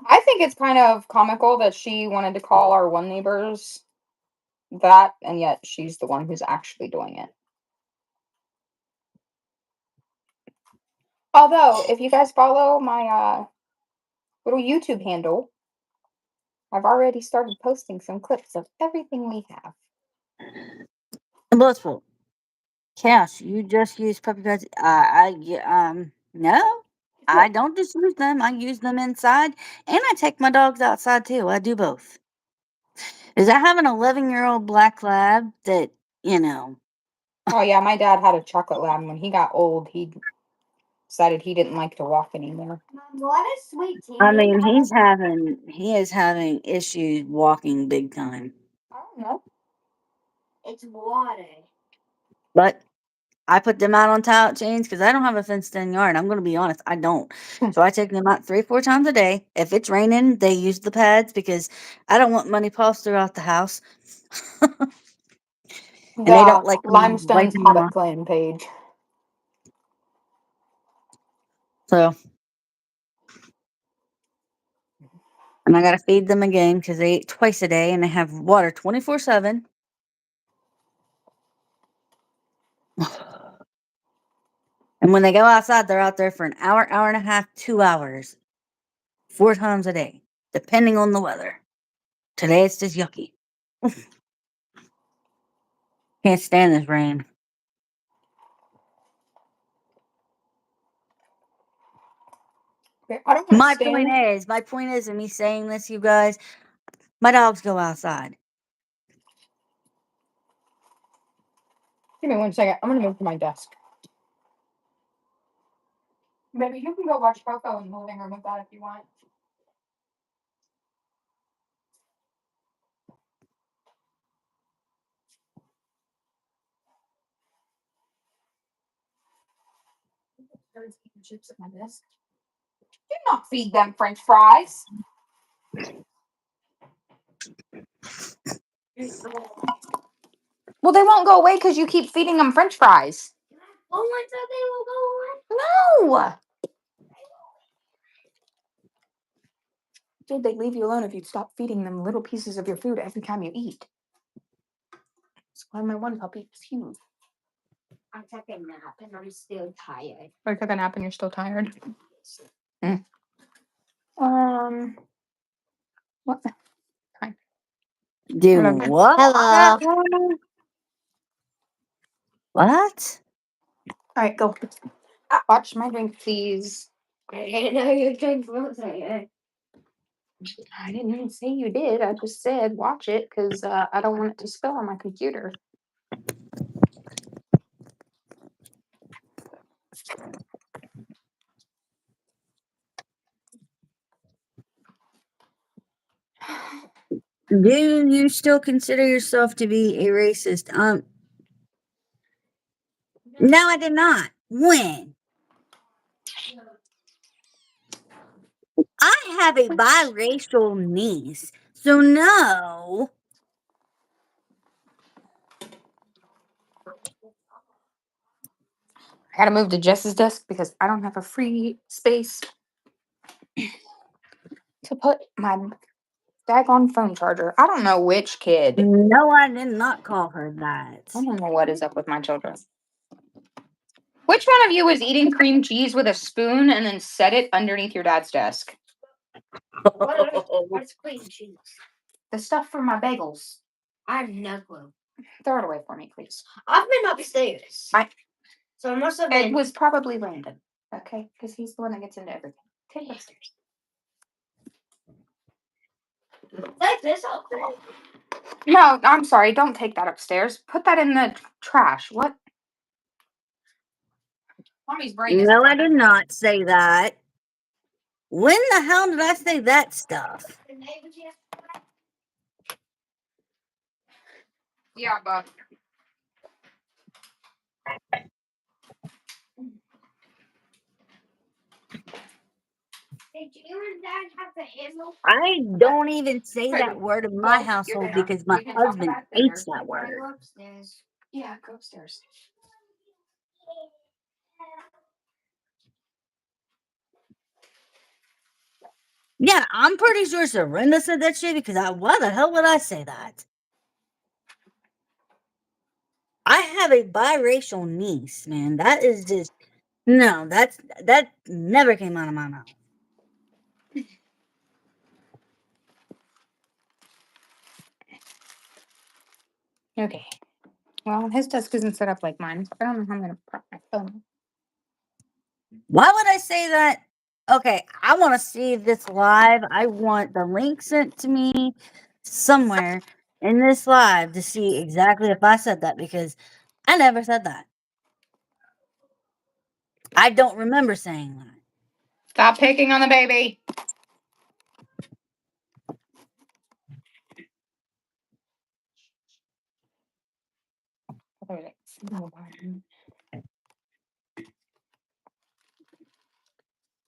I think it's kind of comical that she wanted to call our one neighbors that, and yet she's the one who's actually doing it. Although, if you guys follow my little YouTube handle, I've already started posting some clips of everything we have. Blissful. Cash, you just use puppy pads. No, I don't just use them. I use them inside, and I take my dogs outside too. I do both. Is I have an 11-year-old black lab that Oh yeah, my dad had a chocolate lab, and when he got old, he decided he didn't like to walk anymore. Mom, what is sweet tea? I mean, he is having issues walking big time. I don't know. It's water. But I put them out on tie-out chains because I don't have a fenced-in yard. I'm going to be honest, I don't. So I take them out 3-4 times a day. If it's raining, they use the pads because I don't want money paws throughout the house. And they don't like me Limestone's wiping them habit off. clan page. So, and I got to feed them again because they eat twice a day and they have water 24/7. And when they go outside, they're out there for an hour, hour and a half, 2 hours, 4 times a day, depending on the weather. Today it's just yucky. Can't stand this rain. I don't My understand. point is, in me saying this, you guys, my dogs go outside. Give me 1 second. I'm gonna move to my desk. Baby, you can go watch Coco in the living room with that if you want. There's chips at my desk. Do not feed them French fries. Well, they won't go away because you keep feeding them French fries. Oh, I thought they will go away. No. Dude, they'd leave you alone if you'd stop feeding them little pieces of your food every time you eat. That's why my one puppy is huge. I took a nap and I'm still tired. I took a nap and you're still tired. What? Hi. Do Hello. what? Hello. What? All right, go. Watch my drink, please. I didn't know you drink water. I didn't even say you did. I just said watch it because I don't want it to spill on my computer. Do you still consider yourself to be a racist? No, I did not. When? I have a biracial niece, so no. I gotta move to Jess's desk because I don't have a free space to put my daggone phone charger. I don't know which kid. No, I did not call her that. I don't know what is up with my children. Which one of you was eating cream cheese with a spoon and then set it underneath your dad's desk? What's cream cheese? The stuff for my bagels. I have no clue. Throw it away for me, please. I've been upstairs. So it must have It been. was probably Landon, okay? Because he's the one that gets into everything. Take it upstairs. Like this up there. No, I'm sorry. Don't take that upstairs. Put that in the trash. What? Mommy's brain is. No, I did not say that. When the hell did I say that stuff? Yeah, but Did you and Dad have the handle? I don't even say Baby, that word in my well, you're household there. because my We can talk husband about it hates later. that word. Go upstairs. Yeah, go upstairs. Yeah, I'm pretty sure Serinda said that shit because why the hell would I say that? I have a biracial niece, man. That is just no. That never came out of my mouth. Okay. Well, his desk isn't set up like mine. I don't know how I'm gonna prop my phone. Why would I say that? Okay, I want to see this live. I want the link sent to me somewhere in this live to see exactly if I said that because I never said that. I don't remember saying that. Stop picking on the baby.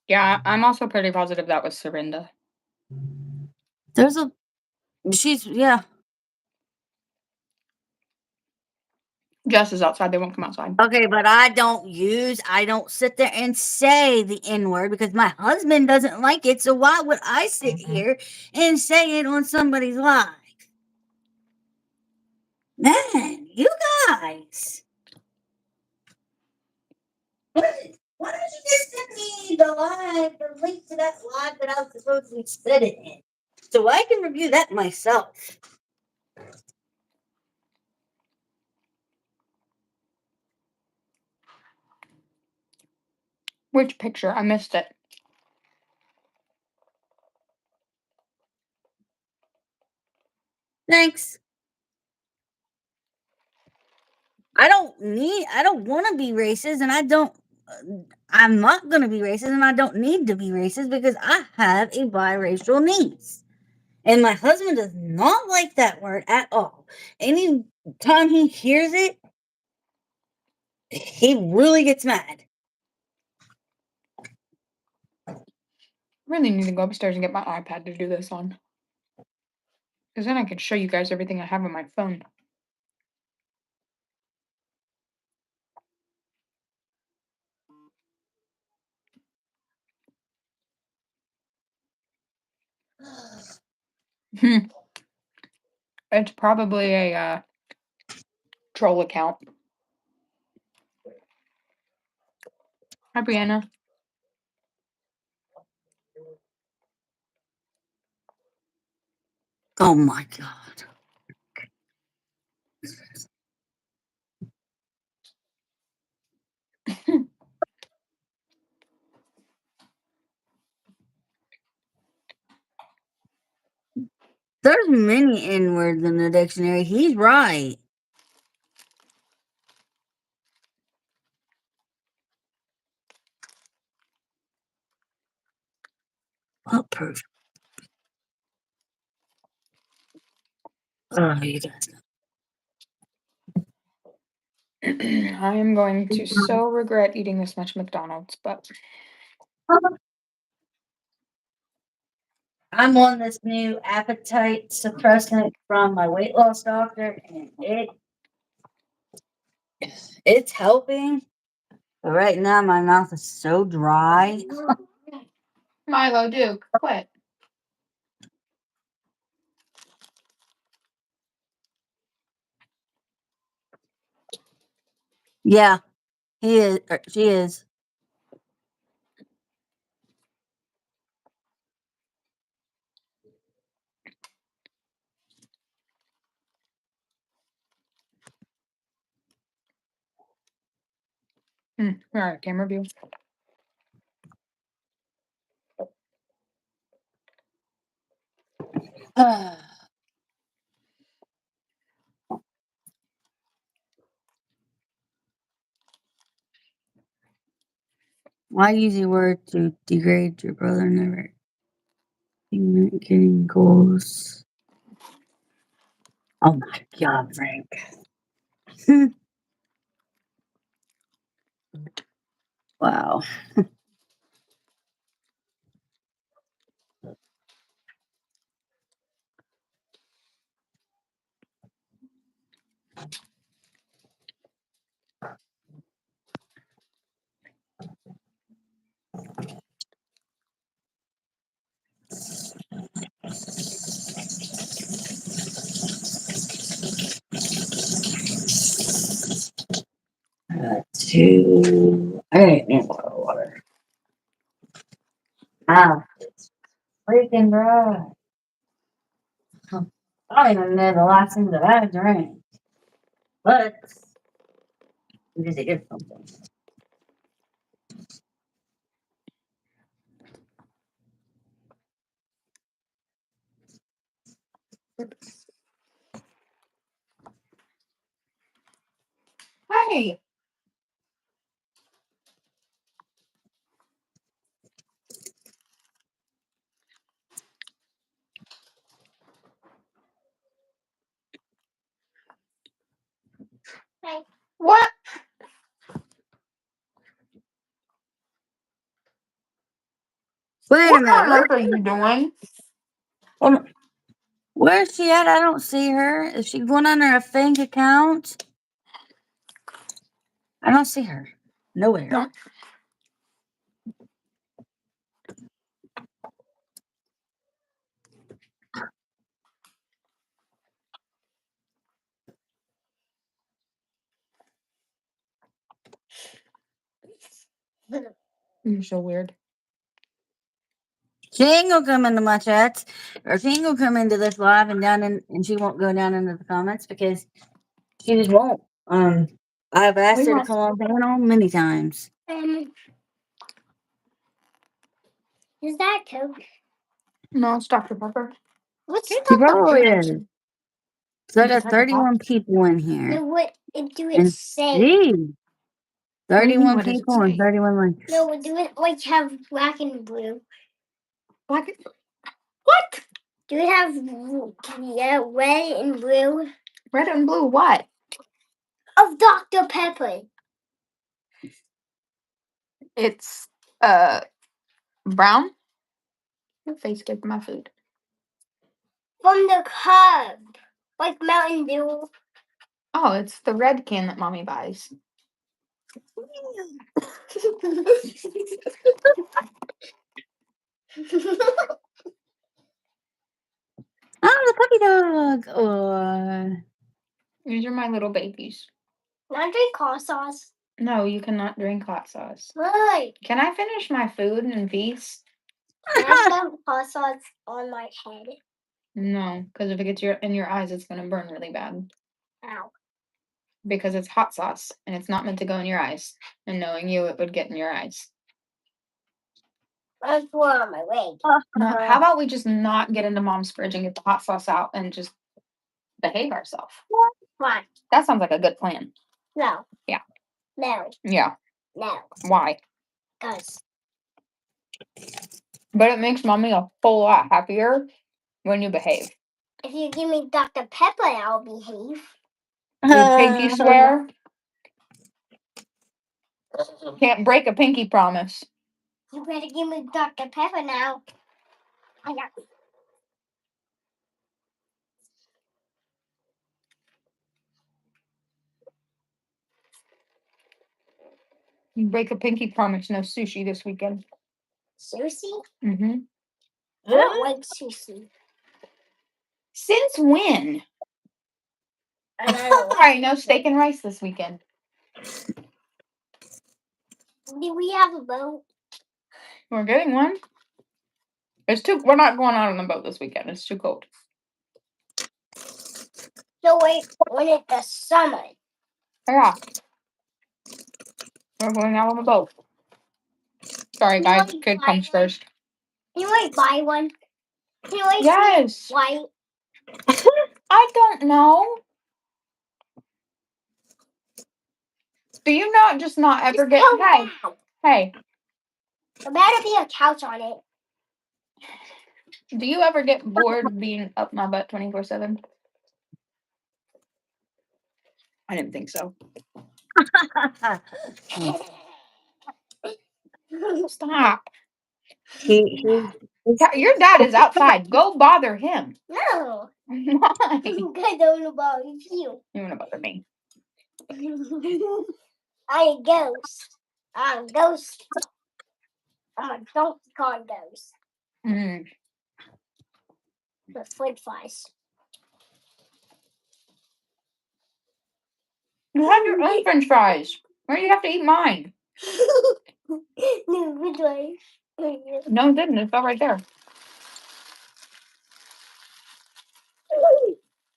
Yeah, I'm also pretty positive that was Serinda. Yeah. Jess is outside. They won't come outside. Okay, but I don't sit there and say the N word because my husband doesn't like it. So why would I sit here and say it on somebody's live? Man, you guys. Why don't you just send me the link to that live that I was supposed to said it in? So I can review that myself. Which picture? I missed it. Thanks. I don't want to be racist and I'm not going to be racist and I don't need to be racist because I have a biracial niece. And my husband does not like that word at all. Any time he hears it, he really gets mad. Really need to go upstairs and get my iPad to do this on. Because then I can show you guys everything I have on my phone. It's probably a troll account. Hi, Brianna. Oh my God. There's many N words in the dictionary. He's right. What proof? Oh, you guys. I am going to so regret eating this much McDonald's, but I'm on this new appetite suppressant from my weight loss doctor, and it's helping. But right now, my mouth is so dry. Milo, Duke, quit. Yeah, he is. She is. All right, camera view. Why use a word to degrade your brother? Never getting goals. Oh my God, Frank. Wow. I need more water. Ah, it's freaking dry. I don't even know the last thing that I drank. But we need to get something. Hey. Hey. What? Wait a What minute. on earth are you doing? Where's she at? I don't see her. Is she going under a fake account? I don't see her. Nowhere. No. You're so weird. She ain't gonna come into my chats, or she ain't gonna come into this live and she won't go down into the comments because she just won't. I've asked We her to want- come on panel many times. Is that Coke? No, it's Dr. Pepper. What's She probably is. So I You just got had to 31 people in here. no? What do it And say? gee, What do you mean, 31 what does it people and say? 31 links. No, do it like have black and blue? Black. What? Do it have red and blue Red and blue. What? of Dr. Pepper? It's brown. Your face gave my food. From the cup, like Mountain Dew. Oh, it's the red can that mommy buys. Oh, the puppy dog. Oh. These are my little babies. Can I drink hot sauce? No, you cannot drink hot sauce. Right. Can I finish my food in peace? Can I have hot sauce on my head? No, because if it gets in your eyes, it's gonna burn really bad. Ow. Because it's hot sauce and it's not meant to go in your eyes. And knowing you, it would get in your eyes. That's one on my leg. No, how about we just not get into mom's fridge and get the hot sauce out and just behave ourselves? Why? That sounds like a good plan. No. Yeah. No. Yeah. No. Why? Cause But it makes mommy a whole lot happier when you behave. if you give me Dr. Pepper, I'll behave. You pinky swear? Can't break a pinky promise. You better give me Dr. Pepper now. I got You break a pinky promise, no sushi this weekend. sushi. Mm-hmm. I don't like sushi. Since when? And I All don't right, no steak and rice this weekend. Do we have a boat? We're getting one. We're not going out on the boat this weekend. It's too cold. No, wait. When it's the summer. Yeah. We're going out on a boat. Sorry, guys. Kid comes first. Can you like buy one? Can you like Yes. white? I don't know. Do you not just not ever get? Hey, hey. There better be a couch on it. Do you ever get bored of being up my butt 24/7? I didn't think so. Stop. he Your dad is outside. Go bother him. No. Why? I don't know about you. You wanna bother me? I'm a ghost. I'm a ghost. I'm a Donkey Kong ghost. Mm. The French fries. You have your own French fries. Why do you have to eat mine? No, which way? No, it didn't. It's all right there.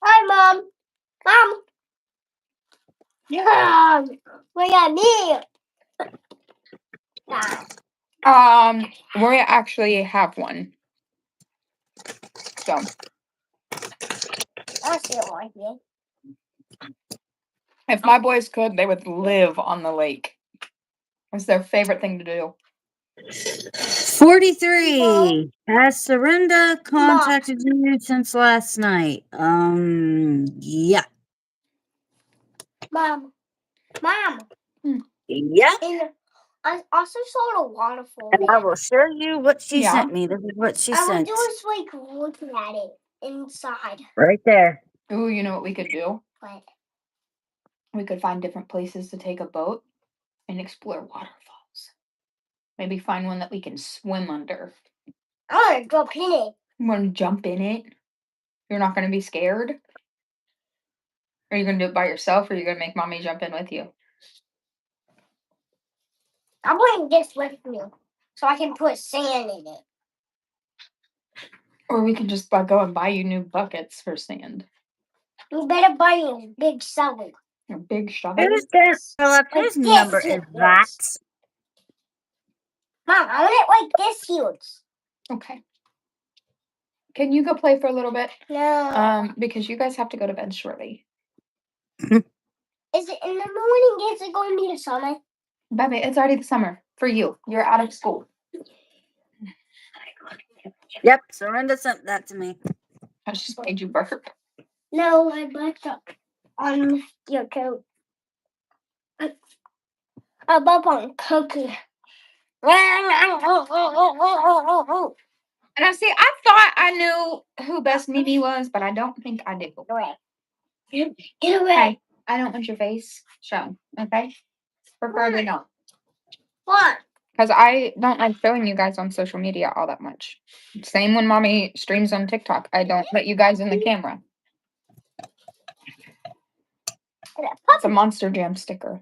Hi, Mom. Mom. Mom. What got me? We actually have one. So I still like it. if my boys could, they would live on the lake. It's their favorite thing to do. 43. Has Serinda contacted you since last night? Yeah. Mom. Yeah. And I also saw a waterfall. And I will show you what she Yeah. sent me. This is what she I sent. was like looking at it inside. Right there. Ooh, you know what we could do? But We could find different places to take a boat and explore waterfalls. Maybe find one that we can swim under. I want to drop in it. You want to jump in it? You're not going to be scared? Are you going to do it by yourself or are you going to make mommy jump in with you? I'm bringing this with me so I can put sand in it. Or we could just go and buy you new buckets for sand. You better buy a big shovel. A big shovel. Who's that? Philip? Like Whose this number is huge. that? Mom, I want it like this huge. Okay. Can you go play for a little bit? No. Because you guys have to go to bed shortly. Is it in the morning? Is it going to be the summer? Baby, it's already the summer for you. You're out of school. Yep, Serinda sent that to me. I just made you burp. No, I blacked up on your coat. I burp on cookie. And I see, I thought I knew who Best Mimi was, but I don't think I do. Get away. Hey, I don't want your face shown, okay? Preferably not. What? Because I don't like showing you guys on social media all that much. Same when mommy streams on TikTok. I don't let you guys in the camera. It's a Monster Jam sticker.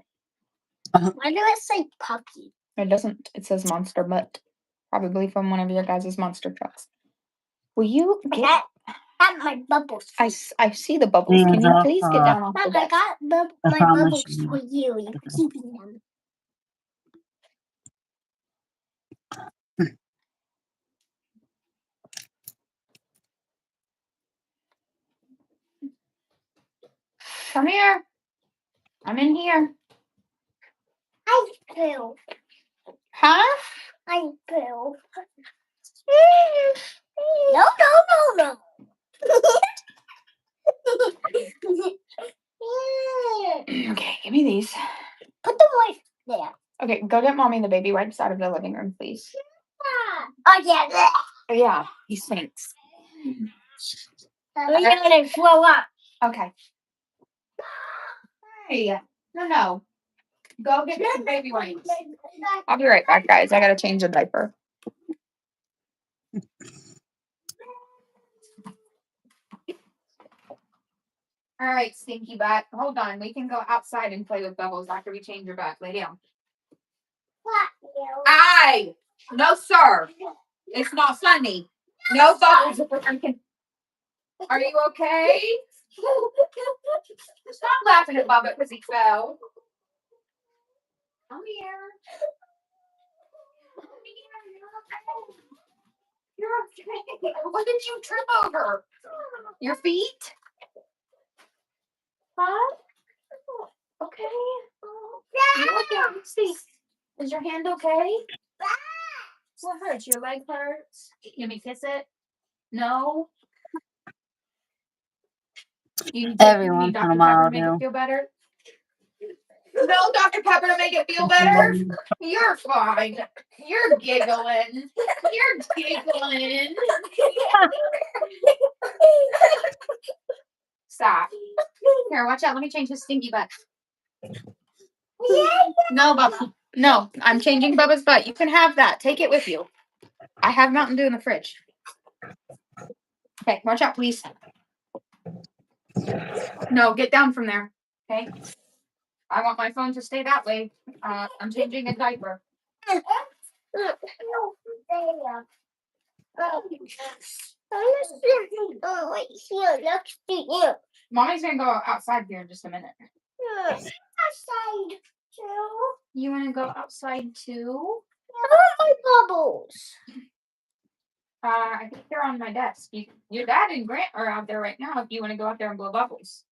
Why do it say puppy? It doesn't. It says Monster Butt. Probably from one of your guys' monster trucks. Will you get... Have my bubbles. I see the bubbles. Can you please get down off the Mom, I desk? got my promise bubbles you. for you. You're keeping them. Come here. I'm in here. I poo. Huh? I poo. No. Okay, give me these. Put them away there. Okay, go get mommy the baby wipes out of the living room, please. Oh, yeah. Oh, yeah, he stinks. We're going to throw up. Okay. Hey, no. Go get me some baby wipes. I'll be right back, guys. I gotta change a diaper. All right, stinky butt. Hold on. We can go outside and play with bubbles after we change your butt. Lay down. Aye. No, sir. It's not funny. No bubbles. Are you okay? Stop laughing at Bubba because he fell. Come here. You're okay. What did you trip over? Your feet? Huh? Okay. You're okay. Let's see. Is your hand okay? What hurts? Your leg hurts? Let me kiss it. No. You need Every Dr. once in a Pepper to while, make it do. feel better? No, Dr. Pepper to make it feel better? You're fine. You're giggling. You're giggling. Stop. Here, watch out. Let me change his stinky butt. No, Bubba. No, I'm changing Bubba's butt. You can have that. Take it with you. I have Mountain Dew in the fridge. Okay, watch out, please. No, get down from there. Okay. I want my phone to stay that way. I'm changing a diaper. Mommy's gonna go outside here in just a minute. Outside too. You wanna go outside too? I want my bubbles. I think they're on my desk. Your dad and Grant are out there right now if you want to go out there and blow bubbles.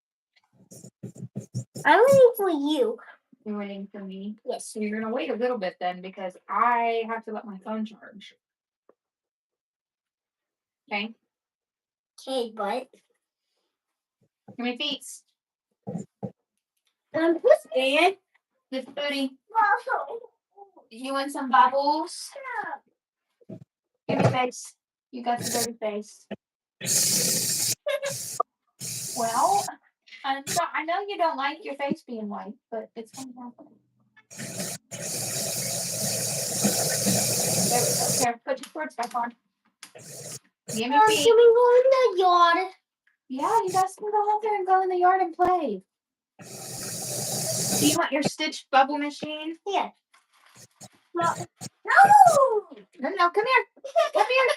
I'm waiting for you. You're waiting for me? Yes. So you're going to wait a little bit then because I have to let my phone charge. Okay. Okay, but. Give me feet. Who's Dad? This booty. You want some bubbles? Give me face. You got the dirty face. Well, I know you don't like your face being white, but it's going to happen. There we go. Here, put your shorts back on. Give me feet. Can we go in the yard? Yeah, you guys can go out there and go in the yard and play. Do you want your Stitch bubble machine? Yeah. No. No, come here. Come here.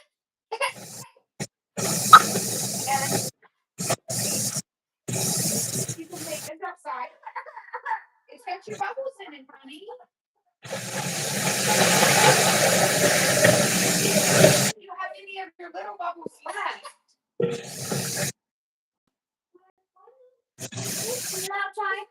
You can take this outside. It's got your bubbles in it, honey. Do you have any of your little bubbles left? Come outside.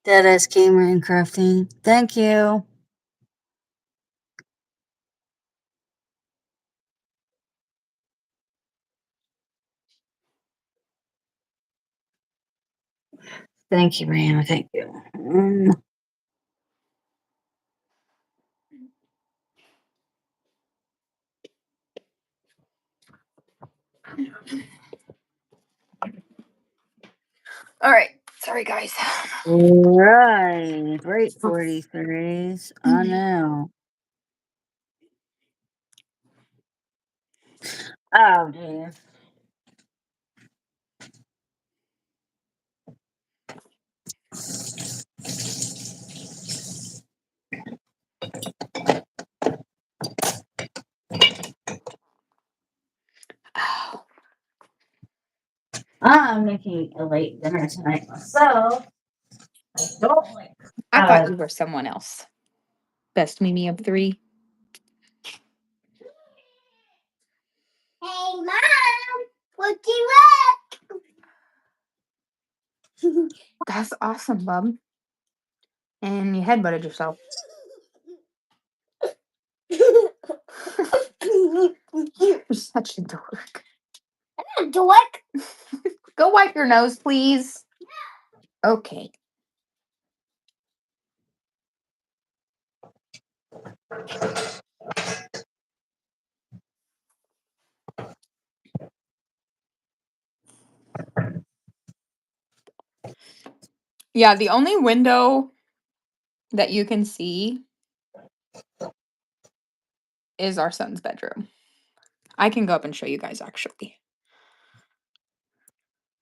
Deadass gamer and crafting. Thank you. Thank you, Brianna. Thank you. All right. Sorry, guys. Right. Great 43s. I know. Oh, dear. Oh, I'm making a late dinner tonight myself. I don't like. I thought you were someone else. Best Mimi of 3. Hey, Mom. What you up? That's awesome, bub. And you headbutted yourself. You're such a dork. I'm a dork. Go wipe your nose, please. Okay. Yeah, the only window that you can see is our son's bedroom. I can go up and show you guys, actually.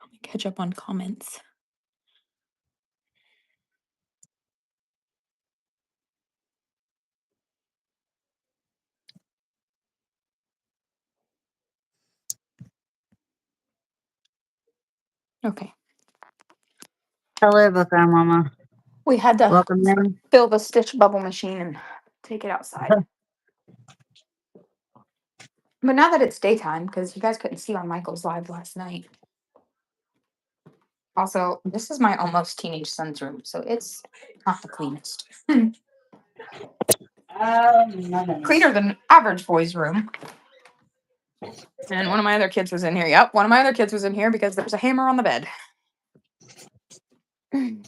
Let me catch up on comments. Okay. Hello, Buckeye Mama. We had to Welcome in. fill the stitch bubble machine and take it outside. But now that it's daytime, because you guys couldn't see on Michael's live last night. Also, this is my almost teenage son's room, so it's not the cleanest. Cleaner than average boy's room. And one of my other kids was in here. Yep, one of my other kids was in here because there's a hammer on the bed. And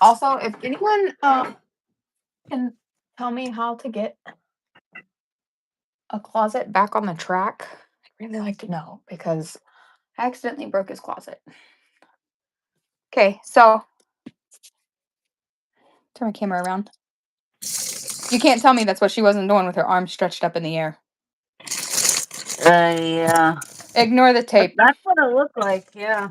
also, if anyone can tell me how to get a closet back on the track, I'd really like to know because I accidentally broke his closet. Okay, so turn my camera around. You can't tell me that's what she wasn't doing with her arms stretched up in the air. Yeah. Ignore the tape. That's what it looked like, yeah.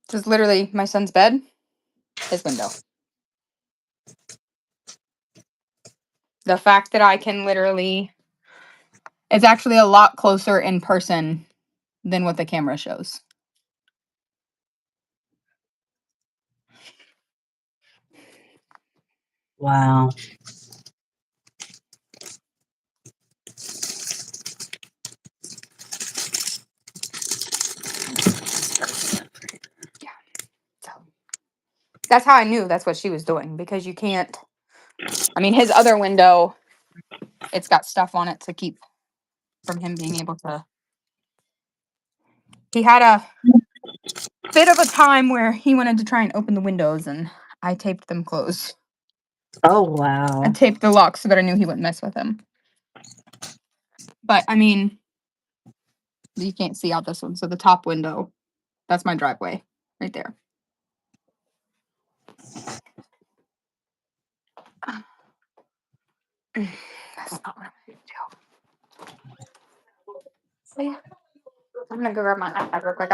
This is literally my son's bed, his window. The fact that I can literally, it's actually a lot closer in person than what the camera shows. Wow. So that's how I knew that's what she was doing, because you can't, I mean, his other window, it's got stuff on it to keep from him being able to. He had a bit of a time where he wanted to try and open the windows, and I taped them closed. Oh, wow. I taped the locks so that I knew he wouldn't mess with them. But I mean, you can't see out this one. So the top window, that's my driveway right there. That's not what I'm going to do. So yeah, I'm going to go grab my iPad real quick.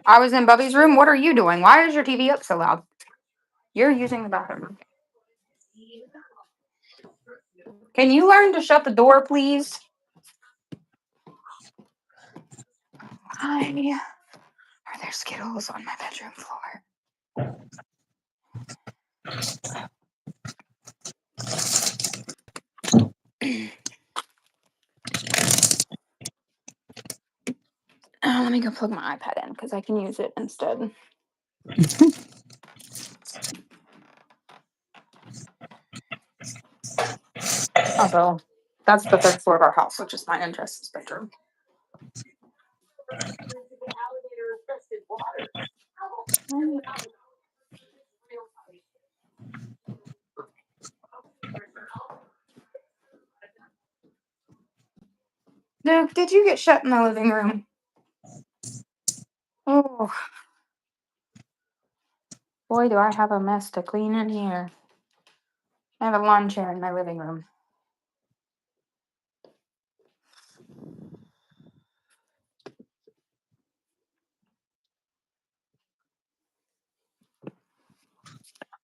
I was in Bubby's room. What are you doing? Why is your TV up so loud? You're using the bathroom. Can you learn to shut the door, please? Why are there Skittles on my bedroom floor? Let me go plug my iPad in because I can use it instead. Also, that's the third floor of our house, which is my Andress's bedroom. Luke, did you get shut in the living room? Oh, boy, do I have a mess to clean in here. I have a lawn chair in my living room.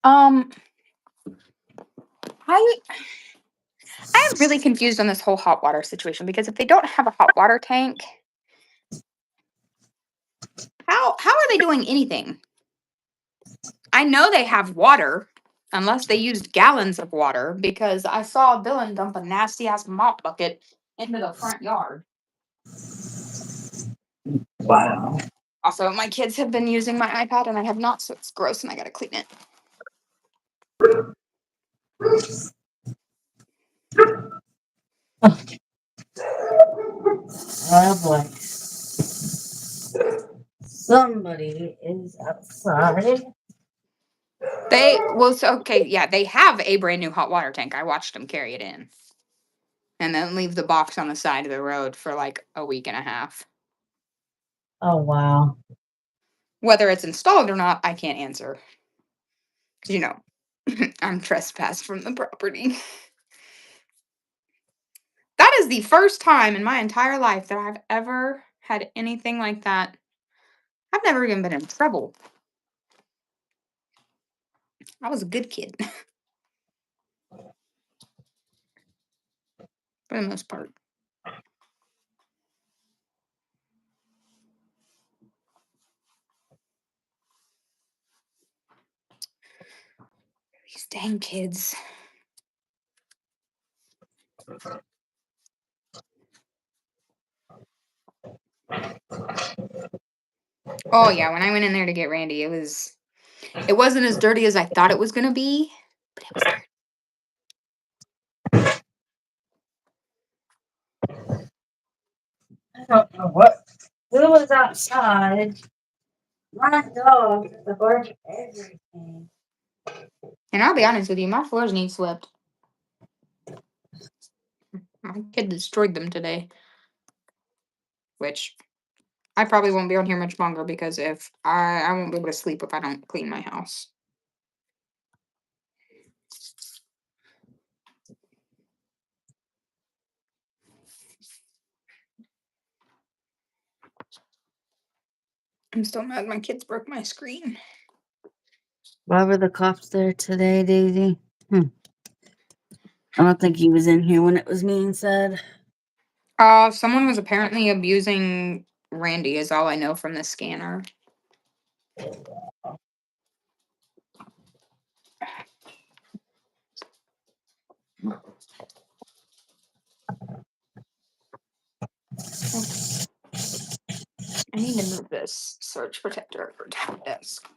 I'm really confused on this whole hot water situation, because if they don't have a hot water tank, how are they doing anything? I know they have water, unless they used gallons of water, because I saw Dylan dump a nasty ass mop bucket into the front yard. Wow. Also, my kids have been using my iPad and I have not, so it's gross and I gotta clean it. Oh boy. Somebody is outside. They have a brand new hot water tank. I watched them carry it in. And then leave the box on the side of the road for like a week and a half. Oh wow. Whether it's installed or not, I can't answer. 'Cause, I'm trespassed from the property. That is the first time in my entire life that I've ever had anything like that. I've never even been in trouble. I was a good kid. For the most part. These dang kids. Oh yeah, when I went in there to get Randy, it wasn't as dirty as I thought it was gonna be, but it was dirty. I don't know what. Who was outside? My dog barked everything. And I'll be honest with you, my floors need swept. My kid destroyed them today. Which I probably won't be on here much longer because if I won't be able to sleep if I don't clean my house. I'm still mad my kids broke my screen. Why were the cops there today, Daisy? I don't think he was in here when it was being said. Someone was apparently abusing Randy is all I know from the scanner. I need to move this surge protector over to my desk.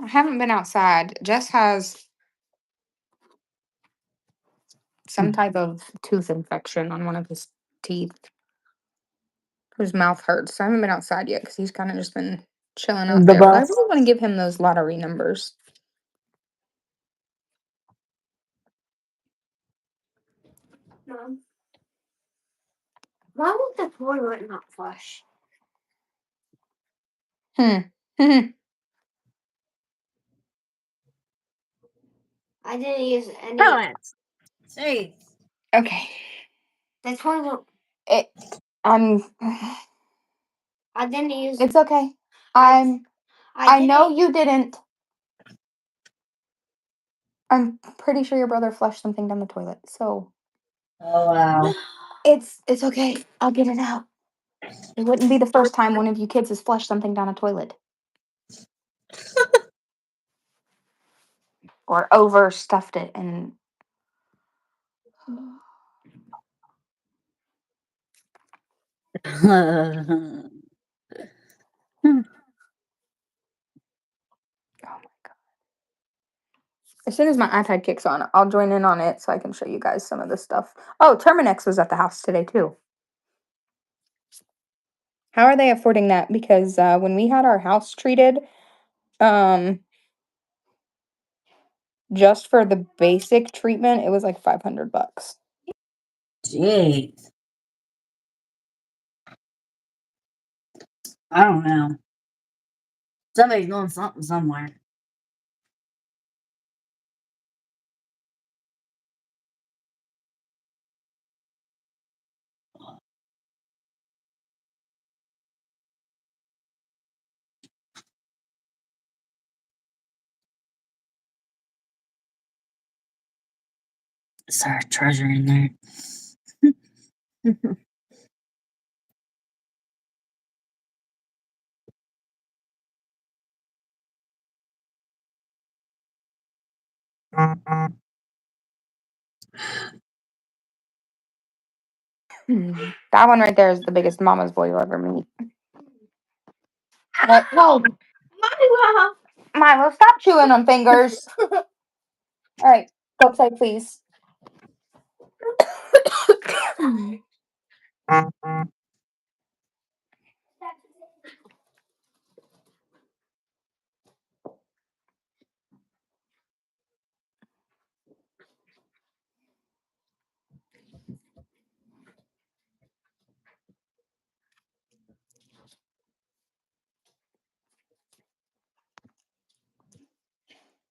I haven't been outside. Jess has some type of tooth infection on one of his teeth. His mouth hurts. So I haven't been outside yet because he's kind of just been chilling out The there. But I bus. really want to give him those lottery numbers. Mom, why would the toilet not flush? I I didn't use any. Pellets. Jeez. Okay. The toilet. I'm. I didn't use. It's okay. I know you didn't. I'm pretty sure your brother flushed something down the toilet. So Oh wow. it's okay. I'll get it out. It wouldn't be the first time one of you kids has flushed something down a toilet. Or overstuffed it and as soon as my iPad kicks on, I'll join in on it so I can show you guys some of this stuff. Oh, Terminex was at the house today too. How are they affording that? Because when we had our house treated, just for the basic treatment, it was like $500. Jeez. I don't know. Somebody's doing something somewhere. Is there a treasure in there? That one right there is the biggest mama's boy you'll ever meet. What? No, Milo, stop chewing on fingers. All right, go play, please.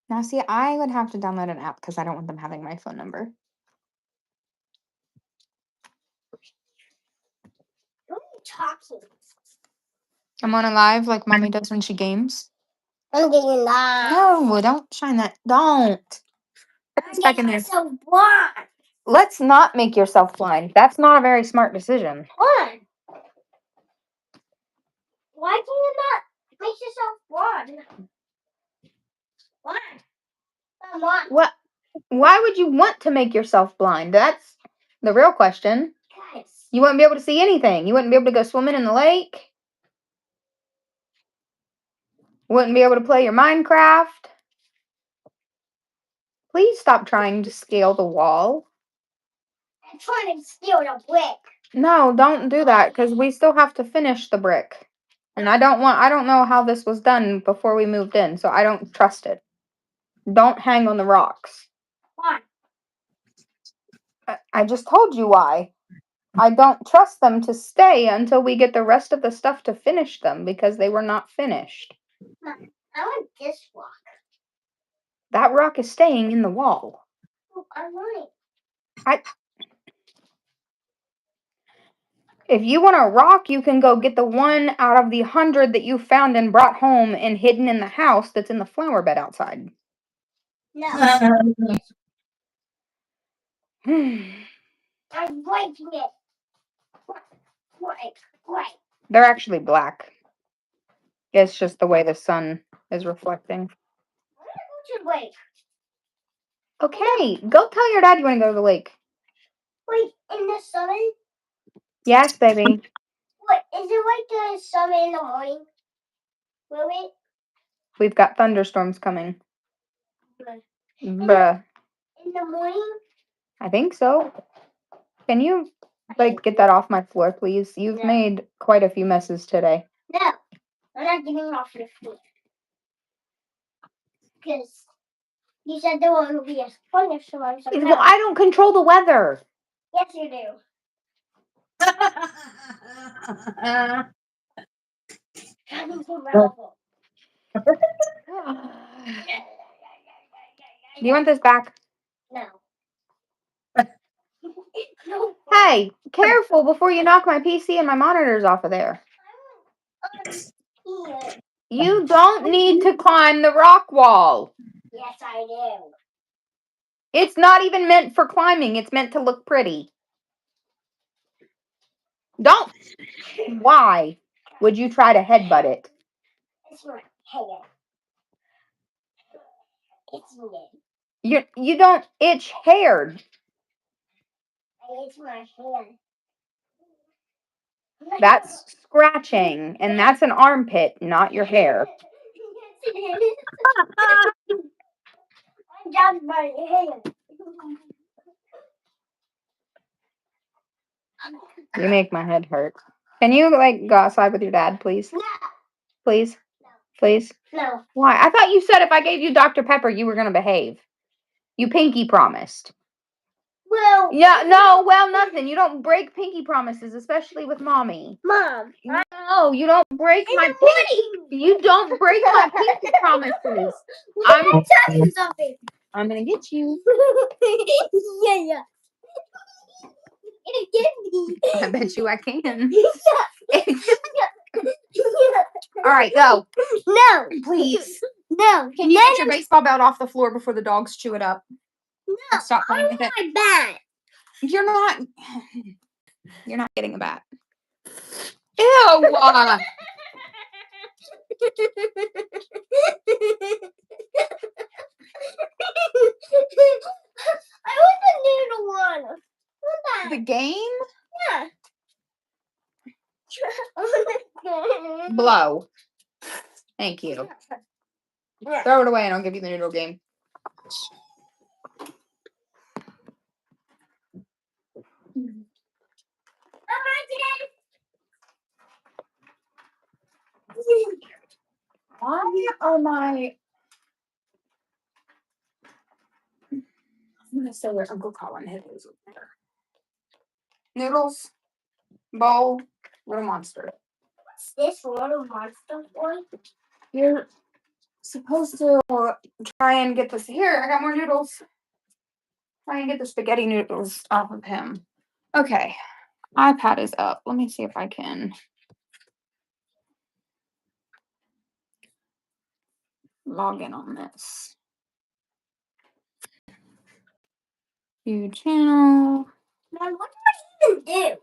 Now, see, I would have to download an app because I don't want them having my phone number. What are you talking? I'm on a live like mommy does when she games. I'm getting lost. No, don't shine that. Don't. I'm Back in getting there. so blind. Let's not make yourself blind. That's not a very smart decision. Why? Why can you not make yourself blind? Why? Why? What? Why would you want to make yourself blind? That's the real question. Guys. You wouldn't be able to see anything. You wouldn't be able to go swimming in the lake. Wouldn't be able to play your Minecraft. Please stop trying to scale the wall. I'm trying to steal the brick. No, don't do that because we still have to finish the brick. And I don't know how this was done before we moved in, so I don't trust it. Don't hang on the rocks. Why? I just told you why. I don't trust them to stay until we get the rest of the stuff to finish them because they were not finished. I want this rock. That rock is staying in the wall. Oh, I want it. If you want a rock, you can go get the one out of the 100 that you found and brought home and hidden in the house that's in the flower bed outside. No. Um, I'm breaking it. Right. They're actually black. It's just the way the sun is reflecting. I'm going to wait. Okay, go tell your dad you want to go to the lake. Wait, in the sun? Yes, baby. What, is it like the sun in the morning? Will it? We've got thunderstorms coming. Bruh. Bruh. In the morning? I think so. Can you, get that off my floor, please? You've No. made quite a few messes today. No. I'm not getting off your floor. Because you said there will be a thunderstorm. So Well, no. I don't control the weather. Yes, you do. Do you want this back? No. Hey, careful before you knock my PC and my monitors off of there. You don't need to climb the rock wall. Yes, I do. It's not even meant for climbing. It's meant to look pretty. Don't. Why would you try to headbutt it? It's my hair. It's me. You don't itch hair. It's my hair. That's scratching, and that's an armpit, not your hair. Yes, it is. I got my hair. You make my head hurt. Can you go outside with your dad, please? No. Please? No. Please? No. Why? I thought you said if I gave you Dr. Pepper, you were gonna behave. You pinky promised. Well. Yeah, no, well, nothing. You don't break pinky promises, especially with mommy. Mom. No, you don't break In my the pinky. morning. You don't break my pinky promises. I'm gonna tell you something. I'm gonna get you. Yeah. You're gonna get me. I bet you I can. Yeah. All right, go. No. Please. No. Can you get your baseball bat off the floor before the dogs chew it up? No, Stop I playing with want it. my bat. You're not getting a bat. Ew. I want the noodle one. Want that? The game? Yeah. I want the game. Blow. Thank you. Yeah. Throw it away and I'll give you the noodle game. Why are my... I'm gonna say where Uncle Colin is over there. Noodles, bowl, little monster. What's this little monster boy? You're supposed to try and get this. Here, I got more noodles. Try and get the spaghetti noodles off of him. Okay, iPad is up. Let me see if I can log in on this. View channel. Mom, what do I even do?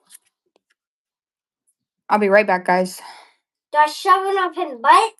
I'll be right back, guys. Do I shove it up his butt?